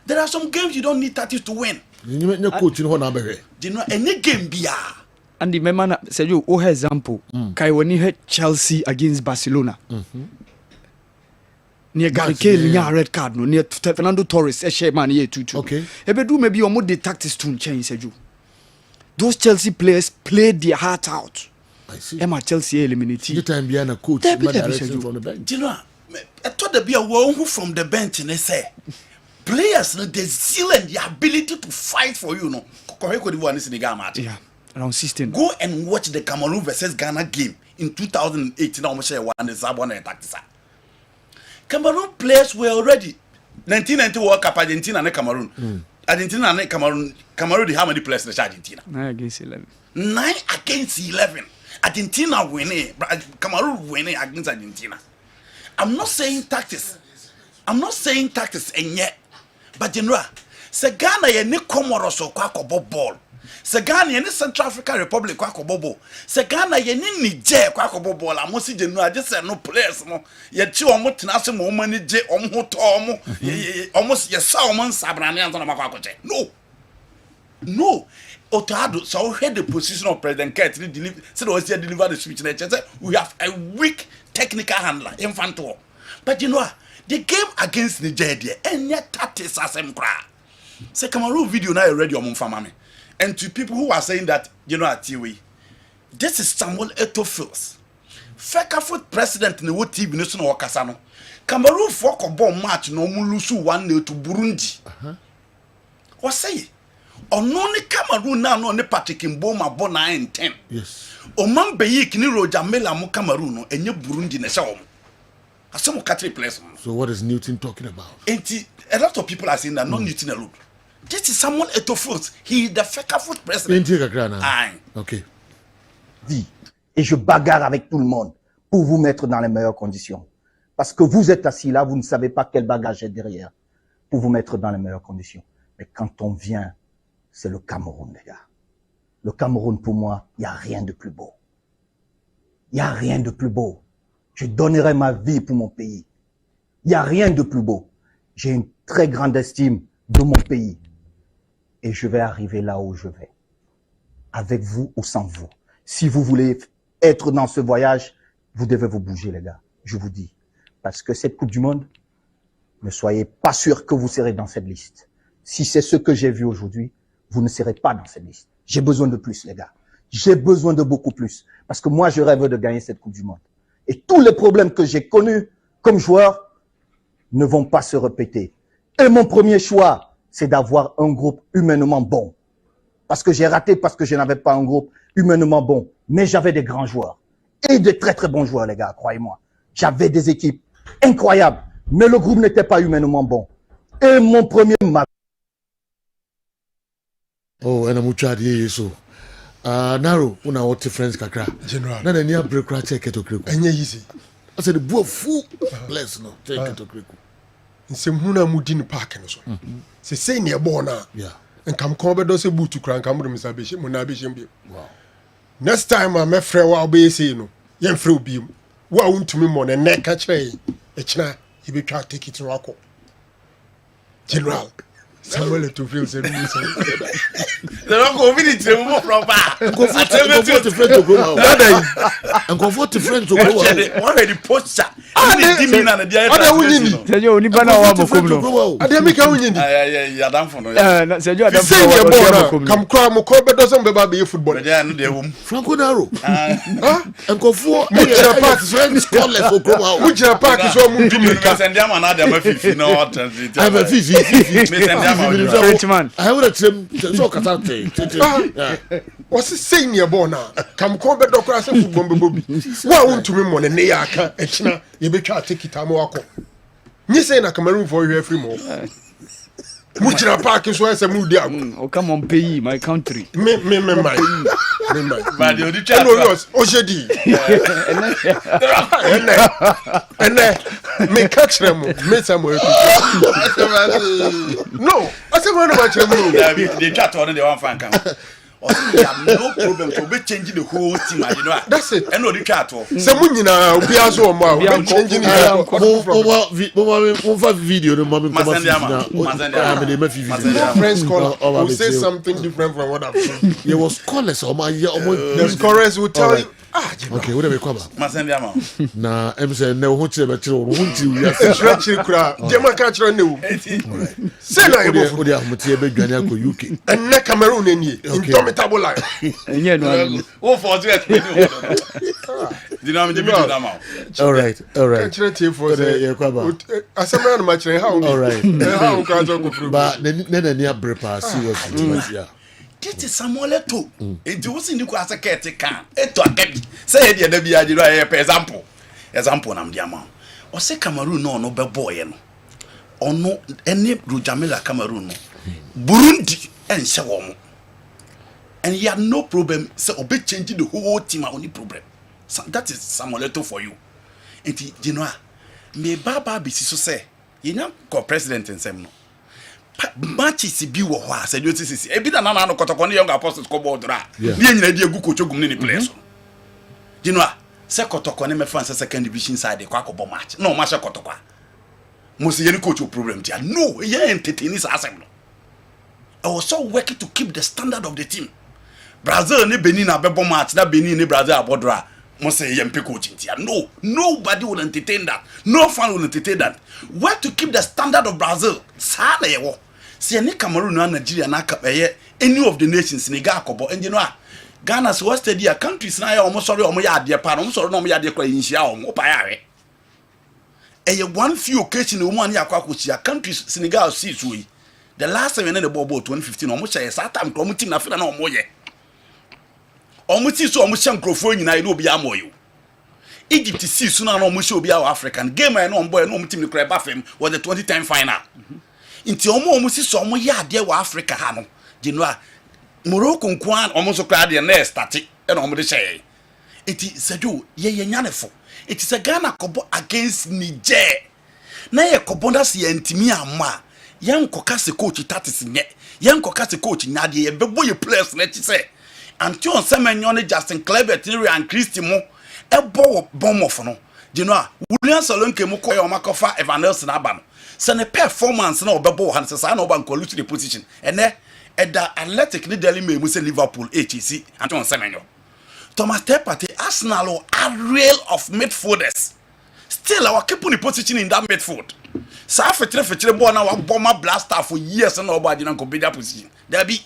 there are some games you don't need tactics to win. You coach in na be. You know, any game bia. And the member said you oh example. Kai when you had Chelsea against Barcelona. Near Gary Cahill near red card no near Fernando Torres a share man here 2-2. Okay. Ebe do maybe omo the tactics to change said you. Those Chelsea players played their heart out. I see. Emma Chelsea eliminate. You time behind a coach direction from the bench. You know, I thought there be a one who from the bench and they say players the zeal and the ability to fight for you know. Yeah, around 16. Go and watch the Cameroon versus Ghana game in 2018. I almost say one is one attack. Cameroon players were already 1990 World Cup Argentina and Cameroon. Argentina and Cameroon. Cameroon how many players in Argentina? 9 against 11. 9 against 11. Argentina winning. Cameroon winning against Argentina. I'm not saying tactics and yet. But general, se Ghana ye ni Comoros or kwako ball. Se Ghana ye ni Central African Republic kwako bobo. Se Ghana ye ni Niger kwako ball. Amosi general just say no players mo. Ye chi omo tenase mo mani je omo to omo. Almost ye sa omo sabrane anto na makwako che. No. Otado so head the position of President Kurt deliver said was here deliver the speech and we have a weak technical handler infanto. But you know the game against Nigeria and yet tactics as them cry. Say Cameroon video now already on family. And to people who are saying that you know at TV, this is Samuel Eto'o. Fekafoot president in the TV nation or Kasano. Cameroon for a bomb match no mulusu 1-0 to Burundi. What say? Only Cameroon now no ne Patrick Mboma bo 9 and 10. Yes. Oman beyi kini Roger Mela mo Cameroon and you Burundi na shawo. Some country players. So what is Newton talking about? A lot of people are saying that not Newton alone. This is someone Eto'o. He is the Fekafoot president. Okay. Et je bagarre avec tout le monde pour vous mettre dans les meilleures conditions. Parce que vous êtes assis là, vous ne savez pas quel bagage est derrière pour vous mettre dans les meilleures conditions. Mais quand on vient, c'est le Cameroun, les gars. Le Cameroun, pour moi, il n'y a rien de plus beau. Il n'y a rien de plus beau. Je donnerai ma vie pour mon pays. Il n'y a rien de plus beau. J'ai une très grande estime de mon pays. Et je vais arriver là où je vais. Avec vous ou sans vous. Si vous voulez être dans ce voyage, vous devez vous bouger, les gars. Je vous dis. Parce que cette Coupe du Monde, ne soyez pas sûr que vous serez dans cette liste. Si c'est ce que j'ai vu aujourd'hui, vous ne serez pas dans cette liste. J'ai besoin de plus, les gars. J'ai besoin de beaucoup plus. Parce que moi, je rêve de gagner cette Coupe du Monde. Et tous les problèmes que j'ai connus comme joueur ne vont pas se répéter. Et mon premier choix, c'est d'avoir un groupe humainement bon. Parce que j'ai raté parce que je n'avais pas un groupe humainement bon. Mais j'avais des grands joueurs. Et de très très bons joueurs, les gars, croyez-moi. J'avais des équipes incroyables. Mais le groupe n'était pas humainement bon. Et mon premier match. Oh, and I'm trying so. Naro, una what friends kakra. General. Na near break right check to kriku. Enye easy. I said the boy full bless no take it to kriku. Nsɛmhunu a mudi no park no so. Se sei ne ɛbɔ na. Yeah. Nkam kɔn bɛdɔ sɛ butu kran kam de misa bɛhyɛ mu na bɛhyɛ bi. Wow. Next time a mɛfrɛ wa ɔbɛyɛ sei no, yɛmfrɛ obi mu. Wo a wontumi mmɔ ne nɛ ka kyerɛ ɛkyina yɛbɛtwa take it no akɔ. General. Samuel Eto'o said no. The community move from back. Comfort to friend to go out. And comfort to friend to go out. Already poster. Sergio onibana wa mokomno. Ademika unyini. Ya damfo no. Sergio adamfo wa mokomno. Kam kwa mo ko bedo so mbeba be football. Ya no de wom. Franco Naro. And comfort Muchira park friends call for go out. Muchira park so mu Dumika. Send them another fifi no translate. I'm a fifi. Frenchman. I would have trim so katante. What's the saying your bona? Come come bedo kwa se football mbebo bi. Wa wontumi mo ne ya aka ekina yebetwa take it amwako. Nyi say na Cameroon for you free mo. Muchira park so ese mu di ago. Oh come on pay my country. Me my. But you chat. Ojedi. Me catch them. Me Samuel. No, I say one about you. They chat on the one fan camp. You have no problem to be changing the whole team. You know that's it. And no the chat. Some nyina obi aso mo changing the video the moment friends call will say something different from what I've seen. There was callers the scorers will tell you Okay, what we kwaba? Masende ama. Na em say na ho chire be chire wo ho nti wi ase. Chire kura. Jema ka chire ne wo. Say na yebo. Odi ahomti e be dwane akọ UK. Enne Cameroon enie. Indomitable lion. Enye no. Wo for to explain. Dinam ama. All right. Chire tie for say kwaba. Asemra no ma chire how. All right. How kra jo ko furu. Ba na ni abrepa seriously. Yeah. This is Samuel Eto. Enti wo sin di kwa se kete kan. Eto akabi. Say e de bia jiro e example. Example na mdia ma. O se Cameroon no be boy no. Ono ene Rojamela Cameroon no. Burundi ense wo mo. And he had no problem. Say obe change the whole team only problem. So that is Samuel Eto for you. Enti jino me baba bi si so say ye nya ko president ensem no. Matches bi wo ho a said sisi e bi da na no kotoko ne young apostles ko board ra ne nyina di egu kochogum ne players you know se kotoko ne me fan second division side kwa akobọ match no ma she kotoko mo se yeni coach problem dia no ye entertain is asem no I was so working to keep the standard of the team. Brazil ne Benin abebo match that Benin ne Brazil abodra mo say ye mpe coach dia no, nobody will entertain that, no fan will entertain that. Where to keep the standard of Brazil sa na ye wo. See any Cameroon and Nigeria na any of the nations in Gakobo and you know Ghana's was steady countries na almost sorry omo ya ade pa no sorry no omo ya ade kwa yinhia omo pa ya we e one few occasion omo an yakwa kochia countries Senegal see so yi the last time when the ball 2015 omo share sa time ko omo team na fina na omo ye omo ti so omo hye nkrofo nyina ile obi amoyo Egypt see so na omo hye obi awo African game na omo boy na omo team ni kra ba fam was the 2010 final. Inti omo si so omo ya ade wa Africa ha no je no a Morocco nkoan omo so kra de na start e na omo de shey iti sejo ye nyanefo iti se Ghana kobo against Niger na ye kobo na se antimi ama ye nkoka se coach tatis nye ye nkoka se coach nyade ye bebo ye players na ti se anti on semenyo ne Justin Clebert ni and Christy mo ebo bomofo no je no a William Salonke mo ko ye o makofa Evanelson abano se ne performance na obebo han se sa na oba nko the position ene eda athletic ni Daily Mail mu se Liverpool HC Anton Semenyo Thomas Tepate Arsenal are real of midfielders still our keeping the position in that midfield sa fetre ball na wa bomber blaster for years na oba agina nko better position there be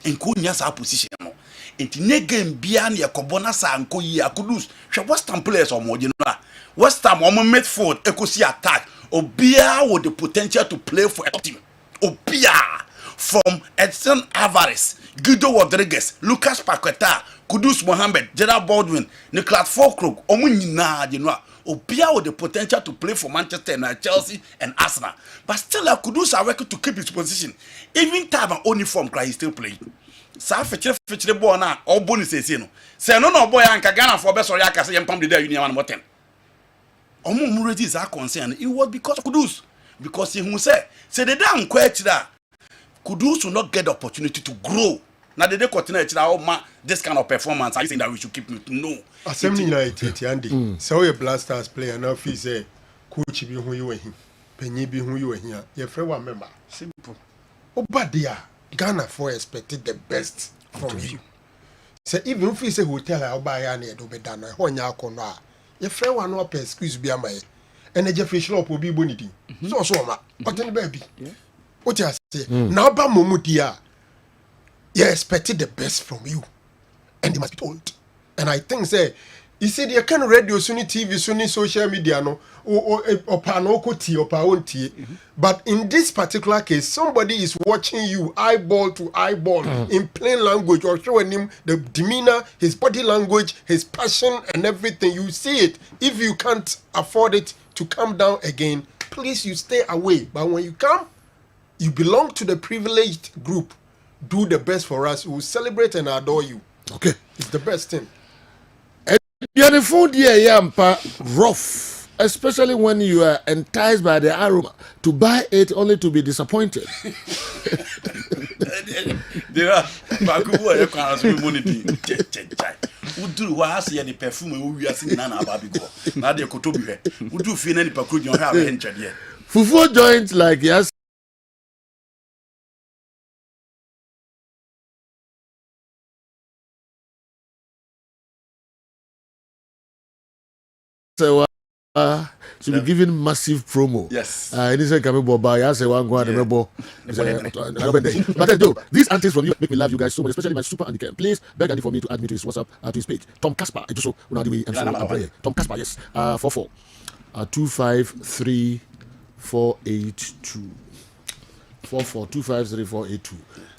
enko nya sa position no enti ne game bia na yakobo na sa nko yi akudus hwe West Ham players omo gino a West Ham omo midfield ekosi attack obia with the potential to play for a team obia from Edson Alvarez, Guido Rodriguez, Lucas Paqueta, Kudus Mohamed, Gerard Baldwin, Nicolas Fulkrug, omo nyina you know obia with the potential to play for Manchester and Chelsea and Arsenal but still Kudus are working to keep his position even time and uniform cry he still playing sa fetre ball na oboni sese no se no boy anka Ghana for be sorry aka say yempam de union man moten omo mu ready is concern it was because Kudus because he say the damn kwetira Kudus will not get the opportunity to grow now they continue this kind of performance I think that we should keep no assembly United Andy so a Blasters player now feel say coach bi hu you him penyi bi hu you here your friend one member simple obadia Ghana for expected the best from you. Say even if you say hotel I buy ya na do be dan ho nya akono a ye frɛ wa no pe excuse bi amaye ene je fish up obi bonidi so ma oten ba bi what you say now ba momudi a you expected the best from you and you must be told and I think say you see the kind of radio suni TV suni social media no but in this particular case somebody is watching you eyeball to eyeball in plain language or showing him the demeanor, his body language, his passion and everything. You see it. If you can't afford it to come down again, please you stay away. But when you come, you belong to the privileged group. Do the best for us. We will celebrate and adore you. Okay, it's the best thing. Beautiful dear yampa rough, especially when you are enticed by the aroma to buy it only to be disappointed. There are Bakubu e kwa so money udu wa ase ye the perfume wo wiase na na ababigo na de kotobi hwe udu fie na ni pakuru jon ha we nchede fufu joint like yes should be giving massive promo. Yes. Any say come boba, ya say one go and remember. But though these antics from you make me love you guys so much, especially my super handicap. Please beg Andy for me to add me to his WhatsApp to his page. Tom Casper, it also una the way and so I'm prayer. Tom Casper, yes. 44 253482 44253482.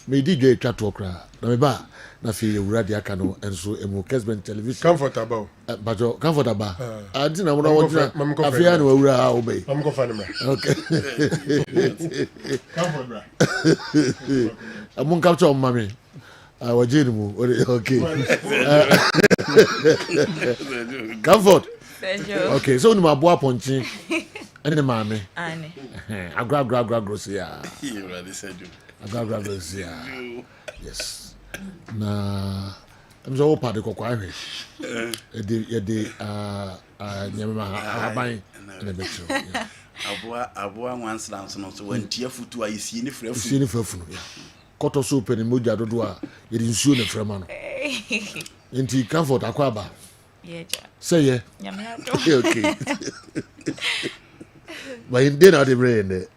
Me DJ chat to okra. Na me ba na fi ewura dia ka no enso emu Kessben television. Comfortable. Bajo comfortable. Adi na mo na wona afi ya na ewura ha obey. I'm go find him. Okay. Comfortable. Amun capture on mami. Wajeni mu. Okay. Comfort. Okay, so ni maboa ponchi. Ani mami. Ani. Agra grosia. You ready said you. Agra grosia. Yes. Na I'm so part of kokwa hwe. The nyama aban na betro. Aboa once dance no so when tia futu ayi sie ni frefu. Sie ni frefu no. Koto so pe ni moja dodo a ye di nsuo na frema no. Enti comfort akwaba. Yeah. Say yeah. Nyame ado. Okay. But in dinner the brain.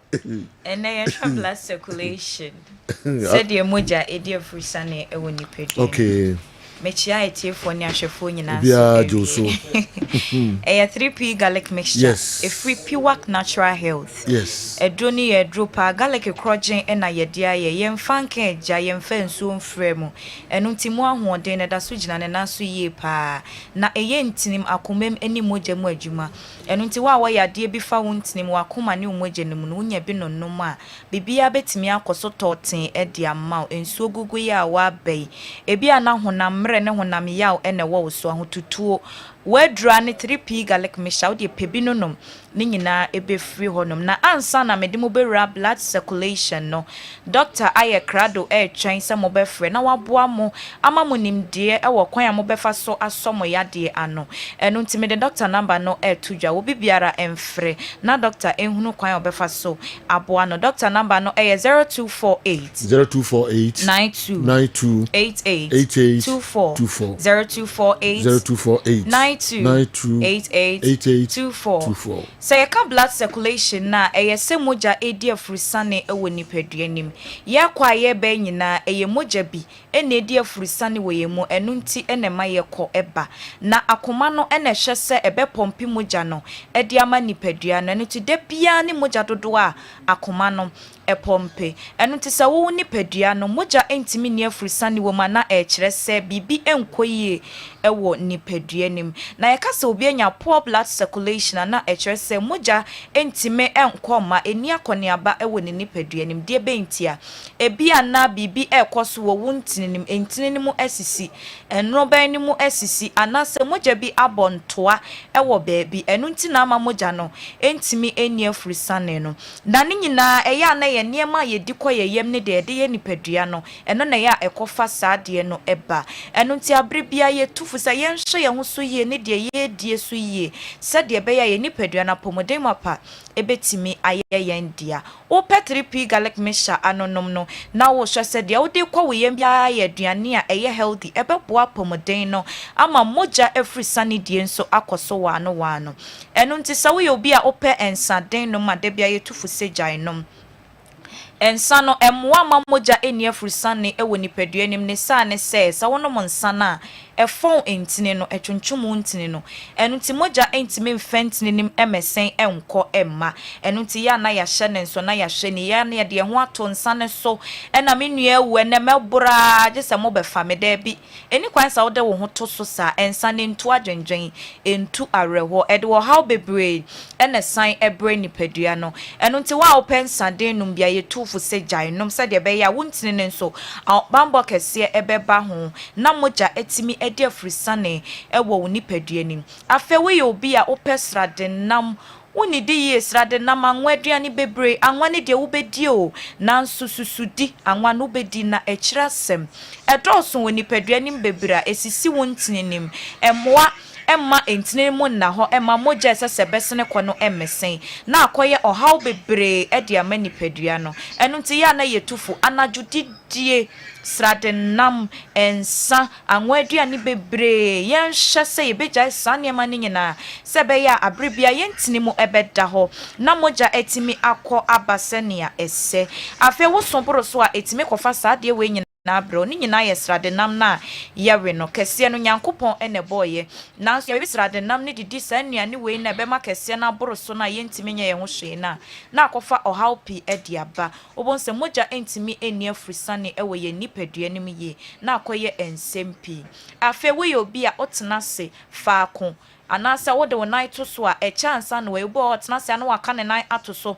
And then blood circulation. Said the moja edia frusane e woni pedi. Okay. Mechia etiefo ni ahwefo nyina Bia Joso. 3P garlic mixture. Yes. A free pure natural health. Yes. A droni e dropa garlic crogen ena yedia ye yemfanka eja yemfa nsuo mfremu. Enu ntimu ahoden na da so gina ne naso yie pa. Na eye ntinim akomem eni moja mu adwuma. Enu nti wa yade bi fa wontinim akoma ne umoje ne mu no nya bi nonnom a bibia betimi akoso toten e dia ma ensuo gugu ya wa bai. Ebi ana honam mre ne honam yaw ene wo so ahotutuo wedra ne 3P garlic mixture de pebinonom ne nyina ebe free honom na ansa na mede mo bewra blood circulation no doctor aye krado twen se mo befre na waboa mo ama mo nimde e wo kwan mo befa so asomo yade ano eno ntime de doctor number no tudwa wo bibiara emfre na doctor ehunu kwan obefa so aboa no doctor number no 0248 92 88 24 0248 928824 say ka blood circulation na se moja edi afurusane ewo nipaduanim ya kwa ye be nyina moja bi ene edi afurusane wo ye mu enu nti ene ma ye kɔ eba na akoma no ene hwe se ebe pompi moja no edi ama nipadua no enu ti de bia ne moja dodo a akoma no epompe enu ti sa wo nipadua no moja entimi ne afurusane wo ma na kyerɛ se bibi enkoyie ewo nipaduanim na yakasa obi anya poor blood circulation na kyerɛ se moja entime enkoma eni akɔne aba ewo ne nipaduanim de be ntia ebi ana bibi ekoso wo wuntininim entininim asisi enroban nimu asisi anase moja bi abontoa ewo baabi enu nti na ama moja no entimi eni afurusane no na ne nyina eya na ye niema ye dikɔ ye yem ne de ye nipadua no eno na ya ekofa saade no eba enu nti abribia ye tufu sa ye nhwe ye ho so ye ne de ye die so ye sade be ya ye nipadua na pomoden mapa ebetimi aye yen dia o 3P garlic mixture anonom no na wo hwe se de wo de kwa wo yem bia ye aduane a eye healthy ebeboa pomoden no ama moja afurusane die nso akoso wano enu nti sa wo ye obi a ope ensaden no ma de bia ye tufu sejan nom ensano emwa mamoja eni afurusane ewo nipaduanim ne sa ne se sa wono monsana efon entine no etwonchum ntine no enu ti moja entime mfentine nim emesen enko emma enu ti ya na ya hye ne nso na ya hye ne ya na de ho ato nsane so ena menua ewu ene mebura je se mo be fa me da bi eni kwan sa wo de wo ho to so sa ensane ntu adwenjwen entu areho ede wo how bebre ene san ebre nipadua no enu ti wa opensa den num bia ye tufu se jai num se de be ya wuntine ne nso bambo kese ebeba ho na moja etimi edi afurusane ewo wo nipaduanim afe we obi a opesra de nam woni de ye srade nam anwaduane bebre anwane de wo bedi o nanso susudi anwane wo bedi na ekirasem edoso wo nipaduanim bebre esisi wo ntininim emmoa emma entine mu na ho emma moja sese besene kɔ no emmesen na akɔyɛ ɔhaw bebree de ama nipadua no ɛno nti ya na yetufu anadwo didie sradenam ensa anwa aduane bebree yɛnhwɛ sɛ yɛbɛgyae saa nneɛma no nyinaa sɛ bɛyɛ a aberebia yɛntini mu ɛbɛda hɔ na mogya etimi akɔ aba sɛnea ɛsɛ afei wo somboro so a etimi kɔfa saa deɛ we na bro ni nyina yɛ sradenam na yɛwe no kɛseɛ no nyankopɔn ene boye nanso yɛbɛ sradenam ne didi saa nnuane we na bɛma kɛseɛ na boro so na yɛntimi nyɛ yɛn ho hwee na akɔfa ɔhaw pi adi aba obon sɛ mogya entimi eni afrisane ɛwɔ yɛ nipadua nim yie na akɔyɛ ensɛm pi afei we yɛ obi a ɔtena se faako anasa wo de wo nan to so a ɛkyansa no we obi a ɔtena se na waka ne nan ato so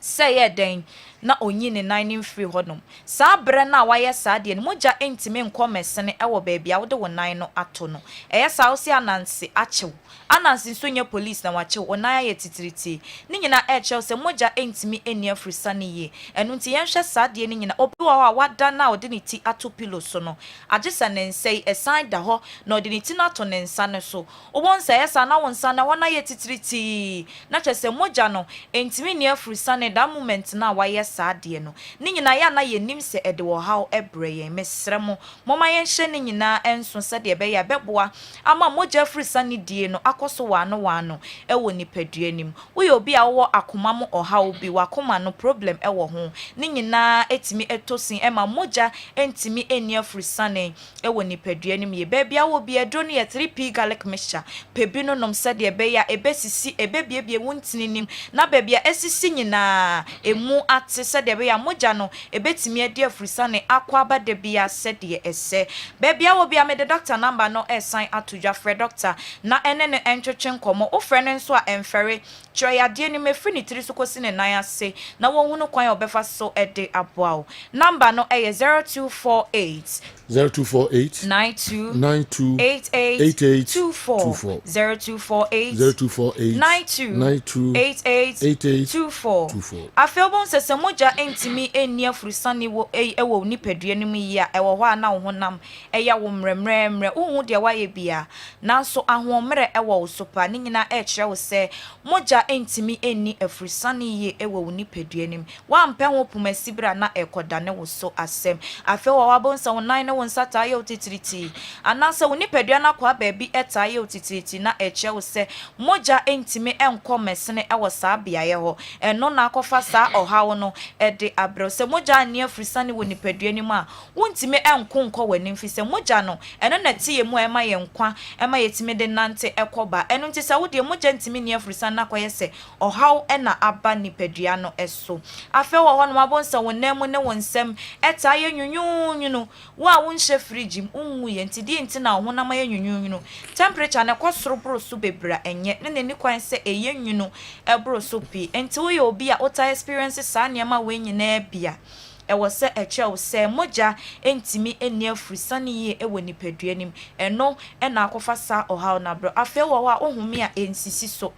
sɛ yɛ den na onyi ne nan ne mfiri hɔnom saa bre na wayɛ saa deɛ no mogya entimi nkɔmɛsene ɛwɔ baabi a wo de wo nan no ato no ɛyɛ saa wo se ananse akyew ananse nso nyɛ police na wakyew onan ayɛ titiriti ne nyina ɛkyɛw sɛ mogya entimi eni afrisa ne yie ɛno nti yɛnhwɛ saa deɛ ne nyina obi wɔ hɔ a wada na ɔde ne ti ato pillow so no agye sɛ ne nsɛi ɛsan da hɔ na ɔde ne ti no ato ne nsa ne so wobɔ nsɛ ɛyɛ saa na wo nsa na wɔn ayɛ titiriti na kyɛ sɛ mogya no entimi ni afrisa ne that moment na wayɛ saa deɛ no ne nyina yɛ na yɛnim sɛ ɛde wɔ haw ɛbrɛ yɛn mesrɛ mo mɔma yɛnhyɛ ne nyinaa ɛnso sɛ deɛ ɛbɛyɛ bɛboa ama mogya afrisa ne die no akɔso wano ɛwɔ nipadua nim woyɛ obi a wo akoma mo ɔhaw bi wakoma no problem ɛwɔ ho ne nyinaa etimi etosin ɛma mogya entimi eni afrisa ne ɛwɔ nipadua nim yɛ baabi a wo bi ɛdro no yɛ 3p garlic mixture pebi no nom sɛ deɛ ɛbɛyɛ ɛbɛsisi ɛbɛbiebie wontini nim na baabi a esisi nyinaa emu ate sɛ deɛ ɛbɛyɛ mogya no ɛbɛtimi adi afrisa ne akɔ aba de bia sɛ deɛ ɛsɛ baabi a wo bi a mede doctor number no ɛsan ato dwa frɛ doctor na ɛne ne ɛntwetwe nkɔmɔ wo frɛ no nso a ɛmfɛre kyerɛ yadeɛ ni mefiri ne tiri so kɔsi ne nan ase na wɔn hunu kwan a ɔbɛfa so ɛde aboa wo number no ɛyɛ 0248 92 88 24 0248 92 88 24 afei bon sɛ sɛ mogya entimi eni afrisane wo ɛwɔ nipadua no mu yi a ɛwɔ hɔ a na wo honam ɛya wo mrɛmrɛmrɛ wo hu deɛ wayɛ bia nanso ahoɔmrɛ ɛwɔ wo so pa ne nyina ɛkyerɛ wo sɛ mogya entimi eni afrisane yi ɛwɔ wo nipadua nim wa mpɛ ho pumasibra na ɛkɔda ne wo so asɛm afei wɔ wabon sɛ wo nan ne wo nsata yɛ otitiriti anasa wo nipadua na kwa baabi ɛta yɛ otitiriti na ɛkyerɛ wo sɛ mogya entimi ɛnkɔ mɛsene ɛwɔ saa beaeɛ hɔ ɛno na akɔfa saa ɔhaw no ɛde abrɛ sɛ mogya ani afrisane wɔ nipadua nim a wontimi ɛnko nkɔ w'ani mfi sɛ mogya no ɛno na tie mu ɛma yɛ nkwa ɛma yɛtimi de nante ɛkɔba ɛno nti sɛ wo de mogya ntimi ni afrisane na kɔyɛ sɛ ɔhaw ɛna aba nipadua no ɛso afɛ wɔ hɔ no mabɔ nsa wo nan mu ne wo nsɛm ɛta yɛ nwunwunwunu wo a wo nhyɛ fridge unwu yɛ nti die nti na wo na ma yɛ nwunwunwunu temperature na kɔ soro boro so bebra ɛnyɛ ne ne kwan sɛ ɛyɛ nwunu ɛboro so pi nti wo yɛ obi a wota experience saa nneɛma we nyinaa bia ɛwɔ sɛ ɛkyɛw sɛ mogya entimi eni afrisane yie ɛwɔ nipadua nim ɛno ɛna akɔfa saa ɔhaw na bro afɛ wɔ hɔ a ohumi a ensisi so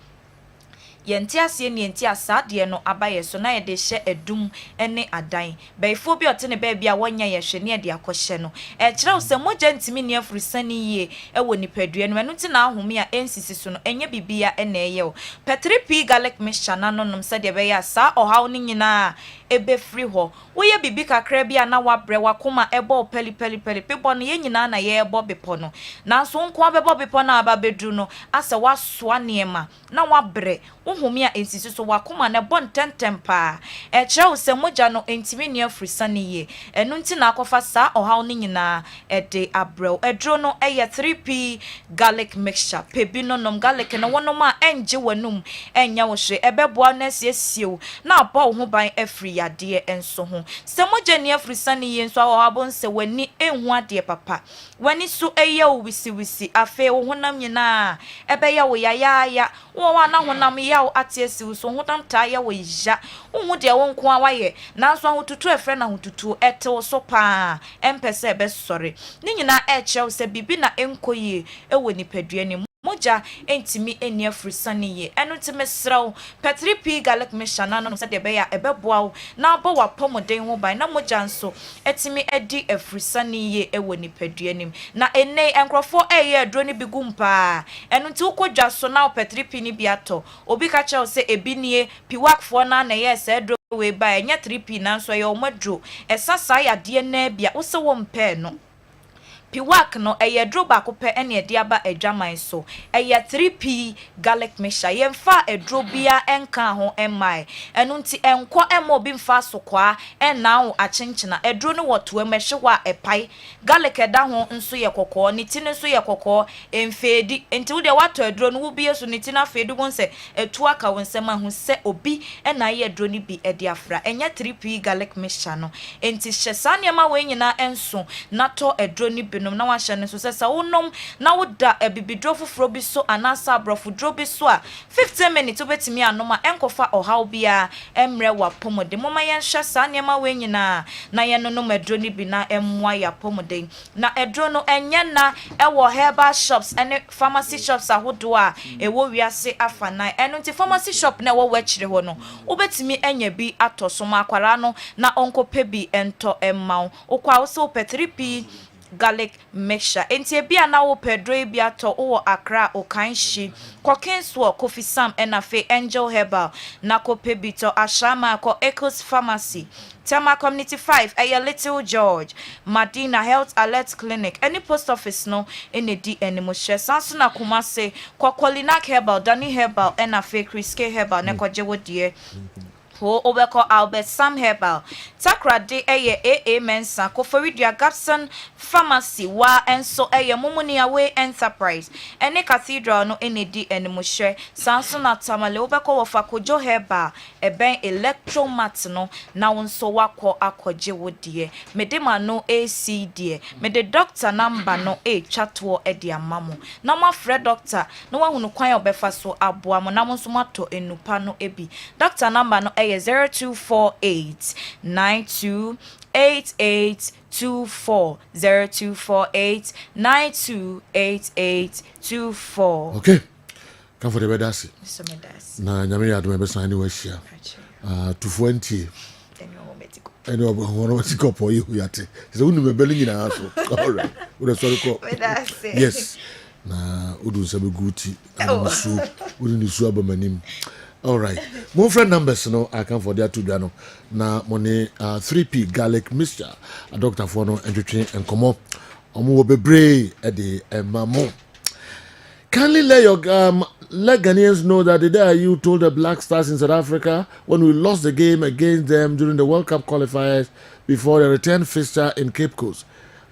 yɛnti aseɛ ne yɛnti asa deɛ no abayɛ so na yɛde hyɛ adum ne adan bɛyifo bi ɔte ne baabi a wɔnya yɛhwɛ ne yɛde akɔhyɛ no ɛkyerɛw sɛ mogya ntimi ne afrisane yie ɛwɔ nipadua no ɛno nti na ahome a ensisi so no ɛnyɛ bibia ɛna ɛyɛ o p3p garlic mixture na nonom sɛ deɛ bɛyɛ saa ɔhaw ne nyinaa ebefri hɔ woyɛ bibi kakra bi a na wabrɛ wakoma ɛbɔ peli bebɔ no yɛ nyinaa na yɛbɔ bepɔ no nanso nko abɛbɔ bepɔ na aba bedru no asɛ wasoa nneɛma na wabrɛ wohumi a ensisi so wakoma na bɔ ntɛntɛm paa ɛkyerɛw sɛ mogya no entimi ne afrisane yie ɛno nti na akɔfa saa ɔhaw ne nyinaa ɛde abrɛw ɛduro no ɛyɛ 3p garlic mixture pebi no nom garlic no wɔnom a ɛngye wanum ɛnya wo hwe ɛbɛboa na asiesie na abɔ wo ho ban afri yadeɛ enso ho sɛ mogya ne afrisane yie nso awɔ abon sɛ wani enhu adeɛ papa wani so ɛyɛ wo wisi afei wo honam nyinaa ɛbɛyɛ wo yayaya wo wa na honam yaw atiesi so honam taa yɛ wo ya wo deɛ wo nko a wayɛ nanso ahotutu efrɛ na ahotutu ɛtew so paa ɛmpɛ sɛ ɛbɛsɔre ne nyinaa ɛkyɛw sɛ bibi na enkoyie ɛwɔ nipadua ni moja entimi eni afrisani ye eno ntime sraw P3 garlic mixture na no se de be ya ebeboa na abo wa pomoden ho ban na moja nso etimi edi afrisani ye ewo nipaduanim na ene enkrofo eye adro ni bigumpa eno nti ukodwa so na P3 ni biato obi ka che se ebinie piwakfo na ye se adro we ba enya 3p na nso ye omadro esasa ya de na bia wo se wo mpe no Piwak no eye droba ko pe ene de aba adwaman so eye 3p garlic mixture yemfa edrobia enka ho emai enu nti enko emo bi mfa so kwa enna achenchena edro no woto emehwa epai garlic eda ho nso ye kokko ni ti nso ye kokko emfedi enti wo de wato edro no wo bi yeso ni ti na fedi won se etu aka won se ma ho se obi enna ye edro ni bi edi afra enya 3p garlic mixture no enti hyesane ma we nyina enso nato edro ni bi na wa hyene so sesa wonom na woda ebibidro foforo bi so anasa brofodro bi so a 15 minutes obetimi anoma enkofa ohaw bia emre wa pomode moma yen hye sa nema we nyina na yenonom edro ni bi na emwa ya pomode na edro no enye na ewo herbal shops ene pharmacy shops ahodo a ewo wiase afana eno nti pharmacy shop na ewo wachire ho no obetimi enya bi atosoma akwara no na onkope bi ento emma okwa wo so P3p garlic mixture enti bia na wo pedro bia to wo Accra Okanshi Kokenso Kofi Sam enafe Angel Herbal na ko pebito Ashama ko Echoes Pharmacy Tema Community 5 aya Little George Madina Health Alert Clinic any post office no ene di enimo hye sanso na Kumase ko Kolinak Herbal Dani Herbal enafe Chris K Herbal ne ko jewo die ho obeko Albert Sam Herbal takrade eye AA Mensa Koforidia Gapson Pharmacy wa enso eye Mumuni Away Enterprise ene cathedral no enedi enimohwe sanso na tamale obeko wofakojo Herbal eben electromat no na wonso wakọ akọje wodie medema no ACD mede doctor number no chatwo edi amamo na ma fre doctor no wahunu kwan obefa so aboa mo na wonso mato enupa no ebi doctor number no 0248 928824 0248 928824. Okay. Come for the bedasi. Na nyame ya do be san ni wa hia. 220. Eni obo metiko po yi yate. Se unu me beli nyina so. All right. We sorry ko. Yes. Na udu se be guti. Anu su. Udu ni su abamanim. All right. More friend numbers no I come for there to no na money 3p garlic mixture a doctor for no entwetwe enkomo omo bebre e de mamo. Kindly let Ghanaians know that the day you told the Black Stars in South Africa when we lost the game against them during the World Cup qualifiers before the return fixture in Cape Coast.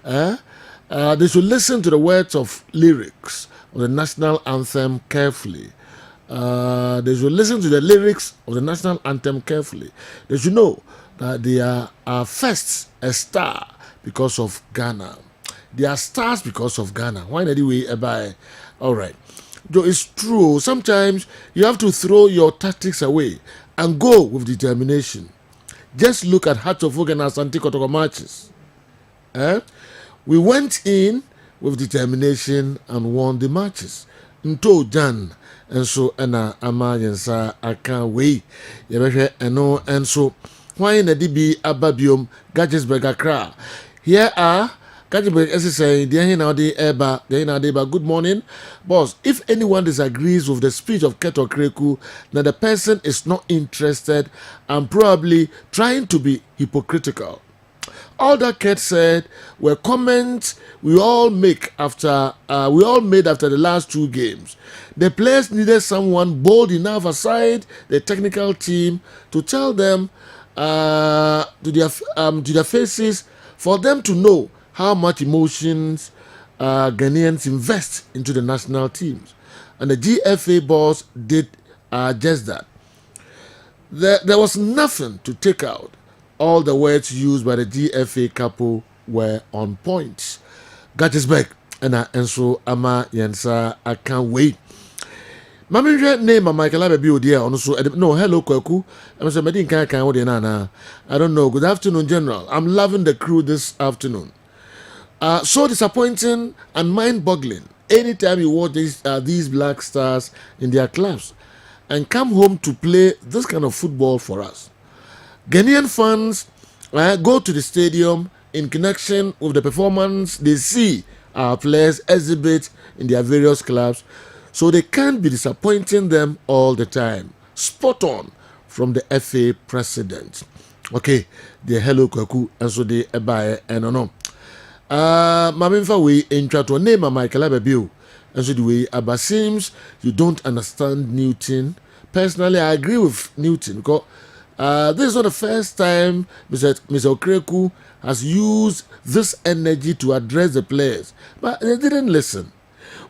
They should listen to the words of lyrics of the national anthem carefully. They should listen to the lyrics of the national anthem carefully. They should know that they are first a star because of Ghana. They are stars because of Ghana. Why not anyway? All right. Though it's true, sometimes you have to throw your tactics away and go with determination. Just look at Hearts of Oak and Asante Kotoko matches. We went in with determination and won the matches. Nto Jan and so ana ama yensa aka we yebehwe eno enso why na dibi ababiom Gadgesburg Accra. Here are Gadgesburg say dey now dey eba dey now dey ba. Good morning boss. If anyone disagrees with the speech of Keto Kreku, then the person is not interested and probably trying to be hypocritical. All that Ket said were comments we all made after the last two games. The players needed someone bold enough aside the technical team to tell them to their faces for them to know how much emotions Ghanaians invest into the national teams. And the GFA boss did just that. There was nothing to take out. All the words used by the GFA couple were on point. Gadgesburg and so ama yensa I can't wait. Mami name Michael Abebi Odia also no hello Kwaku. I'm saying medin kan na. I don't know. Good afternoon, General. I'm loving the crew this afternoon. So disappointing and mind-boggling anytime you watch these Black Stars in their clubs and come home to play this kind of football for us. Ghanaian fans go to the stadium in connection with the performance they see our players exhibit in their various clubs, so they can't be disappointing them all the time. Spot on from the FA president. Okay, the hello Kwaku, and so they buy and no. Maminfa we intro to name a Michael Ababiu, and so the way Abba seems you don't understand Newton. Personally, I agree with Newton because this is not the first time Mr. Okreku has used this energy to address the players, but they didn't listen.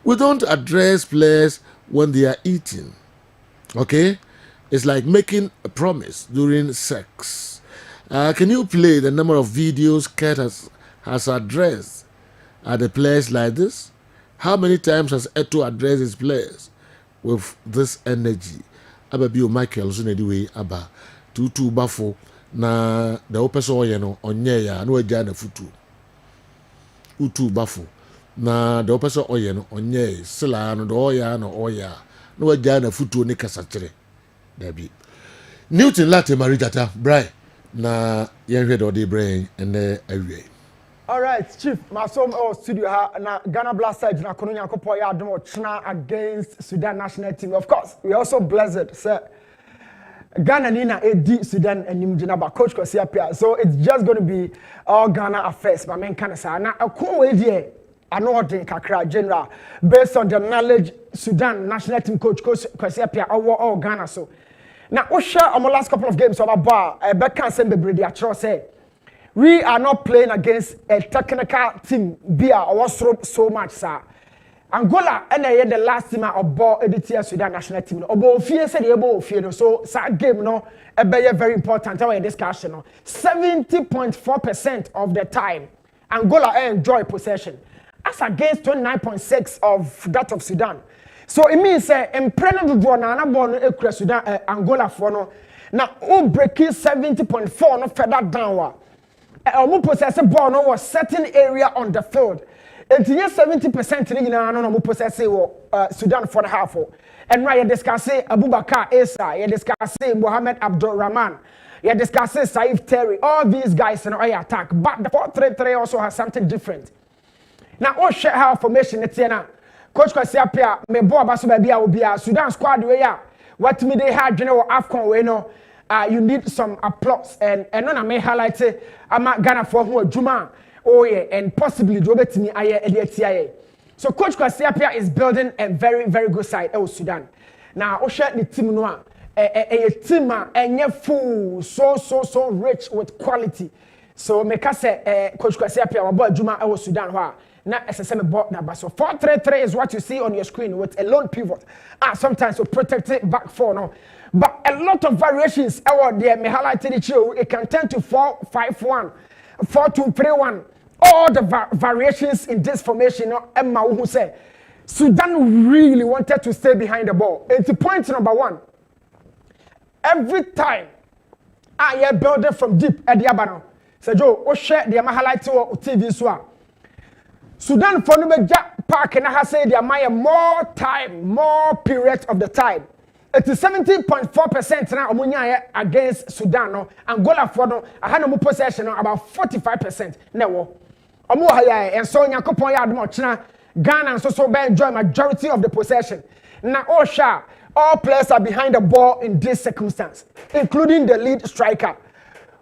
We don't address players when they are eating. Okay, it's like making a promise during sex. Can you play the number of videos Kurt has addressed the players like this? How many times has Eto addressed his players with this energy? Ababio Michael Zunediwe Abba tutu bafo na the opesa oye no onye ya na wagya na futu utu bafo na the opesa oye no onye sila no do oya na oya na wagya na futu ne kasakire dabi Newton Latte Marijata Brai na yenhwe do de brain ene awie. All right, Chief, masom studio ha na Ghana Blasters na kono nyakopo ya adom china against Sudan national team. Of course, we also blessed sir Ghana Nina AD Sudan and Nimjinaba coach Kosiapia. So it's just going to be all Ghana affairs. But men can say now a cool idea. I know what Kakra general based on the knowledge Sudan national team coach Kosiapia all Ghana. So now Osha on the last couple of games of a bar Becca Sembebredi Atro say we are not playing against a technical team beer or so much sir. Angola and the last team of ball editor Sudan national team. Obo fear said able fear so that game no a very important our discussion. 70.4% of the time Angola enjoy possession as against 29.6% of that of Sudan. So it means in prenatal draw na ball no Sudan Angola for no now o breaking 70.4 no further downward. Omo possess ball no was certain area on the field. And 70% in no possess Sudan for the half. And right, you discuss Abubakar Esa, you discuss Mohamed Abdul Rahman, you discuss Saif Terry, all these guys in our attack. But the 4-3-3 also has something different. Now, all share how formation it's now. Coach Kwasiapia, me boy basu baby will be a Sudan squad way. What me they had general AFCON we know. You need some applause and no may highlight I'm Ghana for who Juma. Oh yeah, and possibly Robert aye. So Coach Kwasiapia is building a very, very good side of Sudan. Now, Osha the team no a team and full so rich with quality. So make us say Coach Kwasiapia about Juma of Sudan wa. Now as a semi board number. So 4-3-3 is what you see on your screen with a lone pivot. Sometimes to protect it back four no. But a lot of variations out there may highlight it can turn to 4-5-1, 4-2-3-1. All the variations in this formation, Emma who said Sudan really wanted to stay behind the ball. And to point number one, every time I hear building from deep at the Abano, so Joe, o share the highlight to TV so Sudan for no park and I have said there might more time, more period of the time. It is 70.4% now Omunya against Sudan no Angola for no I had no possession no, about 45% no. Omo haya and so Yakopon ya admo china Ghana so be enjoy majority of the possession. Now Osha all players are behind the ball in this circumstance, including the lead striker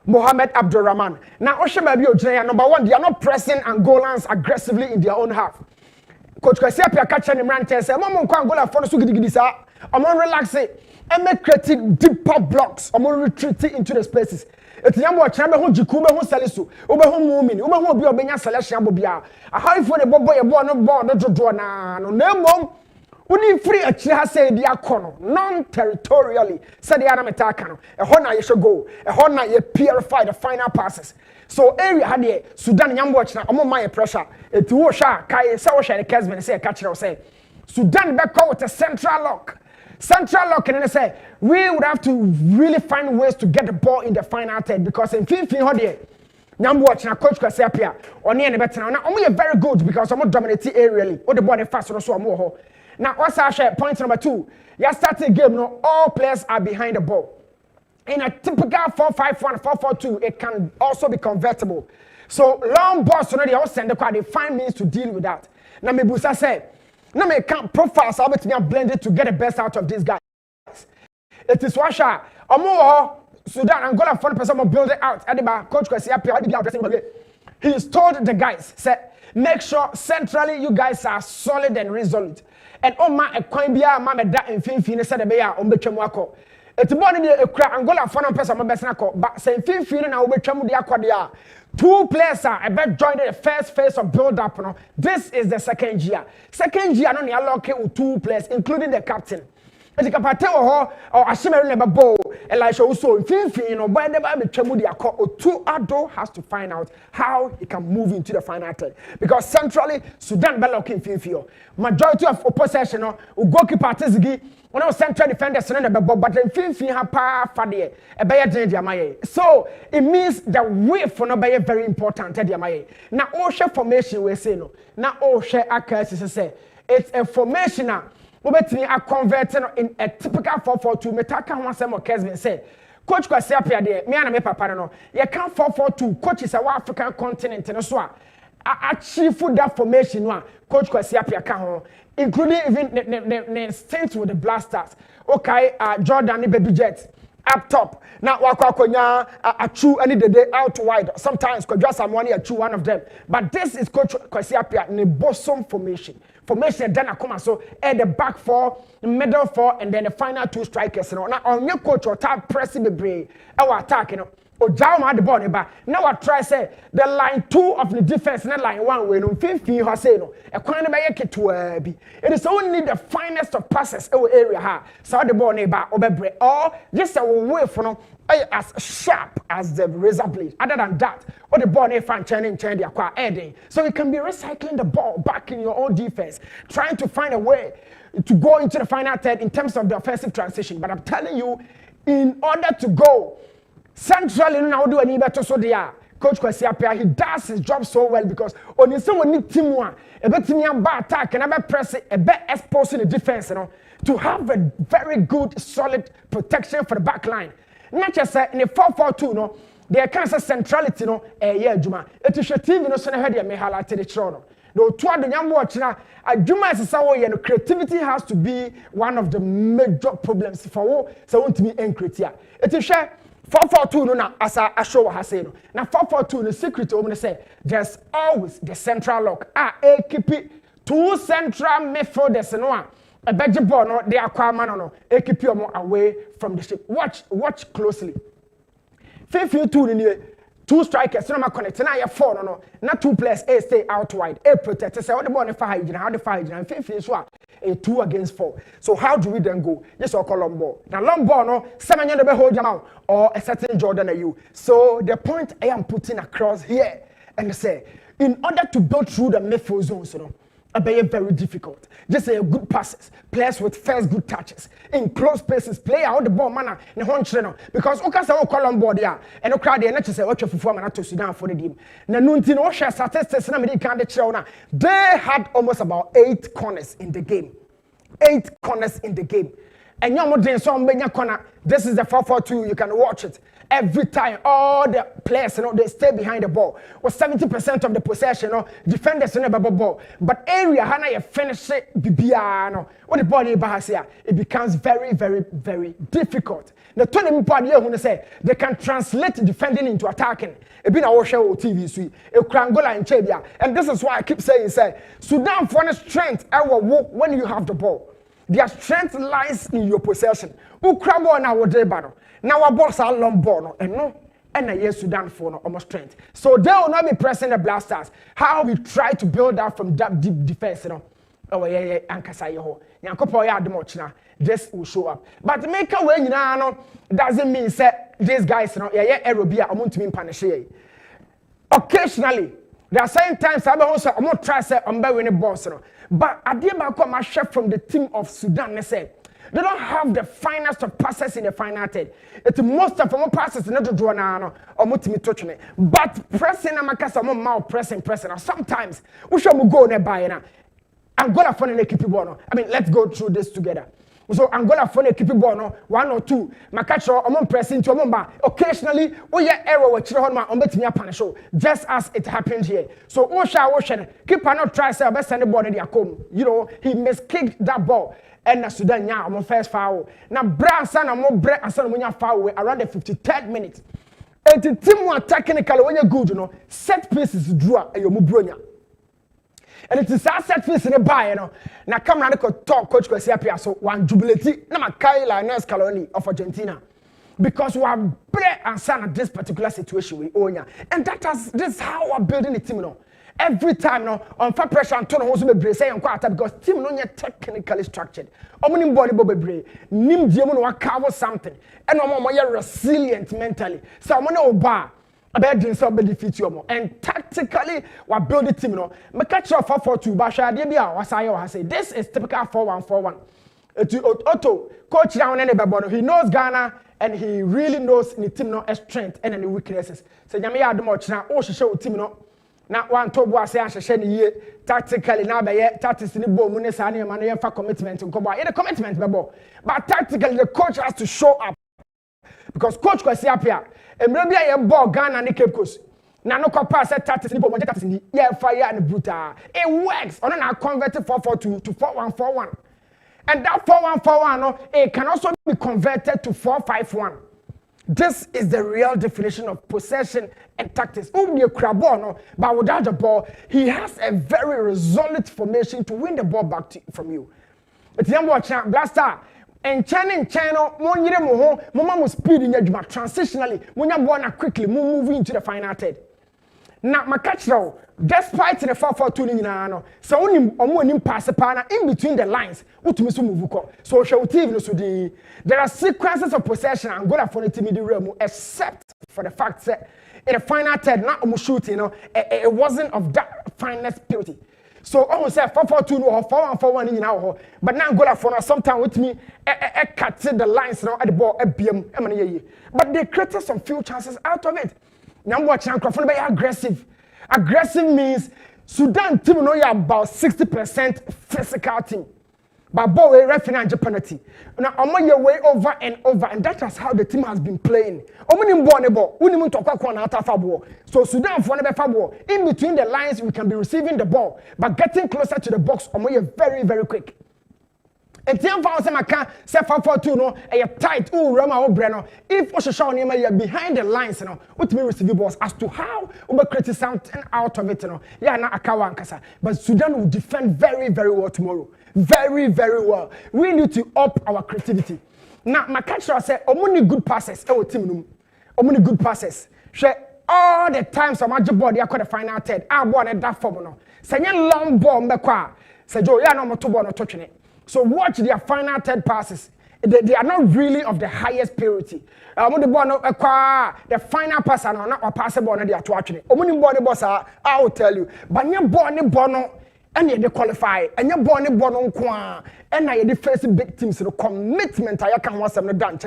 Mohamed Abdul Rahman. Now Osha maybe Ojaya number one, they are not pressing Angolans aggressively in their own half. Coach Kwasiapia catch any man say Momo ko Angola for so gidi sa. Omo relax it and make creative deeper blocks. Omo retreat into the spaces. Eti yam wo kyerɛ ho jiku be ho seleso wo be ho mumini wo be ho obi obenya selection abo bia how if the bobo ye ball no dodo na no mom uni free akyire ha say dia kono non territorially said the anam attack no ho na ye should go ho na ye purify the final passes. So area had the Sudan yam watch na omo my pressure eti wo sha kai say wo share the Kessben say catch you say Sudan be call with a central lock and then say we would have to really find ways to get the ball in the final third because in 15 hodie Nyambo watch na coach Kwasi Appiah oni e ne betena na omo very good because omo dominate aerially o the ball dey fast so omo ho na wasa share point number 2 ya starting game no all players are behind the ball in a typical 4-5-1 4-4-2 it can also be convertible so long balls no dey all send the they find means to deal with that na me busa say na me can profiles how between blended to get the best out of these guys it is washa omo Sudan, Angola, 40% of build it out. Adiba, Coach Kwasi Appiah, he's told the guys, said, make sure centrally you guys are solid and resolute. And Oma Equambia, Mama Da and Finfine said the Bea, Umbechemwako. It's born in a crack Angola, 40% of Besnako, but saying Finfine and Ubechemu the Aquadia. 2 players are about joining the first phase of build up. No? This is the second year. Second year, no, allocate with 2 players, including the captain. Eti kapate ho or ashimere never bow Elisha also finfin no boy never be twemu dia ko otu ado has to find out how he can move into the final third because centrally Sudan be looking finfin majority of possession no goalkeeper Tizigi one central defenders no be but finfin ha pa fade e be ye dia maye so it means the way for no be very important dia maye na o hwe formation we say no na o hwe akasi say it's a formation Obetini are converting in a typical 4-4-2. Metaka one sem Kessben say, Coach Kwasi Appiah there. Me and me papa no. You can't 4-4-2. Coach is a African continent no so. Achieve that formation one. Coach Kwasi Appiah can including even the stints with the Blasters. Okay, Jordan ni baby Jets up top. Now Wakwakonya a true any day out wide. Sometimes could just someone a true one of them. But this is Coach Kwasi Appiah in a bosom formation. Formation then I come so at the back 4, middle 4, and then the final 2 strikers. You know, now on your coach or tap pressing the brain, our attack, you know, or down at the ball. Now I try say the line 2 of the defense, not line 1 way. No, 50 has say no. A corner by to be. It is only the finest of passes our area ha. So the ball neighbor over or just a way for no. As sharp as the razor blade. Other than that, what the ball fan change the acquire adding. So you can be recycling the ball back in your own defense, trying to find a way to go into the final third in terms of the offensive transition. But I'm telling you, in order to go centrally now do any better so they are. Coach Kwasi Appiah, he does his job so well because on someone need team one, a better team attack and a better press it, a better exposing the defense, you know, to have a very good solid protection for the back line. Not just in the 4-4-2 no there can say centrality no yeah juma it is a TV no so na head me highlight the chrono no to ado nyam watch na adwuma is say wo no creativity has to be one of the major problems for wo so want to be creative it is 4-4-2 no na as I show has say no na 4-4-2 no secret o me say there's always the central lock keep 2 central midfielders no a better ball no they acquire man no keep you away from the ship watch closely 5-2 2 strikers no ma connect na ya 4 no na 2 players stay out wide protect say what the ball how the fire 5 so a 2 against 4 so how do we then go just call long ball now long ball no 7 you be hold them out or a certain Jordan at you so the point I am putting across here and say in order to go through the midfield zones you know very difficult. Just a good passes, players with first good touches, in close spaces, play out the ball manner in one channel. Because Okasa call on board there, and no crowd there, not to say what you perform and to Sudan for the team. Nanuntin Osha statistics and American they had almost about 8 corners in the game. 8 corners in the game. And you're more than some corner. This is the 4-4-2, you can watch it. Every time, all the players, you know, they stay behind the ball. Was 70% of the possession, you know, defenders never ball. But area, Hana, you finish it, Bibiano. When the ball is here, it becomes very, very, very difficult. The tournament part here, when they say they can translate defending into attacking. It been our show TV, sweet, a Krangola and Chebia. And this is why I keep saying, Sudan for strength, when you have the ball. Their strength lies in your possession. Who crab on our day battle. Now our balls are long ball, and no, and a yes Sudan for no almost strength. So they will not be pressing the Blasters. How we try to build up from that deep defense, you know. Oh yeah, Ankasa Yoho. Yankopo ya demochina. This will show up. But make a way, you know, doesn't mean say these guys, you know, yeah, Arabia, I want to be punished. Occasionally, there are certain times I'm not trying to say I'm winning boss, you know. But I did my chef from the team of Sudan, they say, They don't have the finest of passes in the final third. It's most of them passes not to draw now or multi touching it. But pressing Amakasa mouth pressing. Sometimes we shall go there by now. Angola for an equipe bono. I mean, let's go through this together. So Angola for an equipe bono, 1 or 2. Makacho, I'm pressing to a member. Occasionally, we are error with Chiroma on betting upon a show, just as it happened here. So Ocean, keep not try to best send the ball in the home. You know, he miskicked that ball. And na Sudan ya on first foul. Now Branson and more bread and son when you foul around the 53rd minute. And the team were technically when you're good, you know, set pieces draw and you move bronya. And it is our set piece in the buy, you know. Now come around and talk coach Kessben so one jubilate na Makaila Nurse Colony of Argentina. Because we are bread and son at this particular situation we own ya. And this is how we're building the team, you know. Every time no on far pressure and turn on be brace and quarter because team no yet technically structured. Omuni body bobe nim diemu no cover something and omo more resilient mentally. So omo no ba about doing so be defeat you more. And tactically we build the team no. Me catch off 4-4-2 ba sha dey bia was say this is typical 4-1-4-1. Otto coach down any bebo he knows Ghana and he really knows the team no strength and any weaknesses. So nyame ya adom ochina o hwehwe team no. Now one to boy say ahye ne tactically now be tactics ni bom ne sa ne ma no for commitment nko the commitment be but tactically the coach has to show up because coach Kessben apia emre bia ye ball Ghana ne Cape Coast na no ko pass tactics ni bom tactics ni yeah fire and brutal it works on na converted 4-4-2 to 4-1-4-1 and that 4-1-4-1 no it can also be converted to 4-5-1. This is the real definition of possession and tactics. But without the ball, he has a very resolute formation to win the ball back from you. But you watch Blaster and channel more speed in your transitionally when you're born quickly moving into the final third. Now, my catch now, despite the 4-4-2, so only pass in between the lines. So there are sequences of possession and go for the team in the realm, except for the fact that in the final third, not shooting, it wasn't of that finest purity. So I say 4-4-2 or 4-1-4-1 in now, but now go for sometime with me, cut the lines now at the ball, but they created some few chances out of it. Now watch Microphone be aggressive. Aggressive means Sudan team know you about 60% physical team. But boy referee penalty. Now omo your way over and over and that is how the team has been playing. Omo nim ball ne ball. Unimu to kwa na atafa ball. So Sudan for ne be fa ball. In between the lines we can be receiving the ball but getting closer to the box omo you very very quick. And team found some can say 4-4-2 no a tight Rama Obreno. If Oshashaw you behind the lines no what me receive balls as to how we create something out of it no. Yeah na akawa nkasa. But Sudan will defend very very well tomorrow. Very very well. We need to up our creativity. Now my catcher say omuni good passes our team no. Omuni good passes. Share all the times so much ball they are the final third. I ball in that form no. Say long ball mbekwa. Say Joe ya no moto ball no touching it. So watch their final third passes. They are not really of the highest purity. The final pass are not passable on the actually. I will tell you. But your born bono and you qualify and your born bono kwa and I the first big teams the commitment I can want some done.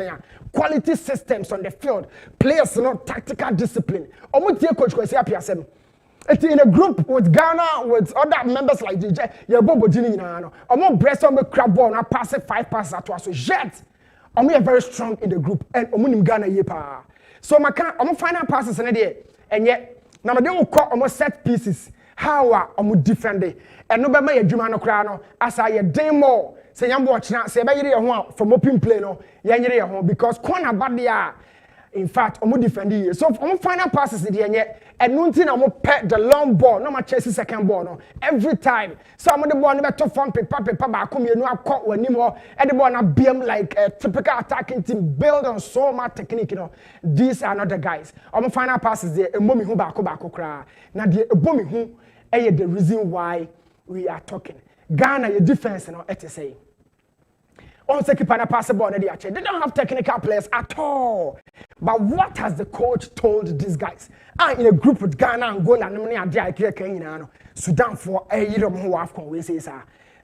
Quality systems on the field. Players not tactical discipline. Coach Kessben in a group with Ghana, with other members like DJ, you're Bobo Jini, I'm more breast on the crab ball, and I pass it 5 passes at us. So, yet, I'm very strong in the group, and I'm Ghana yepa. So, I'm final passes in a day, and yet, now they will call almost set pieces. How I'm defending, and no matter Jumano Crano, as I a day more, say, I'm watching, say, from open play, no, because Kona Badia. In fact, I'm defending you. So I'm final passes in the end, and nothing I'm pet the long ball, no my chasing second ball, no. Every time. So I'm the ball never to form paper back come you know I caught when anymore. And the ball na BM like a typical attacking team build on so much technique, you know. These are not the guys. I'm final passes there, a mommy who back cry. Now the mommy who the reason why we are talking. Ghana your defense, you know, say. Also keep an pass ball they don't have technical players at all. But what has the coach told these guys? In a group with Ghana, Angola, Sudan for a year who have we say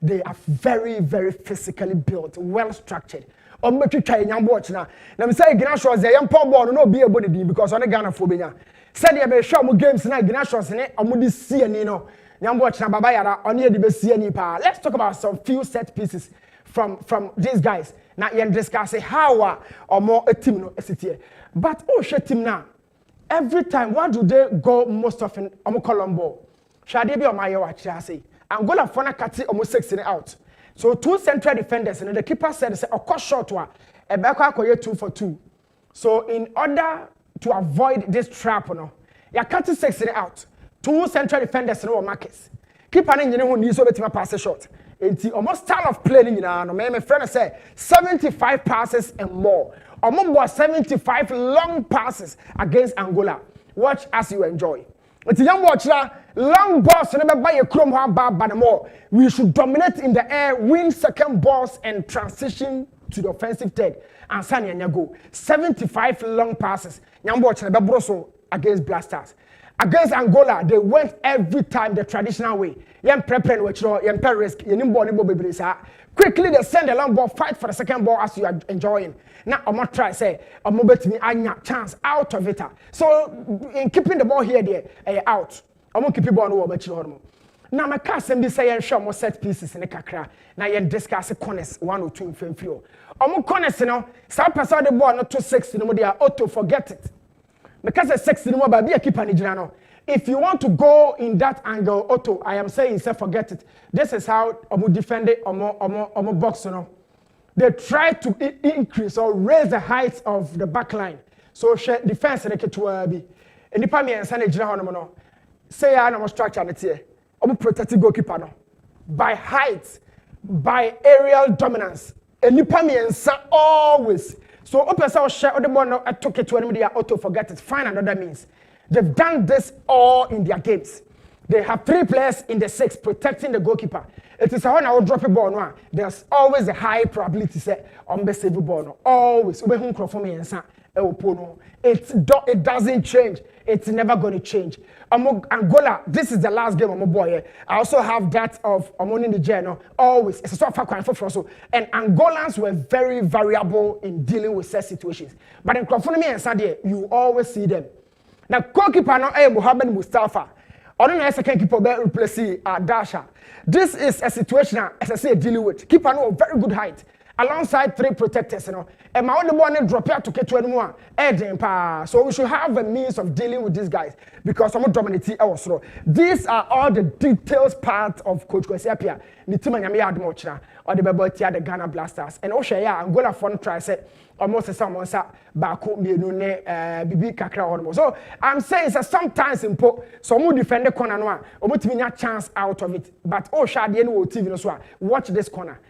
they are very, very physically built, well structured. On me try and watch now. Let me say, Gnashos, the young Paul Ball, no be able to do because on the Ghana phobia. Said you may show more games now, Gnashos in it, or would see and you know, young watch now, Babaya, on here, the see any power. Let's talk about some few set pieces from these guys. Now, you discuss how or more a team, no, but oh, shit, team now. Every time, where do they go most often? Colombo. Shall they be on my watch? I say, Angola Fona Kati almost 16 out. So 2 central defenders, and the keeper said, of course, short one, a back 2 for 2. So, in order to avoid this trap, no, you cut 16 out. 2 central defenders, no markets. Keeper in who needs over to pass a shot. It's almost style of playing, you know, my friend say 75 passes and more. Almost 75 long passes against Angola. Watch as you enjoy. It's a young watcher, long balls, never buy a chrome but more. We should dominate in the air, win second balls, and transition to the offensive third. And Sani and Yago. 75 long passes. Young watcher, never broso against Blasters. Against Angola, they went every time the traditional way. Yem prepare which yem risk, quickly they send a long ball, fight for the second ball as you are enjoying. Now I'm not try say I'm bet me anya chance out of it. So in keeping the ball here there, out. I'm gonna keep the ball over bet you. Now my cousin be say show more set pieces in the kakra. Now you discuss corners 1 or 2 in frame. I'm corners now. Some person the ball not to 6 no more they are auto forget it. Because the 6 no more by be a keeper ni if you want to go in that angle, Otto, I am saying, say, forget it. This is how Omo defend it, Omo box, you know. They try to increase or raise the height of the back line. So, defense, they get to be. And the Pami and Sandy Jina, say, I am structure, and it's here. Omo protected goalkeeper, no. By height, by aerial dominance. And the Pami and San always. So, open sound share, the one I took it to enemy, Otto, forget it. Find another means. They've done this all in their games. They have 3 players in the 6 protecting the goalkeeper. It is how I will drop a ball now. There's always a high probability set on the save ball. No. Always. It doesn't change. It's never going to change. Angola, this is the last game of my boy. I also have that of Amoni Niger. Always. It's a sort of for so. And Angolans were very variable in dealing with such situations. But in Crawford and Sadia, you always see them. Now, goalkeeper no Mohamed Mustafa. Other than second keeper be replace Dasha. This is a situation as I say dealing with. Keeper no very good height. Alongside 3 protectors, you know. And my only one drop here to get to anyone. So we should have a means of dealing with these guys because I'm dominating also. These are all the details part of Coach Kwesiapia. Ni team nyame admochna or the beboti the Ghana Blasters. And Osha ya Angola fun try say almost someone sa baako mienu ne bibi kakra hono. So I'm saying that sometimes impo so mu defend the corner no a omutimi nya chance out of it. But Osha de no TV no so watch this corner.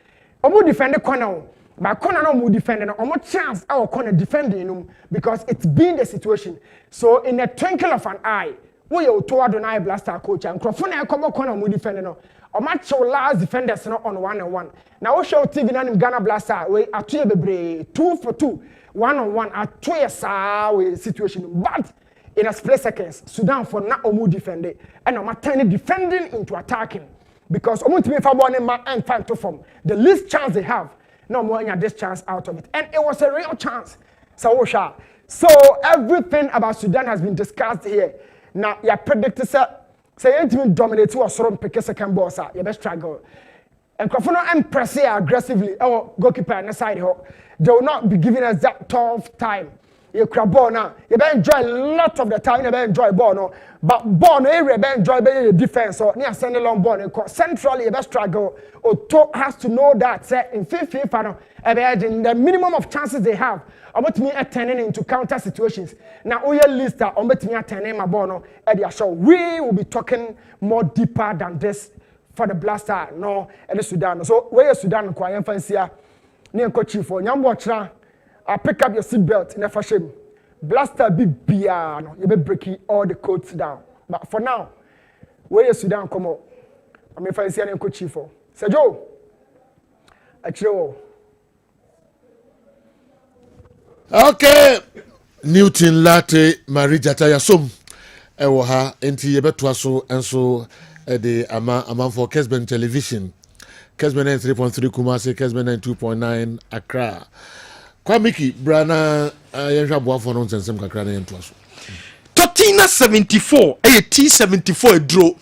Omo defend the corner. But corner no mu defend no omo chance our corner defending no because it's been the situation. So in a twinkle of an eye, we you to Adonai Blaster coach and Crofona come corner mu defend no. Omo show last defenders no on 1-on-1. Now we show TV na Ghana Blaster we atoye bebre 2 for 2 1-on-1 atoye sa we situation but in a split seconds Sudan for na omo defend it and omo turn defending into attacking. Because and fight to form the least chance they have, no more than this chance out of it, and it was a real chance. So everything about Sudan has been discussed here. Now you predict say you dominate or strong pick second ball, sir. You best struggle. And Krafono and press aggressively. Our goalkeeper on the side, they will not be giving us that tough time. You grab ball now. You better enjoy a lot of the time. You better enjoy ball now. But ball no area better enjoy the defense. So near send a long ball. Centrally you better struggle. Oto has to know that. Say in FIFA in the minimum of chances they have. About me turning into counter situations. Now we list that about me turning my ball now. Eddie show we will be talking more deeper than this for the Blaster no and the Sudan. So where is Sudan? Quiet fancy. Near coach for Nyambo. Pick up your seatbelt in a fashion. Blaster be piano. You be breaking all the codes down. But for now, where is Sudan come out? I'm if I see any coach for. Say Joe. Actually. Okay. Newton Latte Marie Jataya Sum. Ewo ha enti yebetwa so enso de ama for Kessben television. Kessben 93.3 Kumasi, Kessben 92.9 Accra. Kwa Miki, Brana, Yenja Boafo non sensem kakra na yentu aso. Totina 74, T74 draw.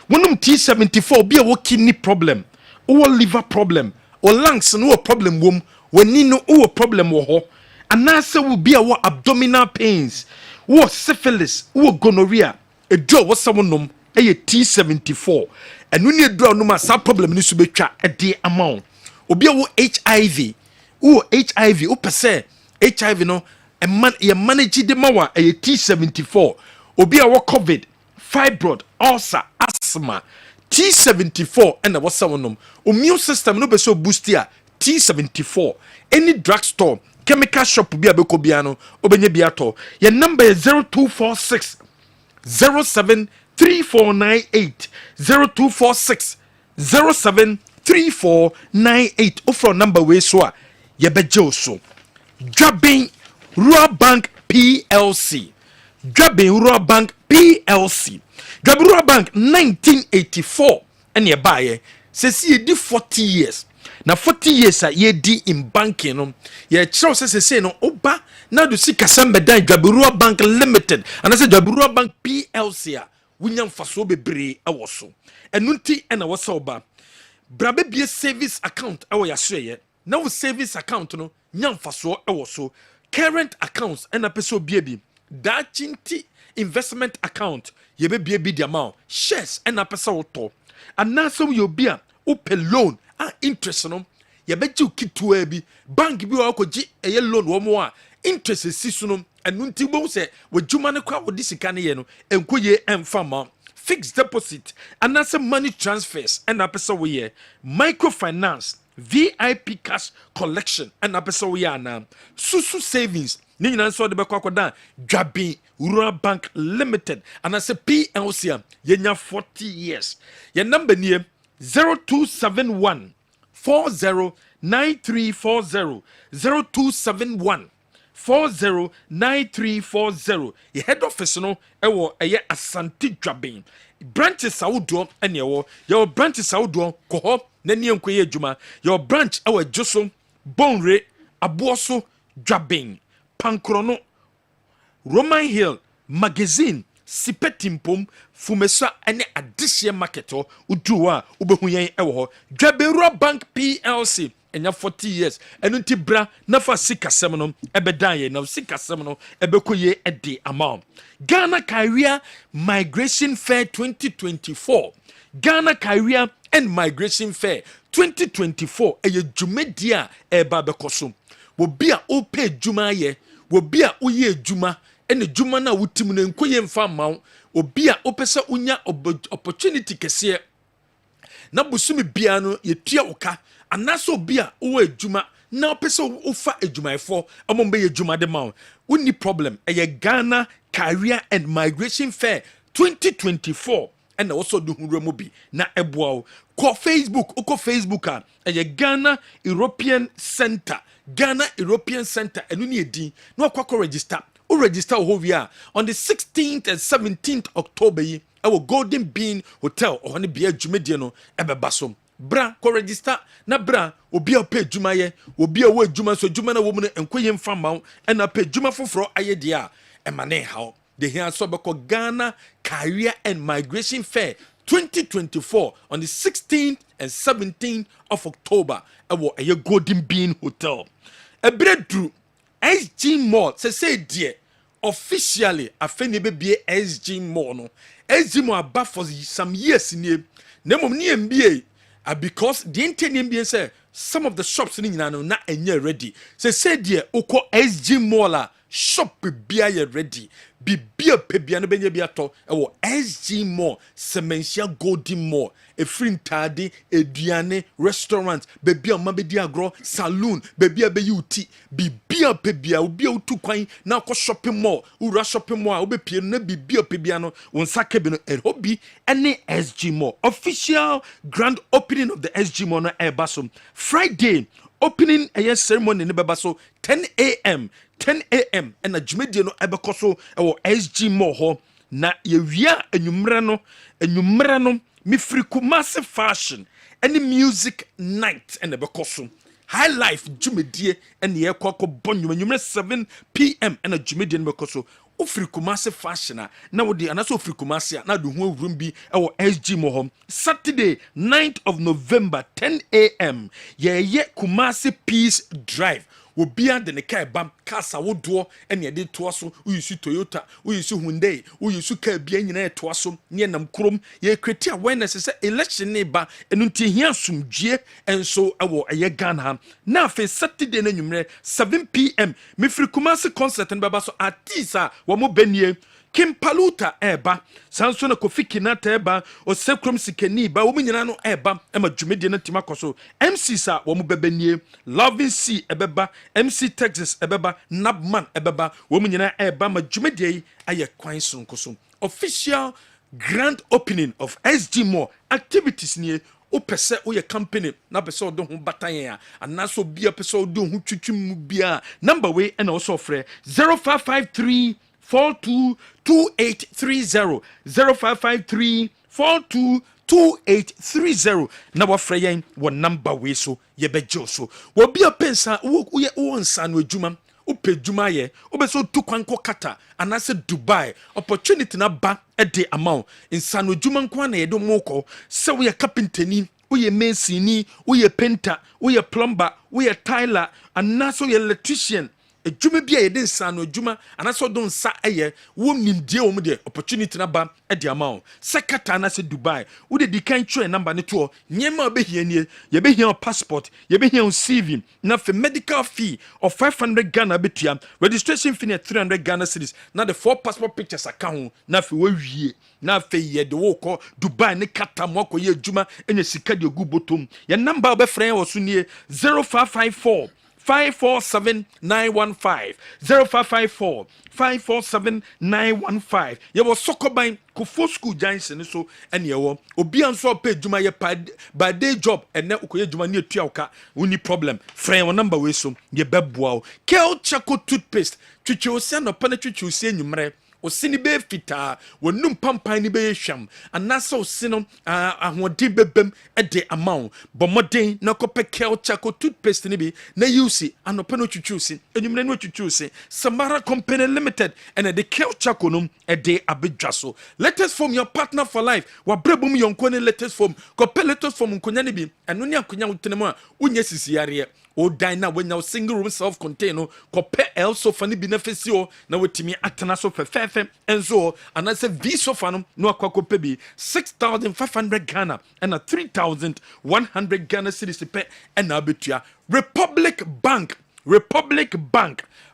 One T74 be a kidney problem, or liver problem, or lungs no problem womb, when Nino or problem or ho. And answer will be our abdominal pains, or syphilis, or gonorrhea. A draw was someone num, T74. And when you draw no mass problem needs to be tracked a day amount. Obi a HIV, HIV, per se, HIV no, a man, you manage the mawa a T74. Obi a COVID, fibroid, ulcer, asthma, T74, and what's someone immune system no be so boostia T74. Any drugstore, chemical shop be a bekobiano, obenye biato. Your number is 0246 073498 0246 073498. Offer number way so ye bejo so. Drabin Rural Bank PLC. Drabin Rural Bank PLC. Drabin Rural Bank 1984. And ye buy says ye di 40 years. Now 40 years ye di in banking no. Ye chow say no oba now do see Kasambe dan Drabin Rural Bank Limited. And I say Drabin Rural Bank PLC winyam faso bebre awoso. Enunti and a wasoba. Brabe be a savings account awo yaswe. Now savings account no nyam faso awoso. Current accounts and a peso baby. That chinti investment account ye be the amount shares and a peso to. And now so you be a open loan and interest no ye bet you kit to ebi bank bi wa ko ji a loan wo mo a interest sisuno and nunti bo se we juma ne kwa wo disika ne ye no enko ye emfama fixed deposit and that's money transfers and a peso we microfinance VIP cash collection and a peso we na susu savings ni nyina so de be kwakoda Dwabi Rural Bank Limited and I say PLC yenya 40 years your number near 0271 409340 0271 409340 your head office no ewo eye Asante Dwabin branches awudo ene your branches awudo koho na nie nkoye adwuma your branch ewo Joso Bonre Aboso Dwabin Pankrono Roman Hill Magazine Sipetimpom Fumesa ene addition marketo uduwa ubehuyen ewo Dwabi Rural Bank PLC enya 40 years enunti bra na fa sika semno ebedan na sika semno ebekoye edi amount Ghana Career Migration Fair 2024 Ghana Career and Migration Fair 2024 eye dwumedia eba bekoso wo bia o pay dwuma ye wo bia o ye dwuma ene dwuma na wutim na nkoye mfa mawo obi a opese unya opportunity kese na busumi bia no yetua woka anaso obi a wo adwuma na opese ufa adwumaifo amombe ye adwuma de mawo uni problem eye Ghana Career and Migration Fair 2024 and also do hunremo bi na eboa ko Facebook uko Facebook a eye Ghana European Center enu ni edi no akwa register o register ho wi on the 16th and 17th October yi our Golden Bean Hotel o ne bia dwumedie no ebeba so bra ko register na bra obi a pay dwuma ye obi a wo dwuma so dwuma na wo mu no enkoye mfa mawo na pay dwuma foforo aye dia emane hawo the here so beko Ghana Career and Migration Fair 2024 on the 16th and 17th of October ewo a Golden Bean Hotel ebredru SG Mall say dear officially afeni be SG Mall no SG Mall aba for some years in nemom ni MBA because the intending MBA say some of the shops ni nyina no na enye ready say dear uko SG Mall shop bia ye ready bibia pebia no benye bia to ewo SG Mall Sementia Golden Mall efrintade eduane restaurant bebia mabedi agro saloon bebia be yuti bibia pebia obi otu kwan na ko shopping mall ura shopping mall obepie na bibia pebia no wonsa kebe no ehobi ene SG Mall official grand opening of the SG Mall no ebaso Friday opening a ceremony ne beba so 10 a.m. and a jumedie no ebekoso ewo SG Mall ho na ye wia enwumre no me free Kumasi fashion any music night and the bekoso high life jumedie and the kwako bonyu when 7 p.m. and a jumedie bekoso ofiri Kumasi fashion na wodi anaso ofiri Kumasi na do ho room bi e SG mohom Saturday 9th of November 10 a.m. ye Kumasi Peace Drive obia de ne kai bam kasa wodo ene de to so uyusu Toyota uyusu Hyundai uyusu ka bia nyina to so ne nam krom ye create awareness se election ne ba enu nti hia sumdue enso ewo eye Ghana na fe Saturday na nwumre 7 p.m. me free Kumasi concert ne baba so artista wo mo benie Kim Paluta eba sanso na Kofi Kinata eba Osekrom Sikeni ba wo nyina no eba ema dwumedie na tima koso MC sa wo mo bebenie Loving C ebeba MC Texas ebeba Nabman ebeba wo nyina eba ma dwumedie aye kwan sonkoso official grand opening of SG More activities nie o pese o ye company na pese o do ho batan ya anaso bia pese o do ho twitwim bia number we na o so frɛ 0553 422830 0553 422830 na wafrɛ yɛn wɔ number we so yɛbɛgye so wɔ bia pensa wo nsa no adwuma upe dwuma ye obeso tu kwanko kata anase Dubai opportunity na ba de amount insano dwuma nko na ye do moko se we carpenteri we masoni we painter we plumber we tiler anase we electrician edwuma bia ye de nsano edwuma anaso do nsa eye wo nimdie wo de opportunity na ba de amount sekata na se Dubai wo de dikan twa number ne to nyema obehia nie ye behia passport ye behia CV na for medical fee of 500 Ghana betua registration fee na 300 Ghana cedis na the 4 passport pictures account na for wo wie na fe ye de wo ko Dubai ne kata mo ko ye edwuma enya sika de ogu botom ye number obefren wo so nie 0554 547915 0554 547915 ye wo sokoban Kofo school Johnson so ene ye wo obi anso pa edwuma ye by day job ene ukoye edwuma ne etua uka uni problem friend wo number we so ye beboa o Kel Chaco toothpaste twitwe osia no pa na twitwe osia nwumre osini be fita wonum pampan ni be hwam anasa osino ahode bebem de amount bomoden na kope Kel Chaco toothpaste ni bi na use anopa no twitwusi enumre no twitwusi Samara Company Limited and the Kel Chaco no de abedwaso latest form your partner for life wa brebum yonko ne latest form kope latest form nkonya ni bi eno ne akonya wotenemu a unya sisiare o dine when you single room self contained no kope el sofa ni benefisi o na wetimi atena so fefefe enzo and I say v sofa no akwakope bi 6,500 Ghana and a 3,100 Ghana cedis pe and abetua Republic Bank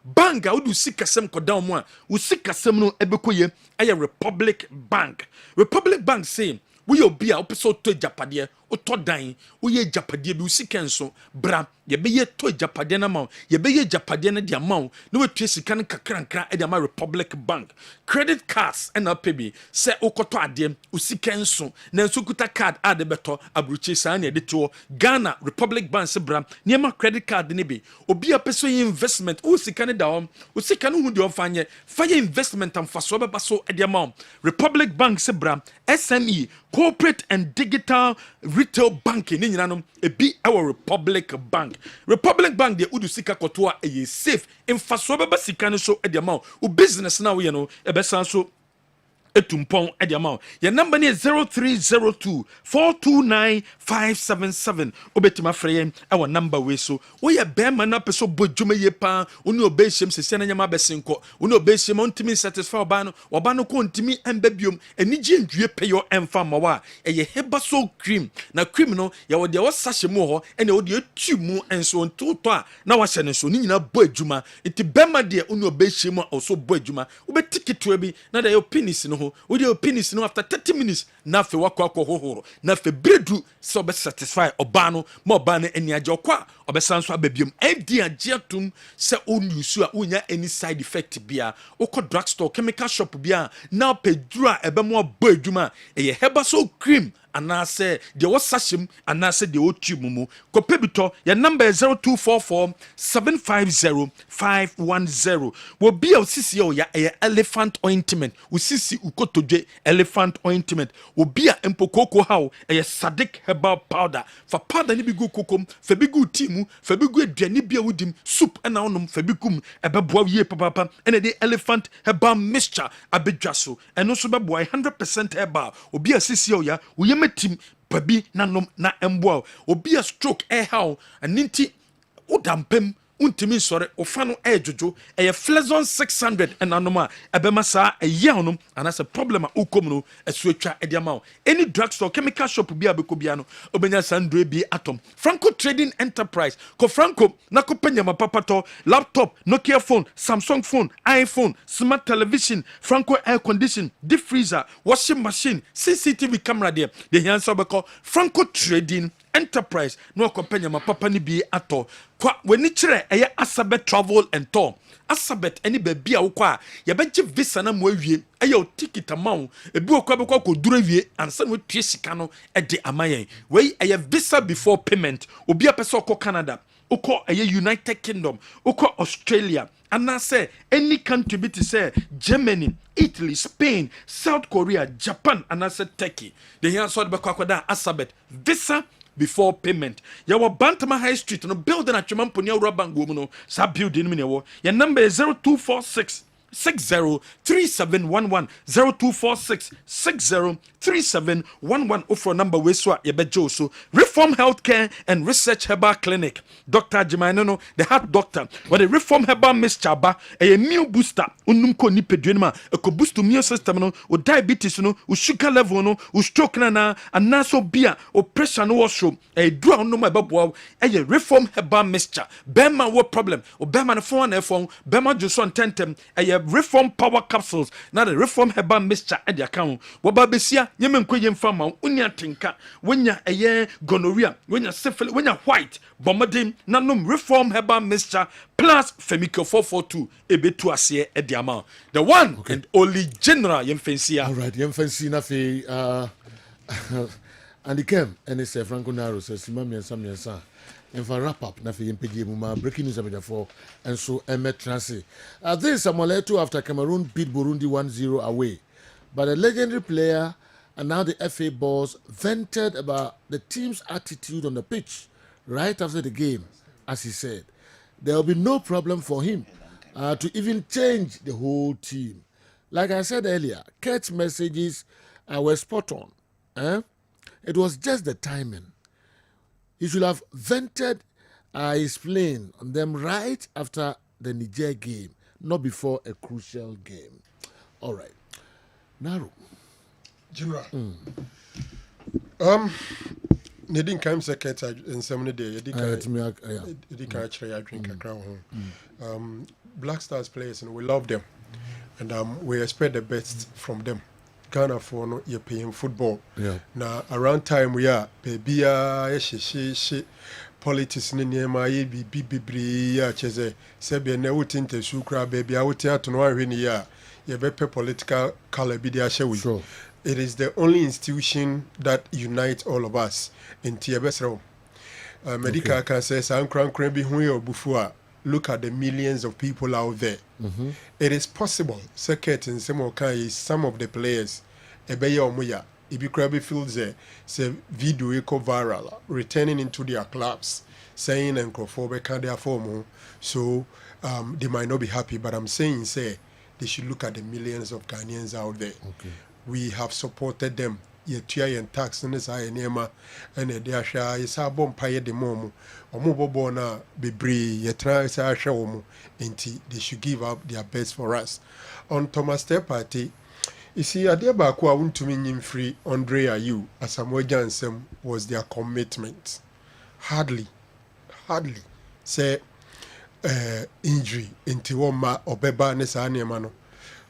bank a wodu sikasem kodan mu a wo sikasem no ebekoye aye Republic Bank say we obi a opeso to japade oto dan we ye japade bi usika nso bra ye be ye to japade na ma ye be ye japade na dia ma no we tue sika n kakrankra e dia ma Republic Bank credit cards and apebi se okoto ade usika nso na nso kuta card ade beto abruchi sa na de to Ghana Republic Bank se bra niema credit card ne bi obi a peso investment usika ne da usika no hu de ofanye fire investment am faso be baso e dia ma Republic Bank se bra SME corporate and digital retail banking ni nyina no ebi our Republic Bank de udu sika kotoa e safe infaso beba sika no so e de ma o business na we no e be san so etumpon e de ma your number is 0302 429 577 obetima frey our number we so we ye be ma na peso bodwuma ye pa oni obehiem sese na nyama besenko oni obehiem ontimi satisfy oba no ko ontimi embabiom enije ndwie peyo emfa mawa eye heba so cream na cream no ye wo de wo sahye mu ho ene wo de etu mu enso ntoto a na wa hye ne so ni nyina bo adwuma iti bema de oni obehiem a so bo adwuma obetikito bi na de penis no we dey penis no after 30 minutes na fe wakwa hohoro na fe bredu so be satisfy obano mo obano eni aje okwa obesanso ababiom edi aje atum se onusu a unya any side effect bia ukọ drugstore chemical shop bia na pedru a ebe mo bo adwuma eye heba so cream anase de wo sashim anase de wo tube mu kope bito your number is 0244 750 510 wo bia osisi o ya elephant ointment osisi ukotodwe elephant ointment wo bia empokoko hawo sadik herbal powder fa powder ni bigu kokom fa bigu timu fa bigu aduane bia wudim soup na onom fa bigum ebeboa ye papa ene de elephant herbal mixture abedwaso eno so beboa 100% herbal obi asisi o ya wo yemetim babi nanom na emboa obi a stroke how aninti udampem untimi sore ofano ejojo Flezon 600 enanoma ebema sa eyanom anase problem ukom no esuatwa ediama any drugstore chemical shop bia bekobia no obenya sandre bi atom Franco Trading Enterprise ko Franco na ko penyama papato laptop Nokia phone Samsung phone iPhone smart television Franco air condition deep freezer washing machine CCTV camera there the hansa beko Franco Trading Enterprise no company ma papa ni bi ato kwa weni kire eye Asabet Travel and Tour Asabet any baby a wokwa ye beje visa na mo awie eye o ticket amount ebi okwa be kwa duro awie ansa no tue sika no e de amayen we eye visa before payment obi a pese okọ Canada okọ eye United Kingdom okọ Australia and I say any country be to say Germany, Italy, Spain, South Korea, Japan, and I said Turkey. The here sort of Bakwada Asabet visa before payment. Yawa Bantama High Street no building at Chimamponia Rabango no sa building me your number is 0246 603711 0246 603711 offer number we so yebejo so Reform Healthcare and Research Herbal Clinic Dr. Jimaino the heart doctor what the Reform Herbal Mixture ba a meal booster unum ko ni pedwenma e ko boost immune system no o diabetes no o sugar level no o stroke na anaso bia o pressure no washo e dua unum ebabo e Reform Herbal Mixture bema what problem o bema na phone na phone bema joso tentem e Reform Power Capsules na the Reform Herbal Mixture at the account waba besia yemen kwe yemfama unya tinka wenya eye gonorrhea wenya syphilis wenya white bomodin nanom Reform Herbal Mixture plus Femico 442 ebetu ase at the amount the one and only general yemfensia. All right, yemfensi na fe and the came and it's Franco Naro says simami and samia and for wrap up, nothing breaking news for and so Emet Transi. This is Samuel after Cameroon beat Burundi 1-0 away. But a legendary player and now the FA boss vented about the team's attitude on the pitch right after the game, as he said. There will be no problem for him to even change the whole team. Like I said earlier, Kurt's messages were spot on. It was just the timing. He should have vented his plane on them right after the Niger game, not before a crucial game. All right. Naru. General. Nedin kam secretary in some day. Black Stars players and we love them. And we expect the best from them. Ghana for no European football. Yeah. Now around time we are baby she politics ni niema ye bi ya cheze sebe na utinte sukra baby awuti atono ahwe ya ye bepe political color bi dia hye we. It is the only institution that unites all of us in Tiabesro. Medical can say san kran bi hu ye obufu a look at the millions of people out there. Mm-hmm. It is possible. Second, in some of the players, Ebeye Omuya, Ibikrabi feels say video eco viral, returning into their clubs, saying and can't their form. So they might not be happy, but I'm saying say they should look at the millions of Ghanaians out there. Okay. We have supported them. Yetua and tax in this eye nema and they share is a bomb pie de momo or mobobona be bree yetra is a show inti they should give up their best for us. On Thomas Step Party, you see a dear back who to mean free Andre Ayew as Samuel Johnson was their commitment. Hardly say injury into Woma or Beba Nesani Mano.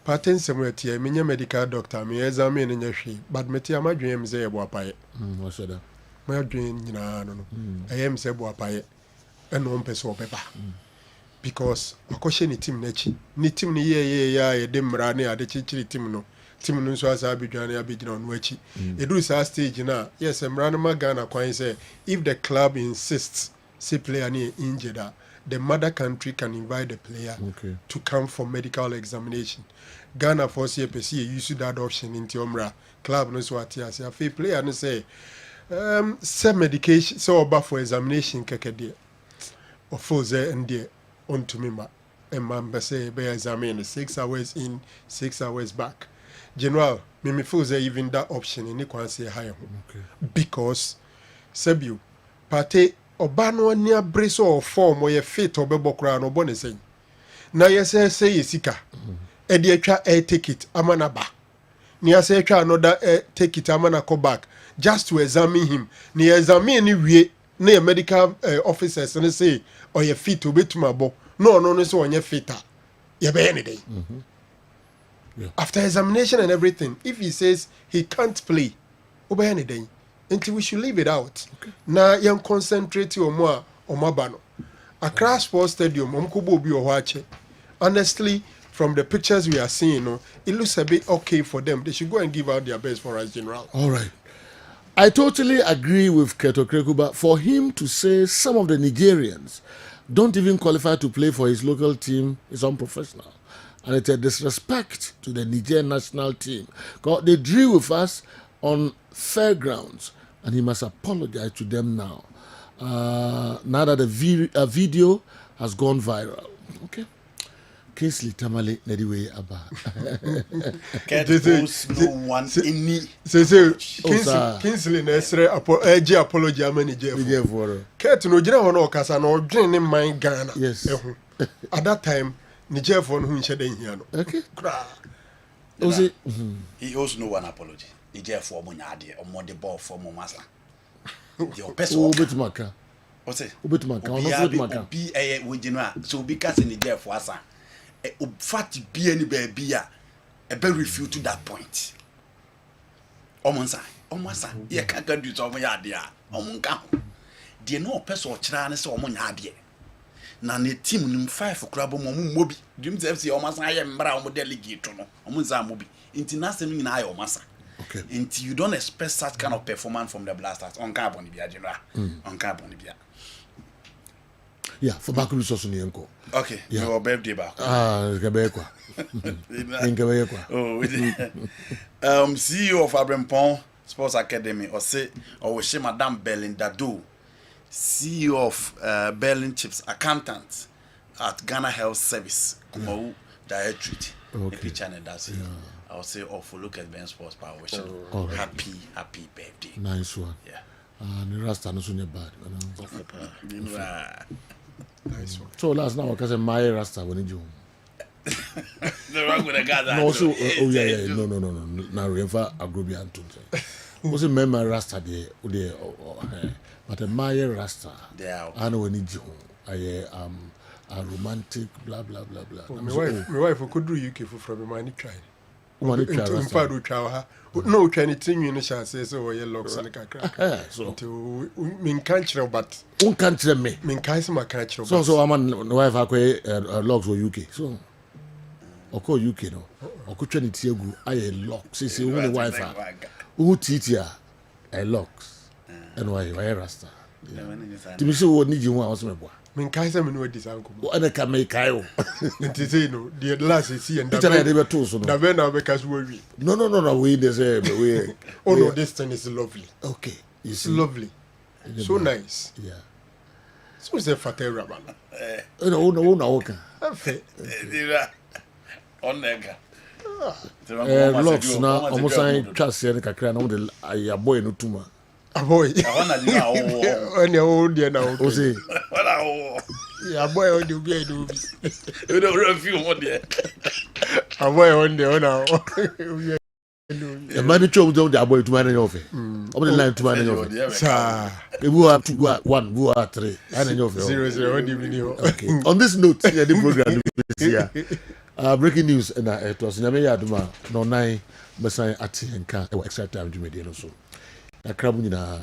Paten semwetie menye medical doctor me examine nya hwe but metia madwen ze ebo apaye washada madwen nyina no ayem se ebo apaye eno mpese obeba because akoshe ni team nachi ni team ni ye ya ye de mra ne ade chichiri team no team no so as abidwane abigina on wachi edu sa stage na yes emranoma Ghana kwan say if the club insists say player ni injured the mother country can invite the player to come for medical examination. Ghana for CPC use that option in Tiomra club no so atia say a player no say some medication so about for examination kekede or for there and there on to me ma say be examine 6 hours in 6 hours back. General me feel say even that option in kwan say high because Sebio party oba no ani abrace or form or ye fit obebo kra no bone sen na ye say yesika e de atwa take it amana ba ni say atwa another take it amana go back just to examine him ni examine ni wie na medical officers and say or ye fit obetuma bo no so onye fitter ye be anything after examination and everything if he says he can't play obey anything until we should leave it out. Na young concentrate on more on Mabano. Accra Sports Stadium, Omkubo Biowache. Honestly, from the pictures we are seeing, it looks a bit okay for them. They should go and give out their best for us, General. All right. I totally agree with Keto Krekuba. For him to say some of the Nigerians don't even qualify to play for his local team is unprofessional. And it's a disrespect to the Niger national team. Because they drew with us on fair grounds. And he must apologize to them now. Now that the video has gone viral. Okay. Kingsley Tamale Nediwe Abba. No one any. Kingsley Nesre apology amani Jeff. Ket no jina hono kasa no dwen in mind Ghana. Yes. At that time, Niger for who shede here no. Okay. He owes no one apology. Niger for munyade or more the ball for Momasa. Your person Obetumaka. What's it? Obetumaka. Be a wujina. So because in Niger for us. Fat be any baby a very refute to that point. Almost, ye can't do so many idea. Omunka. Dear no person or chance or money idea. None team in 5 for crab mobi. Dreams FC almost I am brown delegate to no. Omunza mobi. International in I or massa. Okay. Until you don't expect such kind of performance from the Blasters on carbon general. On carbon. Yeah, for back to Sosu Nienko. Okay, yeah. Your birthday back. Gabekwa. CEO of Abrempon Sports Academy, or say, or we Madame Berlin Dado, CEO of Berlin Chips Accountant at Ghana Health Service, Kumau Directorate. Okay. Channel does it. I'll say, oh, for look at Ben Sports Power. Right. Happy birthday. Nice one. Yeah. The rest are not so bad. Nice one. So last now, because my Rasta when you. The wrong with the guy. No, so yeah. No. Now refer Agrobian to. Was it my Rasta there? But a Maya Rasta. I know when you. I a romantic blah blah blah blah. My wife could do UK from the money try. In fact, we try. No, can it thing you know? Say so. We locks and crack. So to mean country, but country me. Mean my country. So I'm on wife. I logs for UK. So I call UK no. I could train it here. I lock. See, only wife. Who teacher? I locks. And why Rasta? To be sure, what need you want? I mean, Kaiser know this uncle. And I can make Kyle. It is no, the last is here and the vendor because we. No, we deserve. Oh no, this thing is lovely. Okay, it's lovely. So nice. Yeah. So it's a fatal rabbi. No. On nega. Locks now, almost I trust here. Kakra now the a boy no tuma. A boy. On your old dear now. Ose. Yeah, boy, on the way do. You don't review one there. A boy on the owner. The money chose the boy to manage off it. Over the line to manage off it. Sir, who are 2, 1, who are 3. I know 0. Okay. On this note, the program is breaking news and it was Nyame Aduma no 9 Besai Ati and Ka extra time to me so. A crab in a